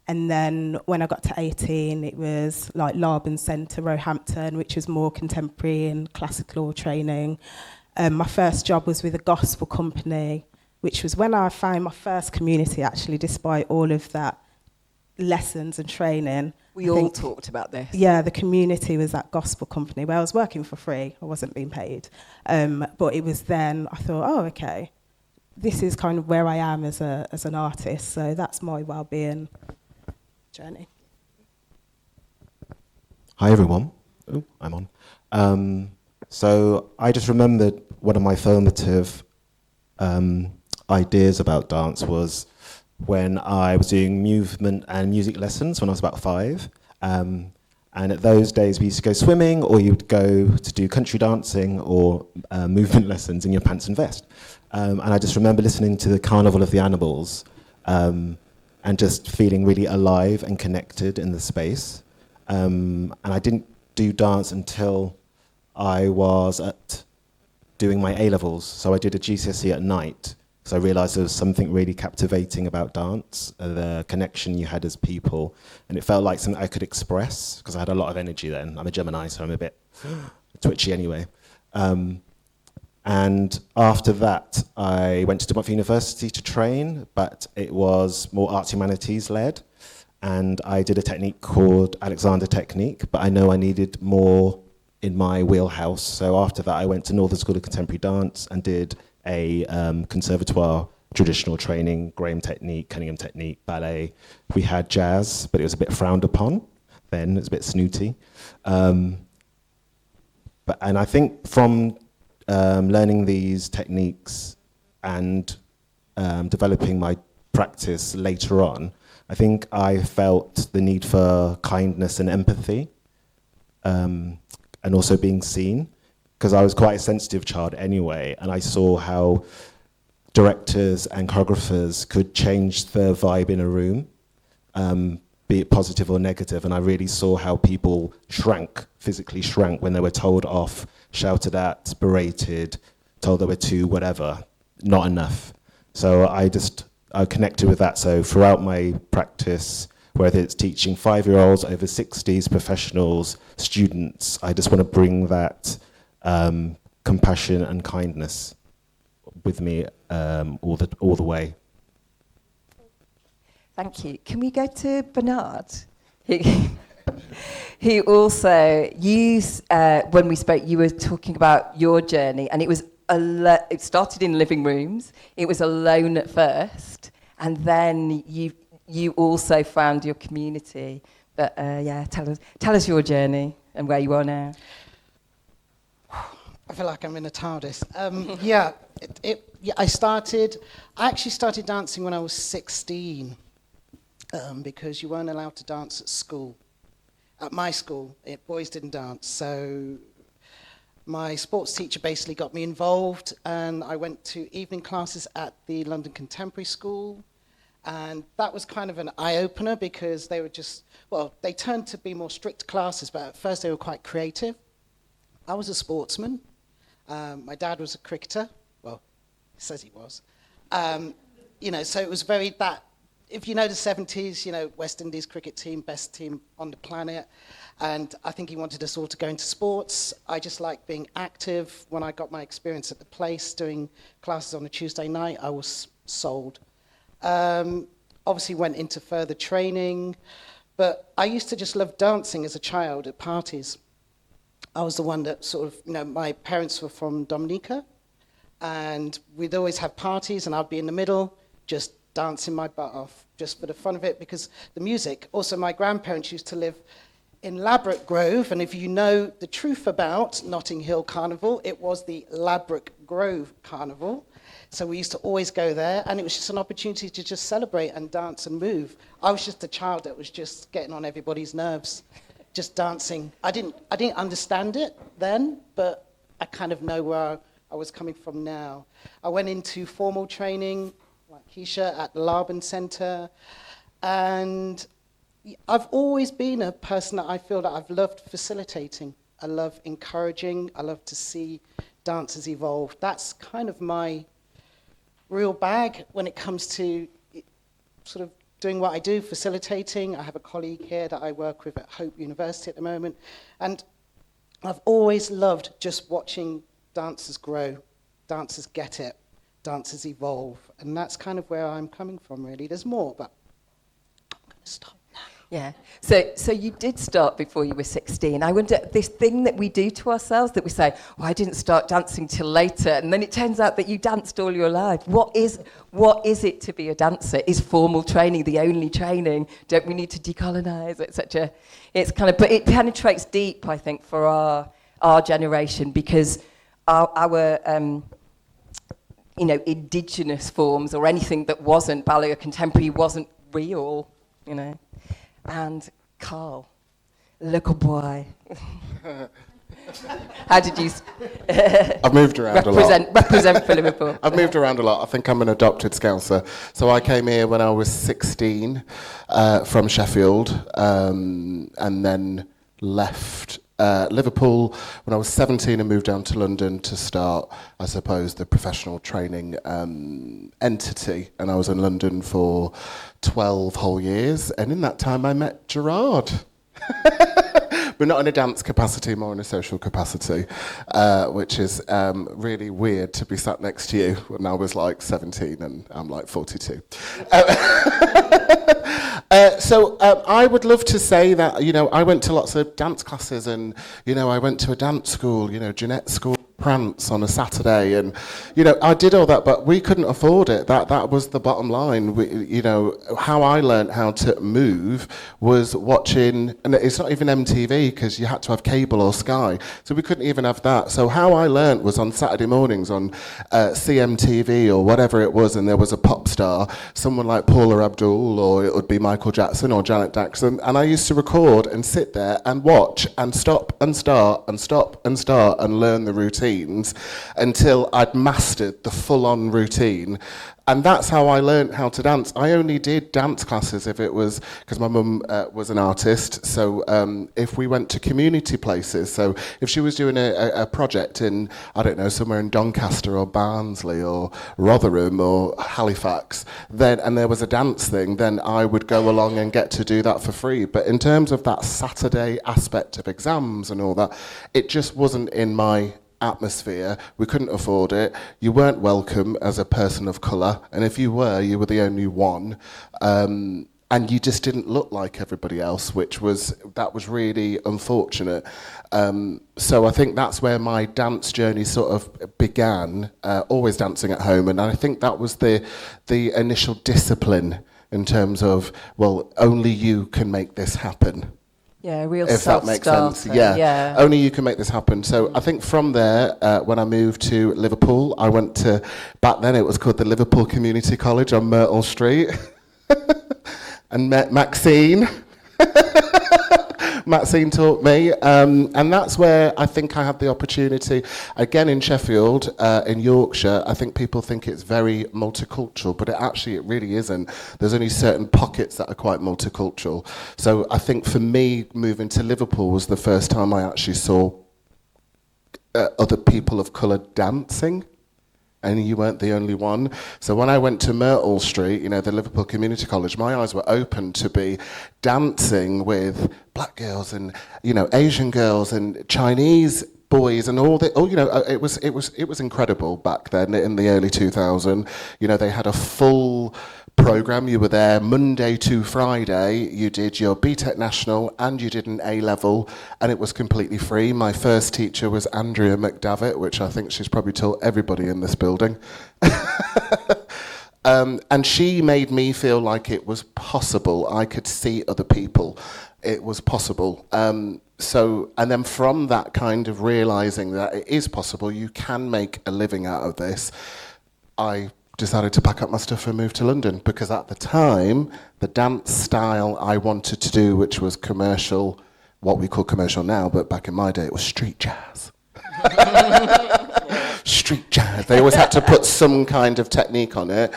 And then when I got to 18, it was like Laban Centre, Roehampton, which was more contemporary and classical training. My first job was with a gospel company, which was when I found my first community, actually, despite all of that lessons and training. We all talked about this. Yeah, the community was that gospel company where I was working for free. I wasn't being paid. But it was then I thought, oh, okay, this is kind of where I am as an artist. So that's my well-being journey. Hi everyone. Oh, I'm on. So I just remembered one of my formative ideas about dance was when I was doing movement and music lessons when I was about 5. And at those days we used to go swimming, or you'd go to do country dancing or movement lessons in your pants and vest. And I just remember listening to the Carnival of the Animals, and just feeling really alive and connected in the space. And I didn't do dance until I was doing my A-levels. So I did a GCSE at night, because I realised there was something really captivating about dance, the connection you had as people, and it felt like something I could express, because I had a lot of energy then. I'm a Gemini, so I'm a bit twitchy anyway. And after that, I went to Dartmouth University to train, but it was more arts humanities led. And I did a technique called Alexander Technique, but I know I needed more in my wheelhouse. So after that, I went to Northern School of Contemporary Dance and did a conservatoire traditional training, Graham Technique, Cunningham Technique, ballet. We had jazz, but it was a bit frowned upon then. It was a bit snooty. And I think from learning these techniques and developing my practice later on, I think I felt the need for kindness and empathy, and also being seen, because I was quite a sensitive child anyway, and I saw how directors and choreographers could change the vibe in a room, be it positive or negative, and I really saw how people physically shrank when they were told off, shouted at, berated, told they were too whatever, not enough. So I connected with that. So throughout my practice, whether it's teaching 5-year-olds, over 60s, professionals, students, I just want to bring that compassion and kindness with me all the way. Thank you. Can we go to Bernard? He also, when we spoke, you were talking about your journey, and it was it started in living rooms. It was alone at first, and then you also found your community. But yeah, tell us your journey and where you are now. I feel like I'm in a TARDIS. I actually started dancing when I was 16, because you weren't allowed to dance at school. At my school, boys didn't dance, so my sports teacher basically got me involved, and I went to evening classes at the London Contemporary School, and that was kind of an eye-opener, because they were they turned to be more strict classes, but at first they were quite creative. I was a sportsman. My dad was a cricketer. Well, he says he was. So it was very that. If you know the 70s, West Indies cricket team, best team on the planet. And I think he wanted us all to go into sports. I just like being active. When I got my experience at the place, doing classes on a Tuesday night, I was sold. Obviously went into further training. But I used to just love dancing as a child at parties. I was the one that my parents were from Dominica. And we'd always have parties, and I'd be in the middle, just dancing my butt off just for the fun of it, because the music. Also, my grandparents used to live in Ladbroke Grove, and if you know the truth about Notting Hill Carnival, it was the Ladbroke Grove Carnival. So we used to always go there, and it was just an opportunity to just celebrate and dance and move. I was just a child that was just getting on everybody's nerves, just dancing. I didn't understand it then, but I kind of know where I was coming from now. I went into formal training, like Keisha, at the Laban Centre, and I've always been a person that I feel that I've loved facilitating. I love encouraging. I love to see dancers evolve. That's kind of my real bag when it comes to sort of doing what I do, facilitating. I have a colleague here that I work with at Hope University at the moment. And I've always loved just watching dancers grow, dancers get it, dancers evolve. And that's kind of where I'm coming from, really. There's more, but I'm going to stop. Yeah. So you did start before you were 16. I wonder, this thing that we do to ourselves, that we say, oh, I didn't start dancing till later, and then it turns out that you danced all your life. What is it to be a dancer? Is formal training the only training? Don't we need to decolonise, etc.? It's kind of, but it penetrates deep, I think, for our generation, because our indigenous forms, or anything that wasn't ballet or contemporary, wasn't real, you know. And Carl, little boy. How did you I've moved around a lot. Represent for Liverpool. I've moved around a lot. I think I'm an adopted Scouser. So I came here when I was 16 from Sheffield, and then left Liverpool when I was 17 and moved down to London to start, I suppose, the professional training entity. And I was in London for 12 whole years. And in that time, I met Gerard. But not in a dance capacity, more in a social capacity, which is really weird to be sat next to you when I was like 17 and I'm like 42. So I would love to say that, I went to lots of dance classes, and, I went to a dance school, Jeanette School Prance on a Saturday, and, I did all that, but we couldn't afford it. That was the bottom line. How I learned how to move was watching, and it's not even MTV, because you had to have cable or Sky, so we couldn't even have that. So how I learned was on Saturday mornings on CMTV or whatever it was, and there was a pop star, someone like Paula Abdul, or it would be Michael Jackson or Janet Jackson, and I used to record and sit there and watch and stop and start and stop and start and learn the routines until I'd mastered the full-on routine. And that's how I learned how to dance. I only did dance classes if it was, because my mum was an artist, so if we went to community places, so if she was doing a project in, I don't know, somewhere in Doncaster or Barnsley or Rotherham or Halifax, and there was a dance thing, then I would go along and get to do that for free. But in terms of that Saturday aspect of exams and all that, it just wasn't in my atmosphere. We couldn't afford it. You weren't welcome as a person of colour, and if you were the only one, and you just didn't look like everybody else, that was really unfortunate. So I think that's where my dance journey sort of began, always dancing at home, and I think that was the initial discipline in terms of, well, only you can make this happen. Yeah, real if that makes sense. Yeah, only you can make this happen. So I think from there, when I moved to Liverpool, I went to, back then it was called the Liverpool Community College on Myrtle Street, and met Maxine. Maxine taught me, and that's where I think I had the opportunity. Again, in Sheffield, in Yorkshire, I think people think it's very multicultural, but it really isn't. There's only certain pockets that are quite multicultural. So I think for me, moving to Liverpool was the first time I actually saw other people of colour dancing. And you weren't the only one. So when I went to Myrtle Street, the Liverpool Community College, my eyes were open to be dancing with black girls and, Asian girls and Chinese boys and all that. It was incredible back then in the early 2000s. They had a full program. You were there Monday to Friday. You did your BTEC National and you did an A-level, and it was completely free. My first teacher was Andrea McDavitt, which I think she's probably taught everybody in this building. And she made me feel like it was possible. I could see other people. It was possible. And then from that kind of realizing that it is possible, you can make a living out of this, I decided to pack up my stuff and move to London, because at the time, the dance style I wanted to do, which was commercial, what we call commercial now, but back in my day, it was street jazz. Street jazz. They always had to put some kind of technique on it.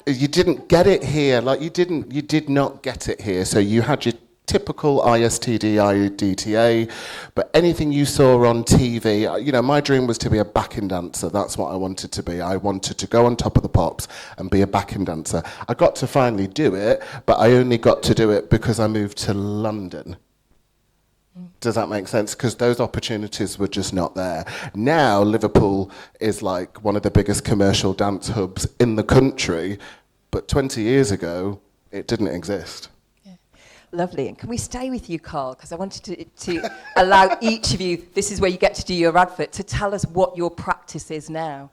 You didn't get it here. You did not get it here. So you had your typical ISTD, IDTA, but anything you saw on TV, my dream was to be a backing dancer. That's what I wanted to be. I wanted to go on Top of the Pops and be a backing dancer. I got to finally do it, but I only got to do it because I moved to London. Does that make sense? Because those opportunities were just not there. Now, Liverpool is like one of the biggest commercial dance hubs in the country, but 20 years ago, it didn't exist. Lovely. And can we stay with you, Carl? Because I wanted to allow each of you, this is where you get to do your advert, to tell us what your practice is now.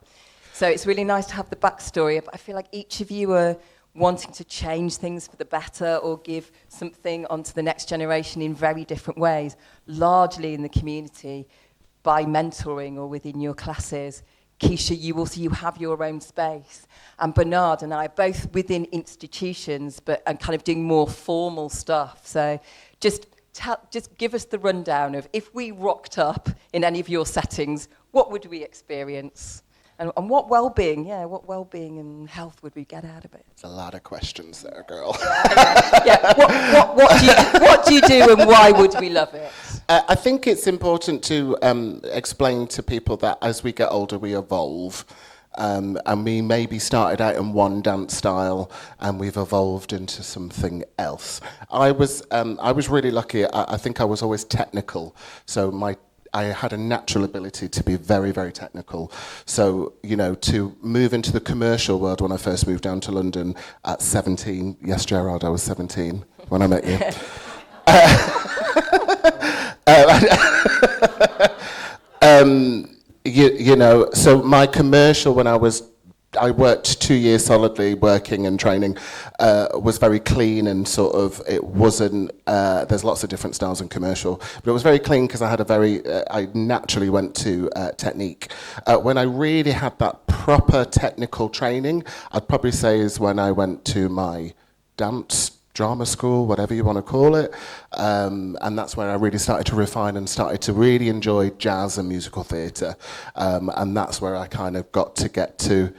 So it's really nice to have the backstory, but I feel like each of you are wanting to change things for the better or give something onto the next generation in very different ways, largely in the community, by mentoring or within your classes. Keisha, you have your own space. And Bernard and I are both within institutions, and kind of doing more formal stuff. So just give us the rundown of, if we rocked up in any of your settings, what would we experience? And what well-being and health would we get out of it? It's a lot of questions there, girl. What do you do and why would we love it? I think it's important to explain to people that as we get older, we evolve. And we maybe started out in one dance style and we've evolved into something else. I was really lucky. I think I was always technical. So I had a natural ability to be very, very technical. So, to move into the commercial world when I first moved down to London at 17. Yes, Gerard, I was 17 when I met you. So my commercial when I worked 2 years solidly working and training, was very clean and sort of, it wasn't, there's lots of different styles in commercial, but it was very clean because I had I naturally went to technique. When I really had that proper technical training, I'd probably say is when I went to my dance drama school, whatever you want to call it, and that's where I really started to refine and started to really enjoy jazz and musical theatre, and that's where I kind of got to get to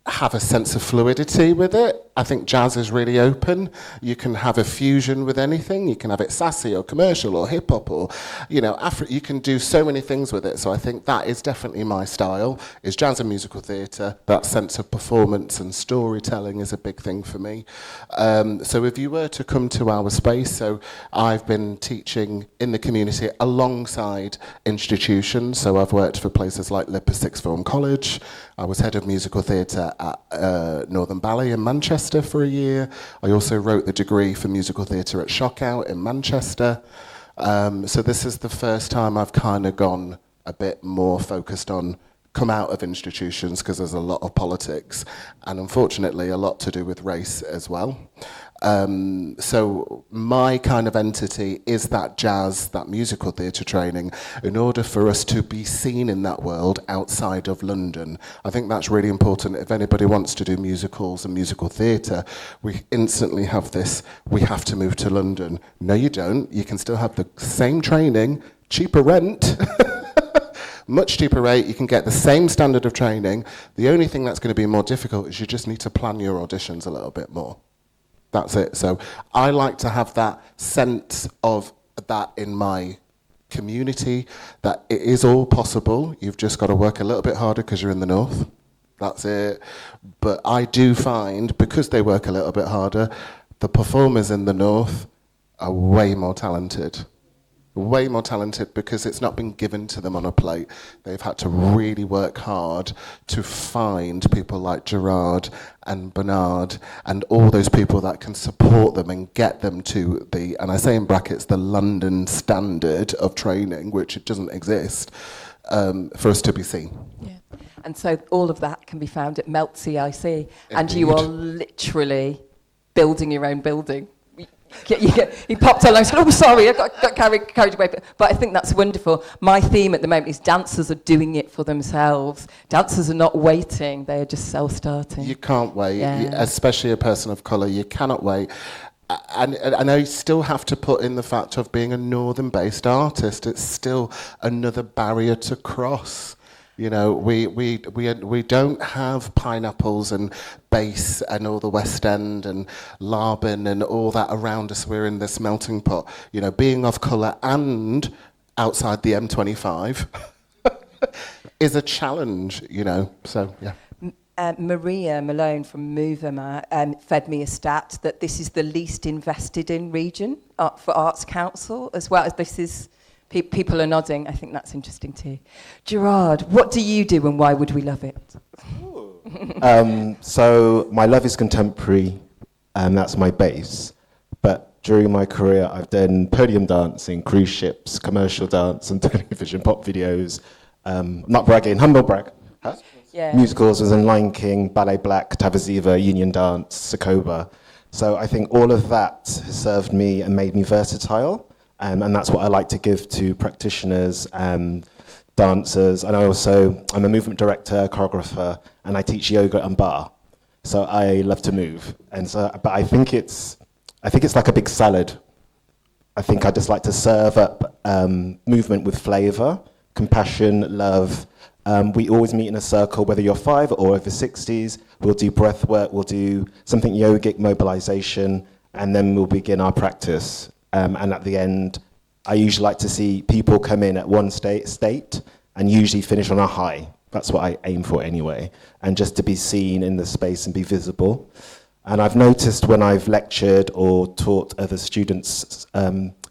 have a sense of fluidity with it. I think jazz is really open. You can have a fusion with anything. You can have it sassy or commercial or hip hop or, you can do so many things with it. So I think that is definitely my style, is jazz and musical theatre. That sense of performance and storytelling is a big thing for me. So if you were to come to our space, so I've been teaching in the community alongside institutions. So I've worked for places like Lippe Sixth Form College. I was head of musical theatre at Northern Ballet in Manchester for a year. I also wrote the degree for musical theatre at Shockout in Manchester. So this is the first time I've kind of gone a bit more focused on come out of institutions, because there's a lot of politics and unfortunately a lot to do with race as well. So my kind of entity is that jazz, that musical theatre training, in order for us to be seen in that world outside of London. I think that's really important. If anybody wants to do musicals and musical theatre, we instantly have this, we have to move to London. No, you don't. You can still have the same training, cheaper rent, much cheaper rate. You can get the same standard of training. The only thing that's going to be more difficult is you just need to plan your auditions a little bit more. That's it. So I like to have that sense of that in my community, that it is all possible. You've just got to work a little bit harder because you're in the north. That's it. But I do find, because they work a little bit harder, the performers in the north are way more talented. Way more talented because it's not been given to them on a plate. They've had to really work hard to find people like Gerard and Bernard and all those people that can support them and get them to the, and I say in brackets, the London standard of training, which it doesn't exist, for us to be seen. Yeah. And so all of that can be found at Melt CIC. And you are literally building your own building. He popped on and said, oh, sorry, I got carried away. But I think that's wonderful. My theme at the moment is dancers are doing it for themselves. Dancers are not waiting. They are just self-starting. You can't wait, Yeah. especially a person of colour. You cannot wait. And I still have to put in the fact of being a northern-based artist. It's still another barrier to cross. You know, we don't have pineapples and bass and all the West End and Larbin and all that around us. We're in this melting pot. You know, being of colour and outside the M25 is a challenge, you know. So, yeah. Maria Malone from Movema fed me a stat that this is the least invested in region for Arts Council, as well as this is... People are nodding. I think that's interesting too. Gerard, what do you do and why would we love it? So my love is contemporary, and that's my base. But during my career, I've done podium dancing, cruise ships, commercial dance, and television pop videos. Not bragging, humble brag. Huh? Yeah. Musicals was in Lion King, Ballet Black, Tavaziva, Union Dance, Sokoba. So I think all of that has served me and made me versatile. And that's what I like to give to practitioners and dancers. And I'm a movement director, choreographer, and I teach yoga and bar. So I love to move. And so, but I think it's like a big salad. I think I just like to serve up movement with flavor, compassion, love. We always meet in a circle, whether you're 5 or over 60s. We'll do breath work, we'll do something yogic, mobilization, and then we'll begin our practice. And at the end, I usually like to see people come in at one state and usually finish on a high. That's what I aim for anyway. And just to be seen in the space and be visible. And I've noticed when I've lectured or taught other students,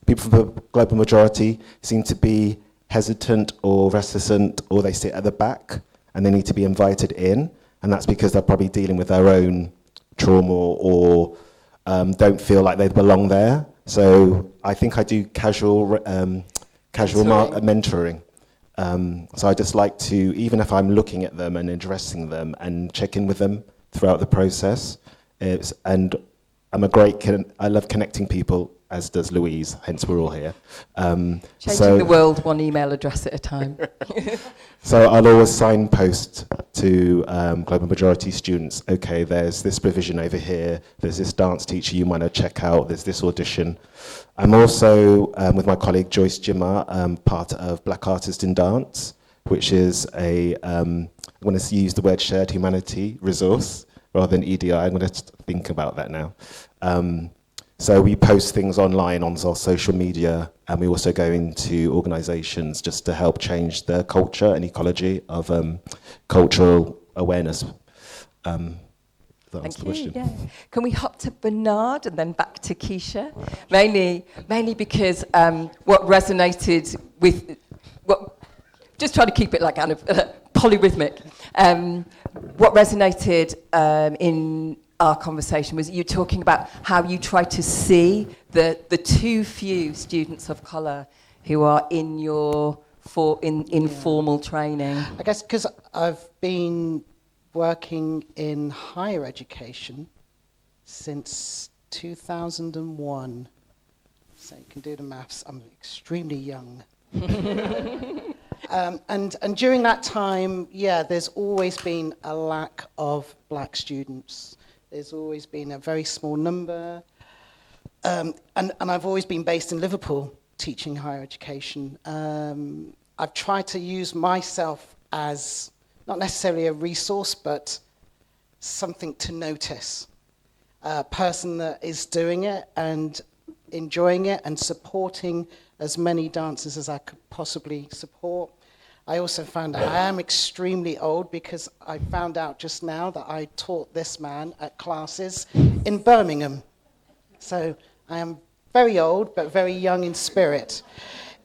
people from the global majority seem to be hesitant or reticent, or they sit at the back and they need to be invited in. And that's because they're probably dealing with their own trauma or don't feel like they belong there. So I think I do casual mentoring. So I just like to, even if I'm looking at them and addressing them and check in with them throughout the process. And I love connecting people, as does Louise, hence we're all here. Changing the world one email address at a time. So I'll always signpost to global majority students, okay, there's this provision over here, there's this dance teacher you want to check out, there's this audition. I'm also, with my colleague Joyce Jimmer, part of Black Artists in Dance, which is I'm going to use the word shared humanity resource rather than EDI. I'm going to think about that now. So we post things online on our social media, and we also go into organisations just to help change the culture and ecology of cultural awareness. Thank you. Yeah. Can we hop to Bernard and then back to Keisha? Mainly because what resonated with just try to keep it like kind of polyrhythmic. What resonated in our conversation was you talking about how you try to see the too few students of colour who are in your informal training. I guess because I've been working in higher education since 2001. So you can do the maths. I'm extremely young. And during that time, there's always been a lack of black students. There's always been a very small number. And I've always been based in Liverpool, teaching higher education. I've tried to use myself as not necessarily a resource, but something to notice. A person that is doing it and enjoying it and supporting as many dancers as I could possibly support. I also found out I am extremely old because I found out just now that I taught this man at classes in Birmingham. So I am very old, but very young in spirit.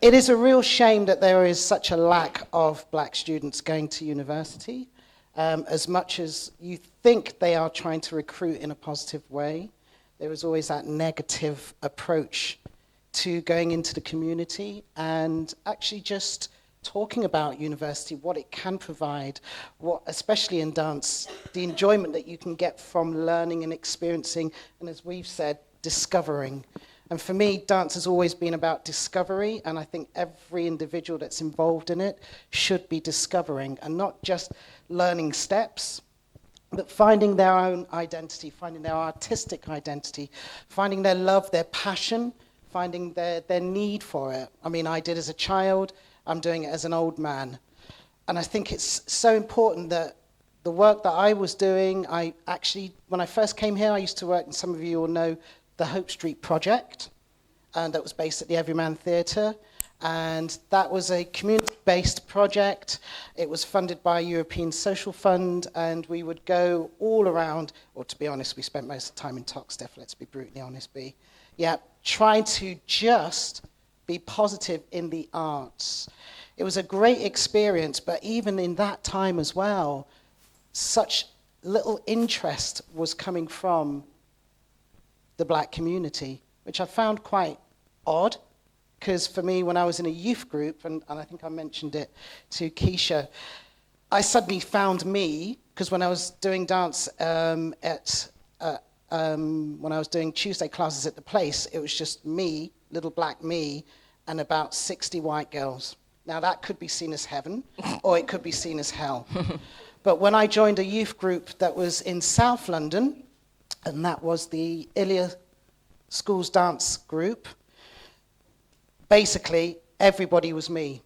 It is a real shame that there is such a lack of black students going to university. As much as you think they are trying to recruit in a positive way, there is always that negative approach to going into the community and actually just talking about university, what it can provide, what, especially in dance, the enjoyment that you can get from learning and experiencing, and as we've said, discovering. And for me, dance has always been about discovery, and I think every individual that's involved in it should be discovering, and not just learning steps, but finding their own identity, finding their artistic identity, finding their love, their passion, finding their need for it. I mean, I did as a child, I'm doing it as an old man. And I think it's so important that the work that I was doing, I actually, when I first came here, I used to work, and some of you will know, the Hope Street Project, and that was based at the Everyman Theatre. And that was a community-based project. It was funded by a European Social Fund, and we would go all around, or to be honest, we spent most of the time in Toxteth, let's be brutally honest, trying to just be positive in the arts. It was a great experience, but even in that time as well, such little interest was coming from the black community, which I found quite odd. Because for me, when I was in a youth group, and I think I mentioned it to Keisha, I suddenly found me, because when I was doing dance when I was doing Tuesday classes at the place, it was just me, little black me, and about 60 white girls. Now that could be seen as heaven, or it could be seen as hell. But when I joined a youth group that was in South London, and that was the Ilya Schools Dance Group, basically, everybody was me,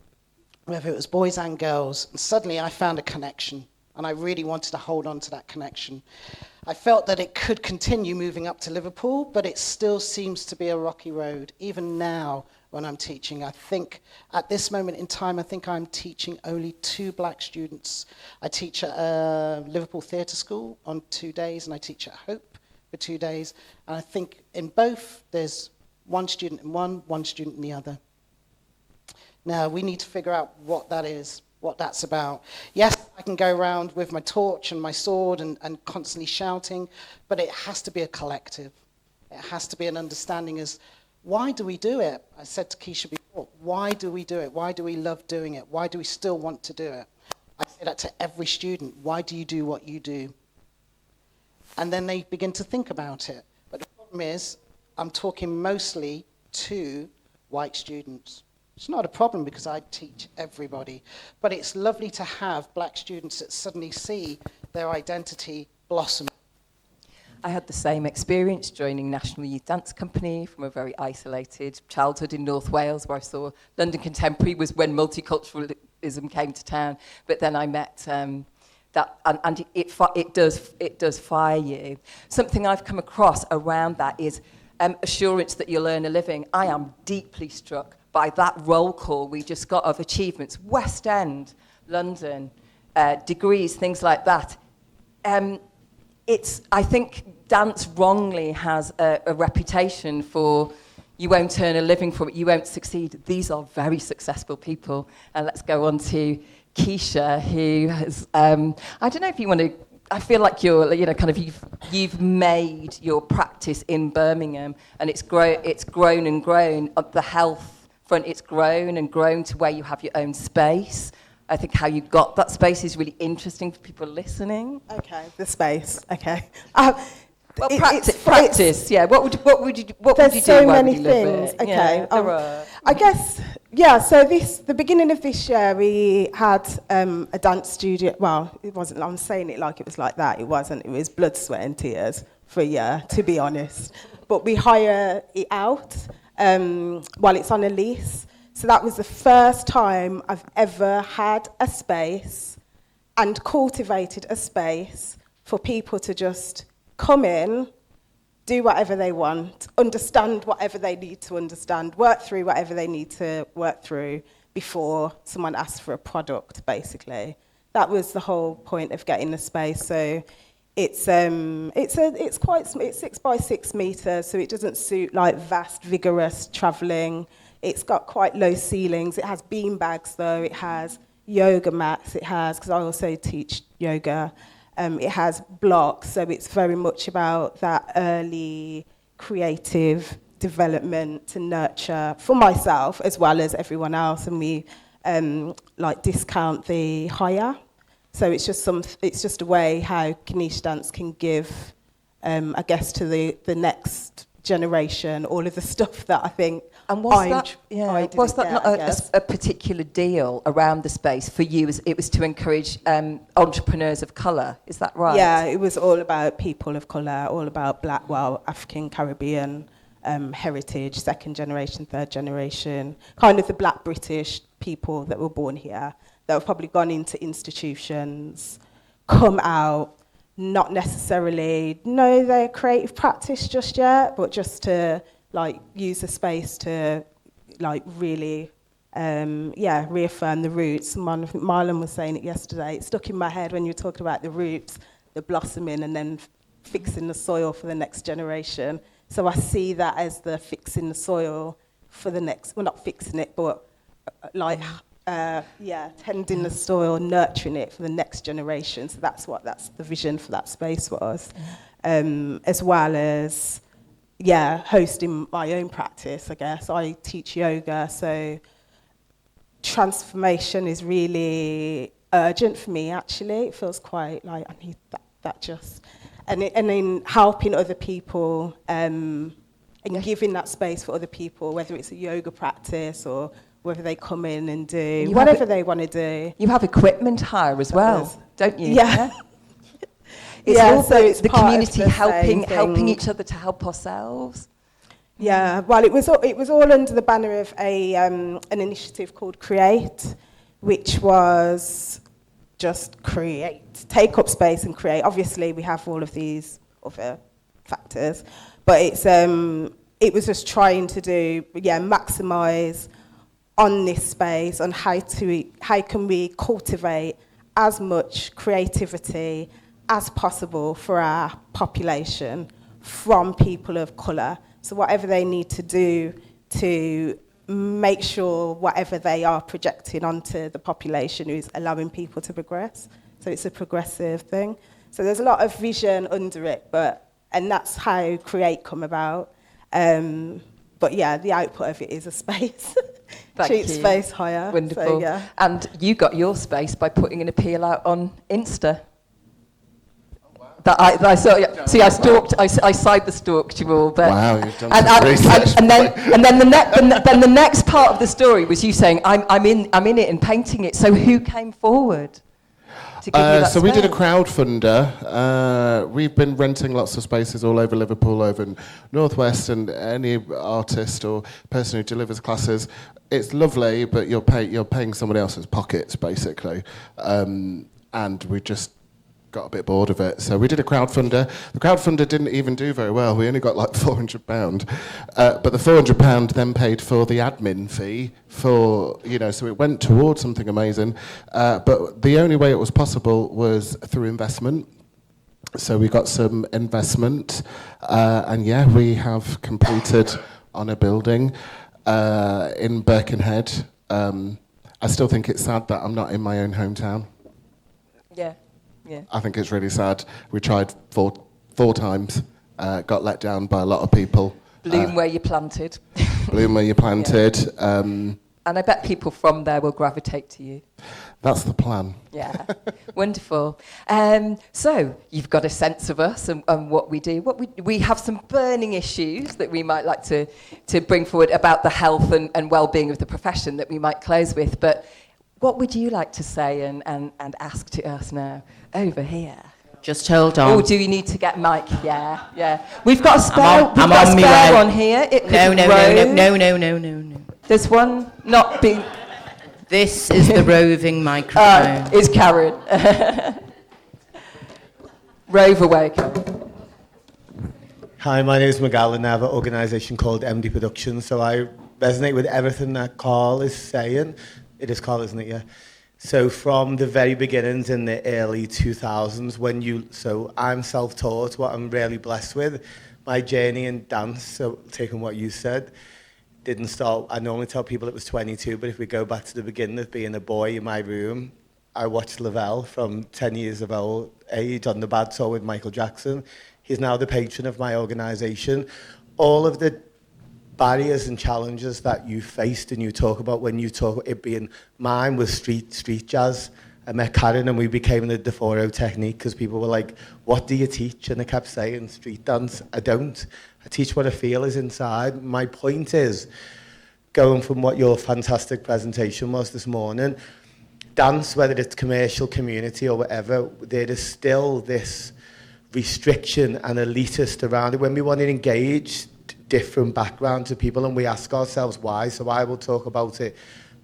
whether it was boys and girls. And suddenly I found a connection, and I really wanted to hold on to that connection. I felt that it could continue moving up to Liverpool, but it still seems to be a rocky road. Even now, when I'm teaching, I think at this moment in time, I think I'm teaching only 2 black students. I teach at Liverpool Theatre School on 2 days, and I teach at Hope for 2 days. And I think in both, there's 1 student in one student in the other. Now, we need to figure out what that is, what that's about. Yes, I can go around with my torch and my sword and constantly shouting, but it has to be a collective. It has to be an understanding as, why do we do it? I said to Keisha before, why do we do it? Why do we love doing it? Why do we still want to do it? I say that to every student. Why do you do what you do? And then they begin to think about it. But the problem is, I'm talking mostly to white students. It's not a problem because I teach everybody, but it's lovely to have black students that suddenly see their identity blossom. I had the same experience joining National Youth Dance Company from a very isolated childhood in North Wales, where I saw London Contemporary was when multiculturalism came to town, but then I met that, and it does fire you. Something I've come across around that is assurance that you'll earn a living. I am deeply struck by that roll call we just got of achievements. West End, London, degrees, things like that. I think dance wrongly has a reputation for you won't earn a living from it, you won't succeed. These are very successful people. And let's go on to Keisha, who has, I don't know if you want to, I feel like you've made your practice in Birmingham, and it's grown and grown. At the health front, it's grown and grown to where you have your own space. I think how you got that space is really interesting for people listening. Okay, the space. Okay. Well, practice. Yeah. What would you do? There's so many live things. it? Okay. Yeah, I guess. Yeah. So the beginning of this year, we had a dance studio. Well, it wasn't. I'm saying it like it was like that. It wasn't. It was blood, sweat, and tears for a year, to be honest. But we hire it out while it's on a lease. So that was the first time I've ever had a space and cultivated a space for people to just come in, do whatever they want, understand whatever they need to understand, work through whatever they need to work through before someone asks for a product, basically. That was the whole point of getting the space. So it's 6 by 6 meters, so it doesn't suit like vast, vigorous traveling. It's got quite low ceilings. It has bean bags, though. It has yoga mats. It has, because I also teach yoga. It has blocks, so it's very much about that early creative development to nurture for myself as well as everyone else. And we like discount the hire. So it's just a way how Ganesha Dance can give, I guess, to the next generation all of the stuff that I think And was I that, didn't was that get, not I guess. a particular deal around the space for you? It was to encourage entrepreneurs of colour, is that right? Yeah, it was all about people of colour, all about Black, well, African, Caribbean heritage, second generation, third generation, kind of the Black British people that were born here, that have probably gone into institutions, come out, not necessarily know their creative practice just yet, but just to like use the space to like really reaffirm the roots. Marlon was saying it yesterday. It stuck in my head when you were talking about the roots, the blossoming, and then fixing the soil for the next generation. So I see that as the fixing the soil for the next, well, not fixing it, but tending the soil, nurturing it for the next generation. So that's the vision for that space was. As well as, hosting my own practice, I guess. I teach yoga, so transformation is really urgent for me, actually. It feels quite like I need that just... And in helping other people and giving that space for other people, whether it's a yoga practice or whether they come in and do whatever they want to do. You have equipment hire as well, don't you? Yeah. It's also so it's the part of community the helping same each other to help ourselves. Yeah, well, it was all under the banner of an initiative called Create, which was just take up space and create. Obviously, we have all of these other factors, but it was just trying to do maximise on this space, on how can we cultivate as much creativity as possible for our population from people of colour. So whatever they need to do to make sure whatever they are projecting onto the population is allowing people to progress. So it's a progressive thing. So there's a lot of vision under it, and that's how Create come about. But yeah, the output of it is a space. Cheap space hire. Wonderful. So, yeah. And you got your space by putting an appeal out on Insta. That I saw. Yeah. See, I cyber-stalked you all. But wow, you've done some research. And then the next part of the story was you saying, I'm in it and painting it. So who came forward to give you that So we did a space? crowdfunder. We've been renting lots of spaces all over Liverpool, over in Northwest, and any artist or person who delivers classes, it's lovely, but you're paying somebody else's pockets, basically. And we just got a bit bored of it. So we did a crowdfunder. The crowdfunder didn't even do very well. We only got like £400. But the £400 then paid for the admin fee so it went towards something amazing. But the only way it was possible was through investment. So we got some investment. And we have completed on a building in Birkenhead. I still think it's sad that I'm not in my own hometown. Yeah. Yeah. I think it's really sad. We tried four times, got let down by a lot of people. Bloom where you planted. Bloom where you planted. Yeah. And I bet people from there will gravitate to you. That's the plan. Yeah, wonderful. So you've got a sense of us and what we do. We have some burning issues that we might like to bring forward about the health and well-being of the profession that we might close with. But what would you like to say and ask to us now? Over here. Just hold on. Oh, do we need to get mic? Yeah. We've got a spare. I'm on my way. One here. It could No. There's one not being. This is the roving microphone. Is Karen. Rove away, Karen. Hi, my name is Miguel, and I have an organisation called MD Productions. So I resonate with everything that Carl is saying. It is Carl, isn't it? Yeah. So from the very beginnings in the early 2000s, so I'm self-taught, what I'm really blessed with, my journey in dance, so taking what you said, didn't start, I normally tell people it was 22, but if we go back to the beginning of being a boy in my room, I watched Lavelle from 10 years of age on the Bad Tour with Michael Jackson. He's now the patron of my organisation. All of the barriers and challenges that you faced and you talk about when you talk it being mine was street jazz. I met Karen and we became the DeForo technique because people were like, what do you teach? And I kept saying street dance. I don't. I teach what I feel is inside. My point is, going from what your fantastic presentation was this morning, dance, whether it's commercial, community or whatever, there is still this restriction and elitist around it. When we want to engage different backgrounds of people and we ask ourselves why, so I will talk about it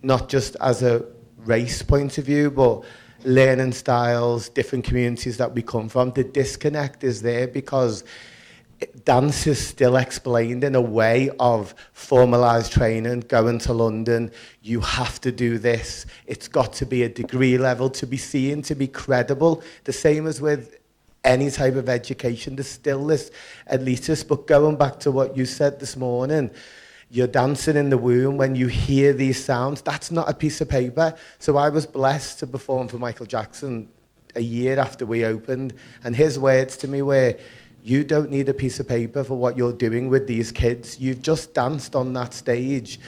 not just as a race point of view, but learning styles, different communities that we come from. The disconnect is there because dance is still explained in a way of formalised training, going to London, you have to do this, it's got to be a degree level to be seen, to be credible. The same as with any type of education, there's still this elitist. But going back to what you said this morning, you're dancing in the womb when you hear these sounds. That's not a piece of paper. So I was blessed to perform for Michael Jackson a year after we opened. And his words to me were, you don't need a piece of paper for what you're doing with these kids. You've just danced on that stage.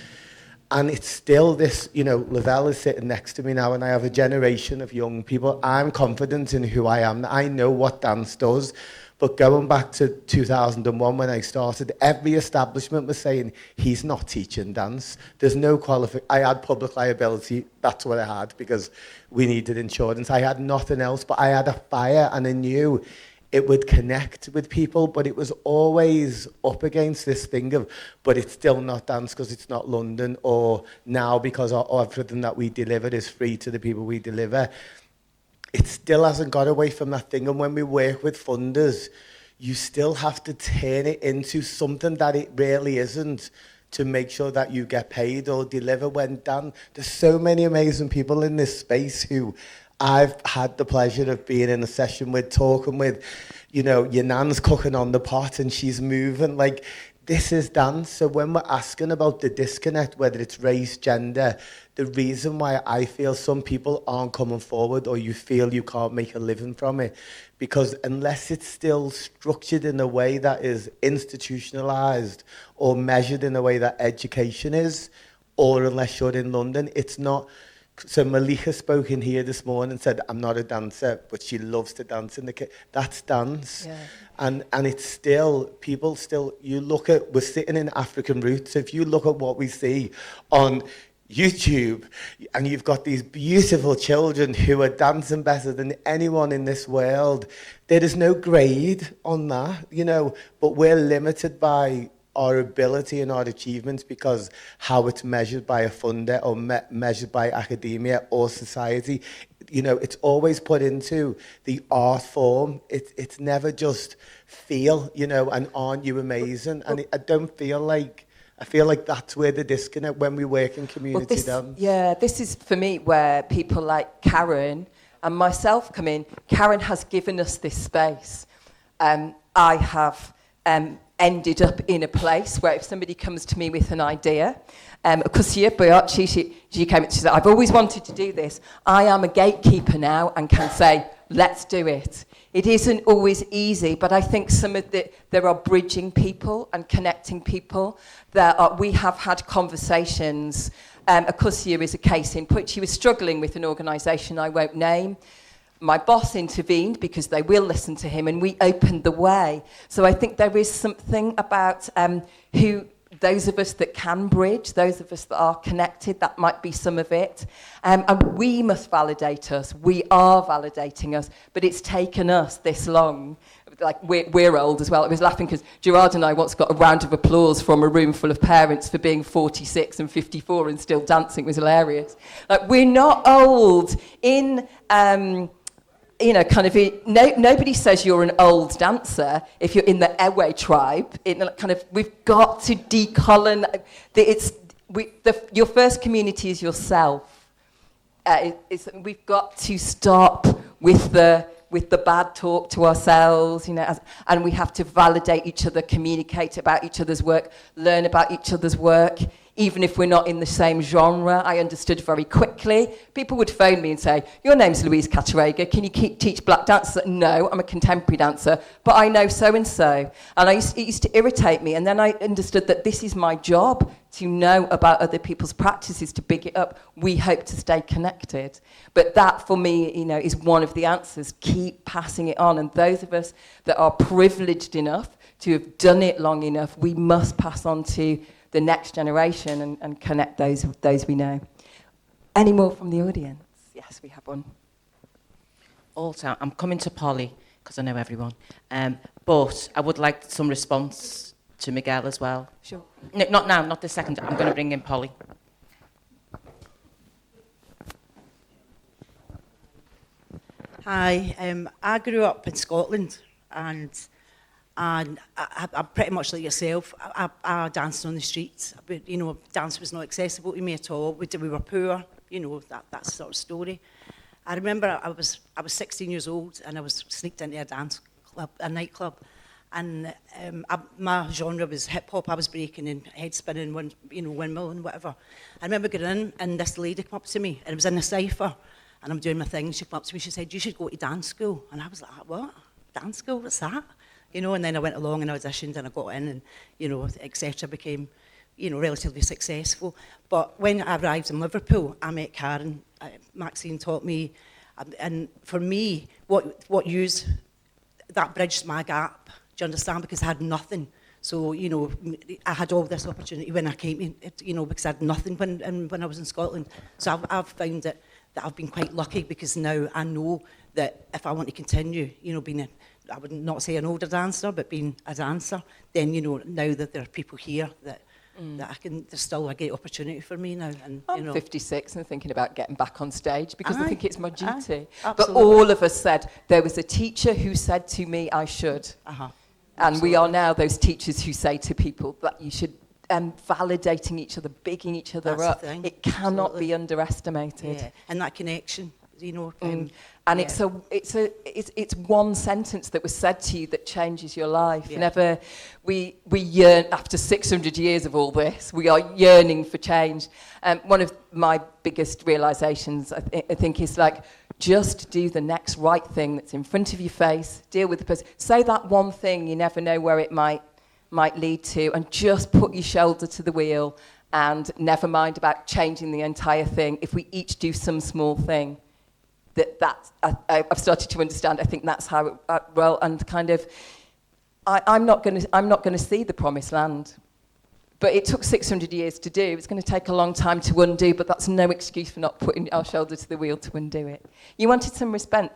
And it's still this, you know, Lavelle is sitting next to me now and I have a generation of young people. I'm confident in who I am. I know what dance does. But going back to 2001 when I started, every establishment was saying, he's not teaching dance. There's no qualification. I had public liability. That's what I had because we needed insurance. I had nothing else, but I had a fire and I knew it would connect with people, but it was always up against this thing of, but it's still not dance because it's not London, or now because everything that we deliver is free to the people we deliver. It still hasn't got away from that thing. And when we work with funders, you still have to turn it into something that it really isn't to make sure that you get paid or deliver when done. There's so many amazing people in this space who I've had the pleasure of being in a session with, talking with, you know, your nan's cooking on the pot and she's moving. Like, this is dance. So when we're asking about the disconnect, whether it's race, gender, the reason why I feel some people aren't coming forward or you feel you can't make a living from it, because unless it's still structured in a way that is institutionalized or measured in a way that education is, or unless you're in London, it's not. So Malika spoke in here this morning and said, I'm not a dancer, but she loves to dance in the kitchen. That's dance. Yeah. And it's still, people still, you look at, we're sitting in African Roots. If you look at what we see on YouTube, and you've got these beautiful children who are dancing better than anyone in this world, there is no grade on that, you know, but we're limited by our ability and our achievements because how it's measured by a funder or measured by academia or society. You know, it's always put into the art form. It's never just feel, you know, and aren't you amazing? And I don't feel like, I feel like that's where the disconnect when we work in community dance. Yeah, this is for me where people like Karen and myself come in. Karen has given us this space. I have ended up in a place where if somebody comes to me with an idea, Akusia Boyachi, she came and she said, I've always wanted to do this. I am a gatekeeper now and can say, let's do it. It isn't always easy, but I think there are bridging people and connecting people. We have had conversations. Akusia is a case in point. She was struggling with an organisation I won't name. My boss intervened because they will listen to him, and we opened the way. So I think there is something about who those of us that can bridge, those of us that are connected, that might be some of it. And we must validate us. We are validating us, but it's taken us this long. Like, we're old as well. I was laughing because Gerard and I once got a round of applause from a room full of parents for being 46 and 54 and still dancing. It was hilarious. Like, we're not old in... you know, kind of, nobody says you're an old dancer if you're in the Ewe tribe. We've got to decolonize. Your first community is yourself. We've got to stop with the bad talk to ourselves, you know, and we have to validate each other, communicate about each other's work, learn about each other's work. even if we're not in the same genre. I understood very quickly. People would phone me and say, your name's Louise Cattarega, can you teach black dancers? No, I'm a contemporary dancer, but I know so-and-so. And it used to irritate me, and then I understood that this is my job, to know about other people's practices, to big it up. We hope to stay connected. But that, for me, you know, is one of the answers. Keep passing it on. And those of us that are privileged enough to have done it long enough, we must pass on to the next generation and connect those we know. Any more from the audience? Yes, we have one. Also, I'm coming to Polly, because I know everyone. But I would like some response to Miguel as well. Sure. No, not now, not this second. I'm going to bring in Polly. Hi, I grew up in Scotland, and I'm pretty much like yourself. I danced on the streets, but you know, dance was not accessible to me at all. We were poor, you know, that sort of story. I remember I was 16 years old, and I was sneaked into a dance club, a nightclub, and my genre was hip hop. I was breaking and head spinning, windmill and whatever. I remember going in, and this lady came up to me, and it was in a cypher. And I'm doing my thing, she came up to me, she said, you should go to dance school. And I was like, what? Dance school, what's that? You know, and then I went along and auditioned and I got in and, you know, etc. became, you know, relatively successful. But when I arrived in Liverpool, I met Karen. Maxine taught me, and for me, what used, that bridged my gap, do you understand? Because I had nothing. So, you know, I had all this opportunity when I came in, you know, because I had nothing when I was in Scotland. So I've found that I've been quite lucky, because now I know that if I want to continue, you know, being I would not say an older dancer, but being a dancer, then, you know, now that there are people here that I can, there's still a great opportunity for me now. And I'm you know, 56 and thinking about getting back on stage, because I think it's my duty. But absolutely. all of us said, there was a teacher who said to me I should. And we are now those teachers who say to people that you should, validating each other, bigging each other That's the up. thing. It cannot Absolutely. be underestimated. Yeah. And that connection, you know. And yeah. it's one sentence that was said to you that changes your life. Yeah. We yearn, after 600 years of all this, we are yearning for change. One of my biggest realizations, I think, is like, just do the next right thing that's in front of your face, deal with the person, say that one thing, you never know where it might lead to, and just put your shoulder to the wheel, and never mind about changing the entire thing. If we each do some small thing, I've started to understand. I think that's how well, and kind of, I'm not going to see the promised land. But it took 600 years to do. It's going to take a long time to undo, but that's no excuse for not putting our shoulder to the wheel to undo it. You wanted some response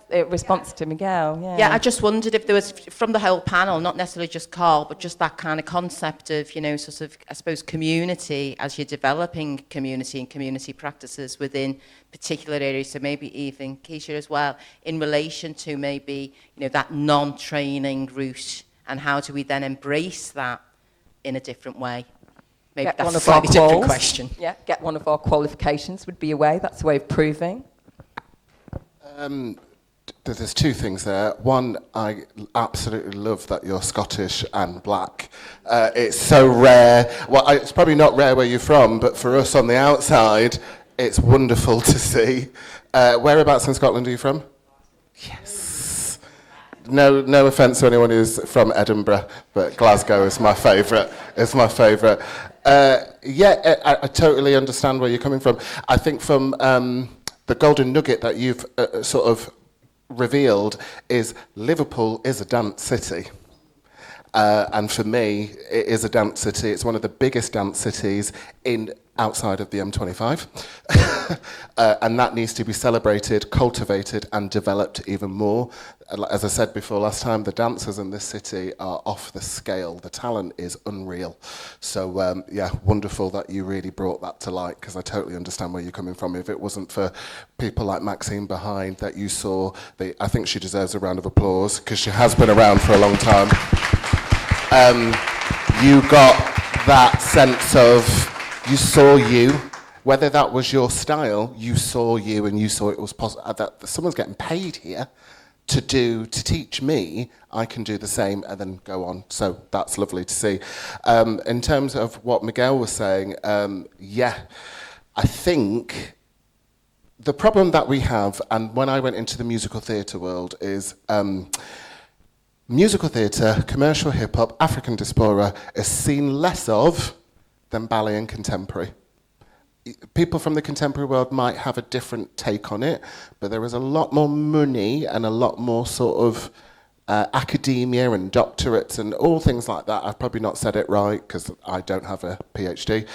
to Miguel, yeah. Yeah, I just wondered if there was, from the whole panel, not necessarily just Carl, but just that kind of concept of, you know, sort of, I suppose, community, as you're developing community and community practices within particular areas, so maybe even Keisha as well, in relation to maybe, you know, that non-training route, and how do we then embrace that in a different way? Maybe Get that's one a of our slightly different quals. question. Yeah, get one of our qualifications would be a way. That's a way of proving. There's two things there. One, I absolutely love that you're Scottish and black. It's so rare. Well, it's probably not rare where you're from, but for us on the outside, it's wonderful to see. Whereabouts in Scotland are you from? Yes. No offence to anyone who's from Edinburgh, but Glasgow is my favourite. It's my favourite. I totally understand where you're coming from. I think from the golden nugget that you've sort of revealed is Liverpool is a dance city. And for me, it is a dance city. It's one of the biggest dance cities outside of the M25. And that needs to be celebrated, cultivated, and developed even more. As I said before last time, the dancers in this city are off the scale. The talent is unreal. So, wonderful that you really brought that to light, because I totally understand where you're coming from. If it wasn't for people like Maxine behind that you saw, I think she deserves a round of applause, because she has been around for a long time. You got that sense of, you saw you, whether that was your style, you saw you and you saw it was possible, that someone's getting paid here to teach me, I can do the same and then go on. So that's lovely to see. In terms of what Miguel was saying, yeah, I think the problem that we have, and when I went into the musical theatre world, is musical theatre, commercial hip-hop, African diaspora is seen less of than ballet and contemporary. People from the contemporary world might have a different take on it, but there is a lot more money and a lot more sort of academia and doctorates and all things like that. I've probably not said it right because I don't have a PhD.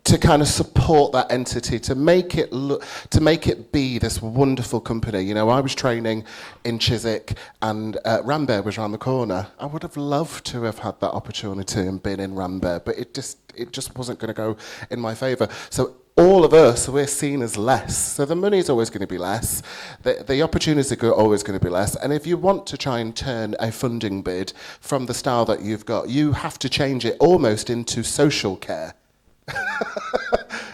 To kind of support that entity, to make it look, to make it be this wonderful company. You know, I was training in Chiswick, and Rambert was around the corner. I would have loved to have had that opportunity and been in Rambert, but it just wasn't going to go in my favour. So all of us, we're seen as less. So the money's always going to be less. The opportunities are always going to be less. And if you want to try and turn a funding bid from the style that you've got, you have to change it almost into social care.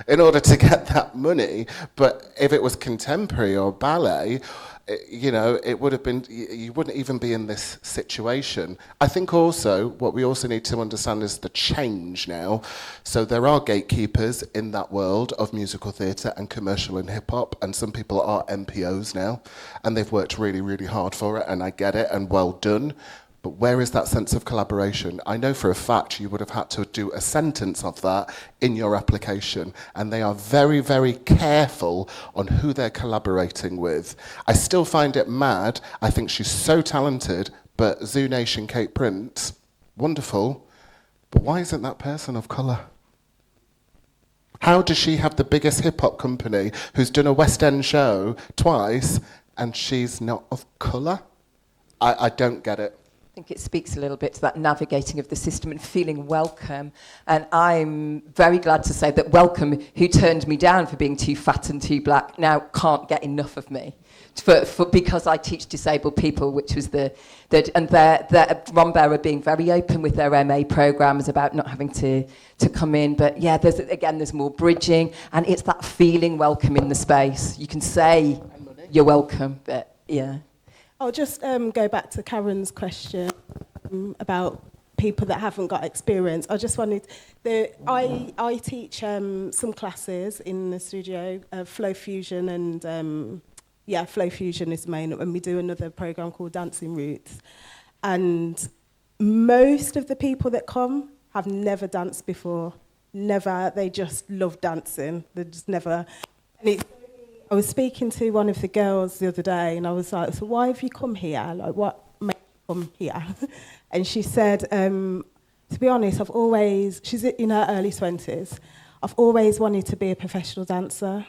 In order to get that money. But if it was contemporary or ballet, you know, it would have been, you wouldn't even be in this situation. I think also, what we also need to understand is the change now. So there are gatekeepers in that world of musical theatre and commercial and hip-hop, and some people are MPOs now, and they've worked really, really hard for it, and I get it, and well done. But where is that sense of collaboration? I know for a fact you would have had to do a sentence of that in your application, and they are very, very careful on who they're collaborating with. I still find it mad. I think she's so talented, but Zoo Nation, Kate Prince, wonderful, but why isn't that person of colour? How does she have the biggest hip-hop company who's done a West End show twice, and she's not of colour? I don't get it. I think it speaks a little bit to that navigating of the system and feeling welcome. And I'm very glad to say that Welcome, who turned me down for being too fat and too black, now can't get enough of me because I teach disabled people, which was and Rambert are being very open with their MA programs about not having to come in. But yeah, there's more bridging, and it's that feeling welcome in the space. You can say you're welcome, but yeah. I'll just go back to Karen's question about people that haven't got experience. I just wanted, I teach some classes in the studio, Flow Fusion, and Flow Fusion is main, and we do another program called Dancing Roots. And most of the people that come have never danced before, never. They just love dancing. They just never. And I was speaking to one of the girls the other day, and I was like, so why have you come here? Like, what made you come here? And she said, to be honest, she's in her early 20s, I've always wanted to be a professional dancer,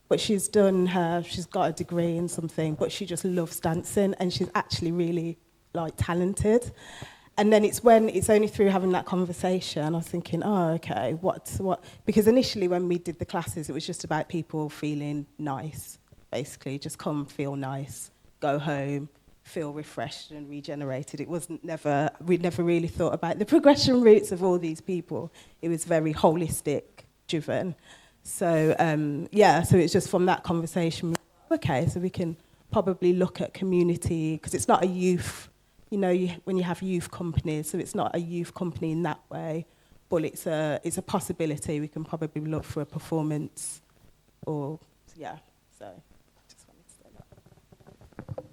but she's got a degree in something, but she just loves dancing, and she's actually really, like, talented. And then it's only through having that conversation, I was thinking, oh, okay, what? Because initially when we did the classes, it was just about people feeling nice, basically. Just come, feel nice, go home, feel refreshed and regenerated. We never really thought about the progression routes of all these people. It was very holistic driven. So, so it's just from that conversation, okay, so we can probably look at community, because it's not a youth, you know, when you have youth companies, so it's not a youth company in that way, but it's a possibility. We can probably look for a performance, so just wanted to say that.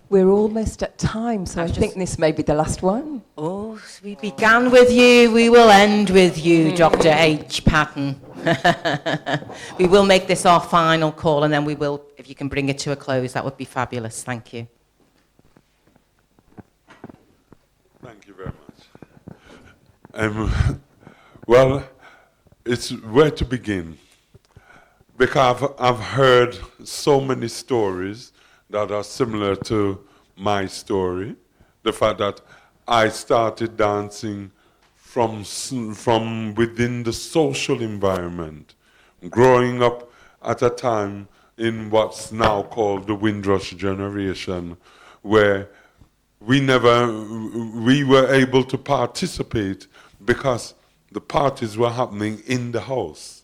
We're almost at time, so I think this may be the last one. Oh, we began with you, we will end with you, Dr. H. Patton. We will make this our final call, and then we will, if you can bring it to a close, that would be fabulous. Thank you. Thank you very much. Well, it's where to begin, because I've heard so many stories that are similar to my story. The fact that I started dancing from within the social environment, growing up at a time in what's now called the Windrush generation, where we were able to participate because the parties were happening in the house.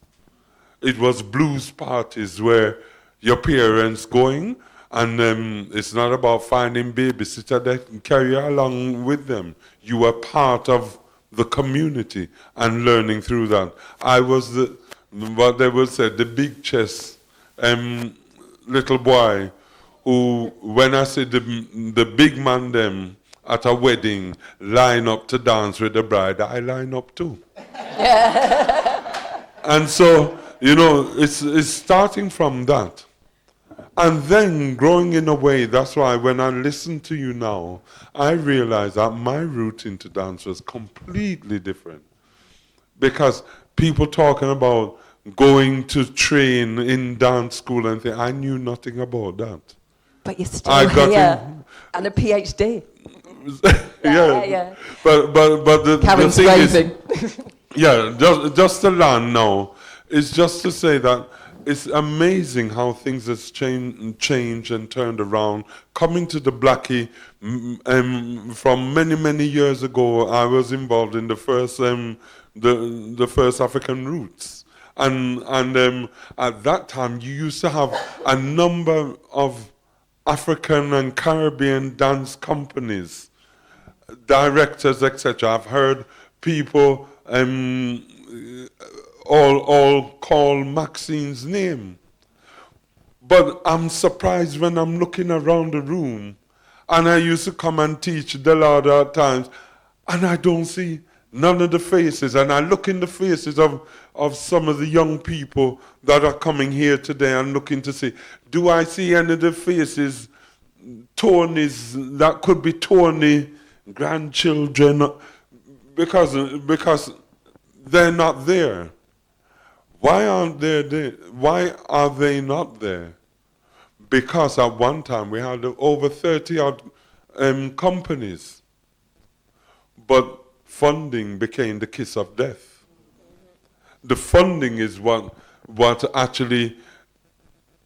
It was blues parties where your parents going And it's not about finding babysitter that can carry you along with them. You are part of the community and learning through that. I was what they would say, the big chest little boy who, when I see the big man them at a wedding line up to dance with the bride, I line up too. And so, you know, it's starting from that. And then growing in a way, that's why when I listen to you now, I realize that my route into dance was completely different. Because people talking about going to train in dance school and things, I knew nothing about that. But you're still here, and a PhD. Yeah. But the thing is, yeah, just to land now, is just to say that it's amazing how things have changed and turned around. Coming to the Blackie, from many years ago, I was involved in the first African Roots, and at that time you used to have a number of African and Caribbean dance companies, directors, etc. I've heard people all call Maxine's name. But I'm surprised when I'm looking around the room, and I used to come and teach the Lauder at times, and I don't see none of the faces. And I look in the faces of some of the young people that are coming here today and looking to see, do I see any of the faces, Tony's, that could be Tony, grandchildren, because they're not there. Why aren't they there? Why are they not there? Because at one time we had over 30 odd companies, but funding became the kiss of death. The funding is what actually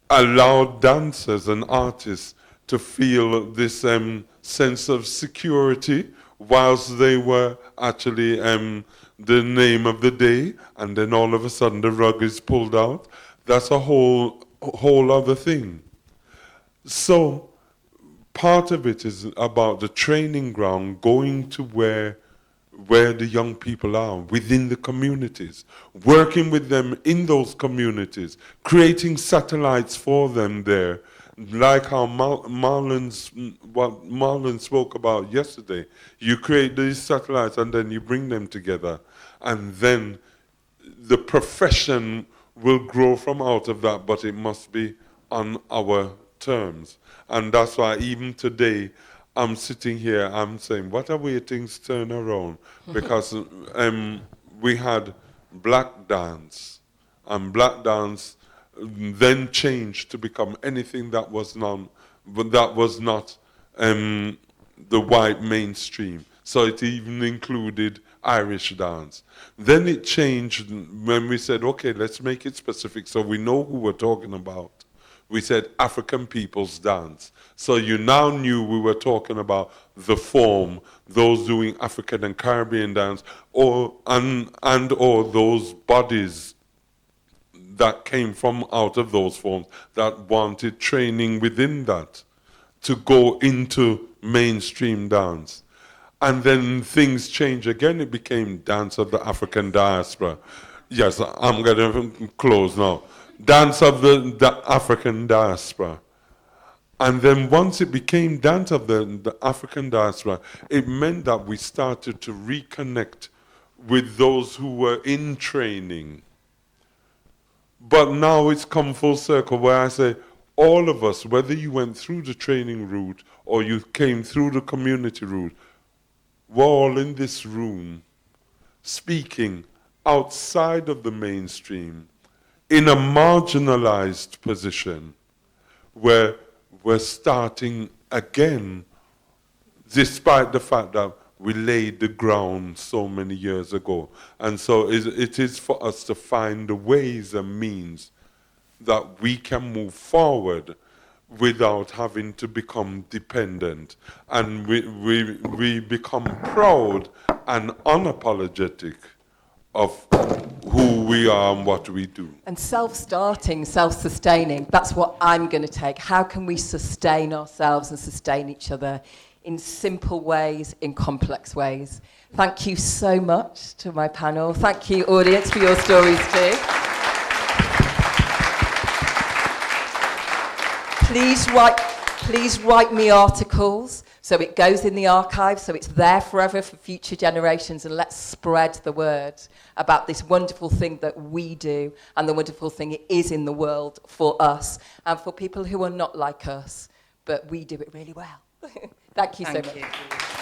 allowed dancers and artists to feel this sense of security whilst they were actually the name of the day, and then all of a sudden the rug is pulled out. That's a whole other thing. So part of it is about the training ground, going to where the young people are, within the communities, working with them in those communities, creating satellites for them there, like how Marlon spoke about yesterday. You create these satellites and then you bring them together, and then the profession will grow from out of that, but it must be on our terms. And that's why even today I'm sitting here, I'm saying, what are way things turn around? Because we had black dance, and black dance then changed to become anything that was not the white mainstream. So it even included Irish dance. Then it changed when we said, okay, let's make it specific so we know who we're talking about. We said African people's dance. So you now knew we were talking about the form, those doing African and Caribbean dance, or those bodies that came from out of those forms that wanted training within that to go into mainstream dance. And then things changed again. It became Dance of the African Diaspora. Yes, I'm going to close now. Dance of the African Diaspora. And then once it became Dance of the African Diaspora, it meant that we started to reconnect with those who were in training. But now it's come full circle where I say, all of us, whether you went through the training route or you came through the community route, we're all in this room speaking outside of the mainstream in a marginalized position where we're starting again, despite the fact that we laid the ground so many years ago. And so it is for us to find the ways and means that we can move forward without having to become dependent. And we become proud and unapologetic of who we are and what we do. And self-starting, self-sustaining, that's what I'm going to take. How can we sustain ourselves and sustain each other in simple ways, in complex ways? Thank you so much to my panel. Thank you, audience, for your stories too. Please write me articles so it goes in the archive, so it's there forever for future generations, and let's spread the word about this wonderful thing that we do and the wonderful thing it is in the world for us and for people who are not like us, but we do it really well. Thank you so much. Thank you.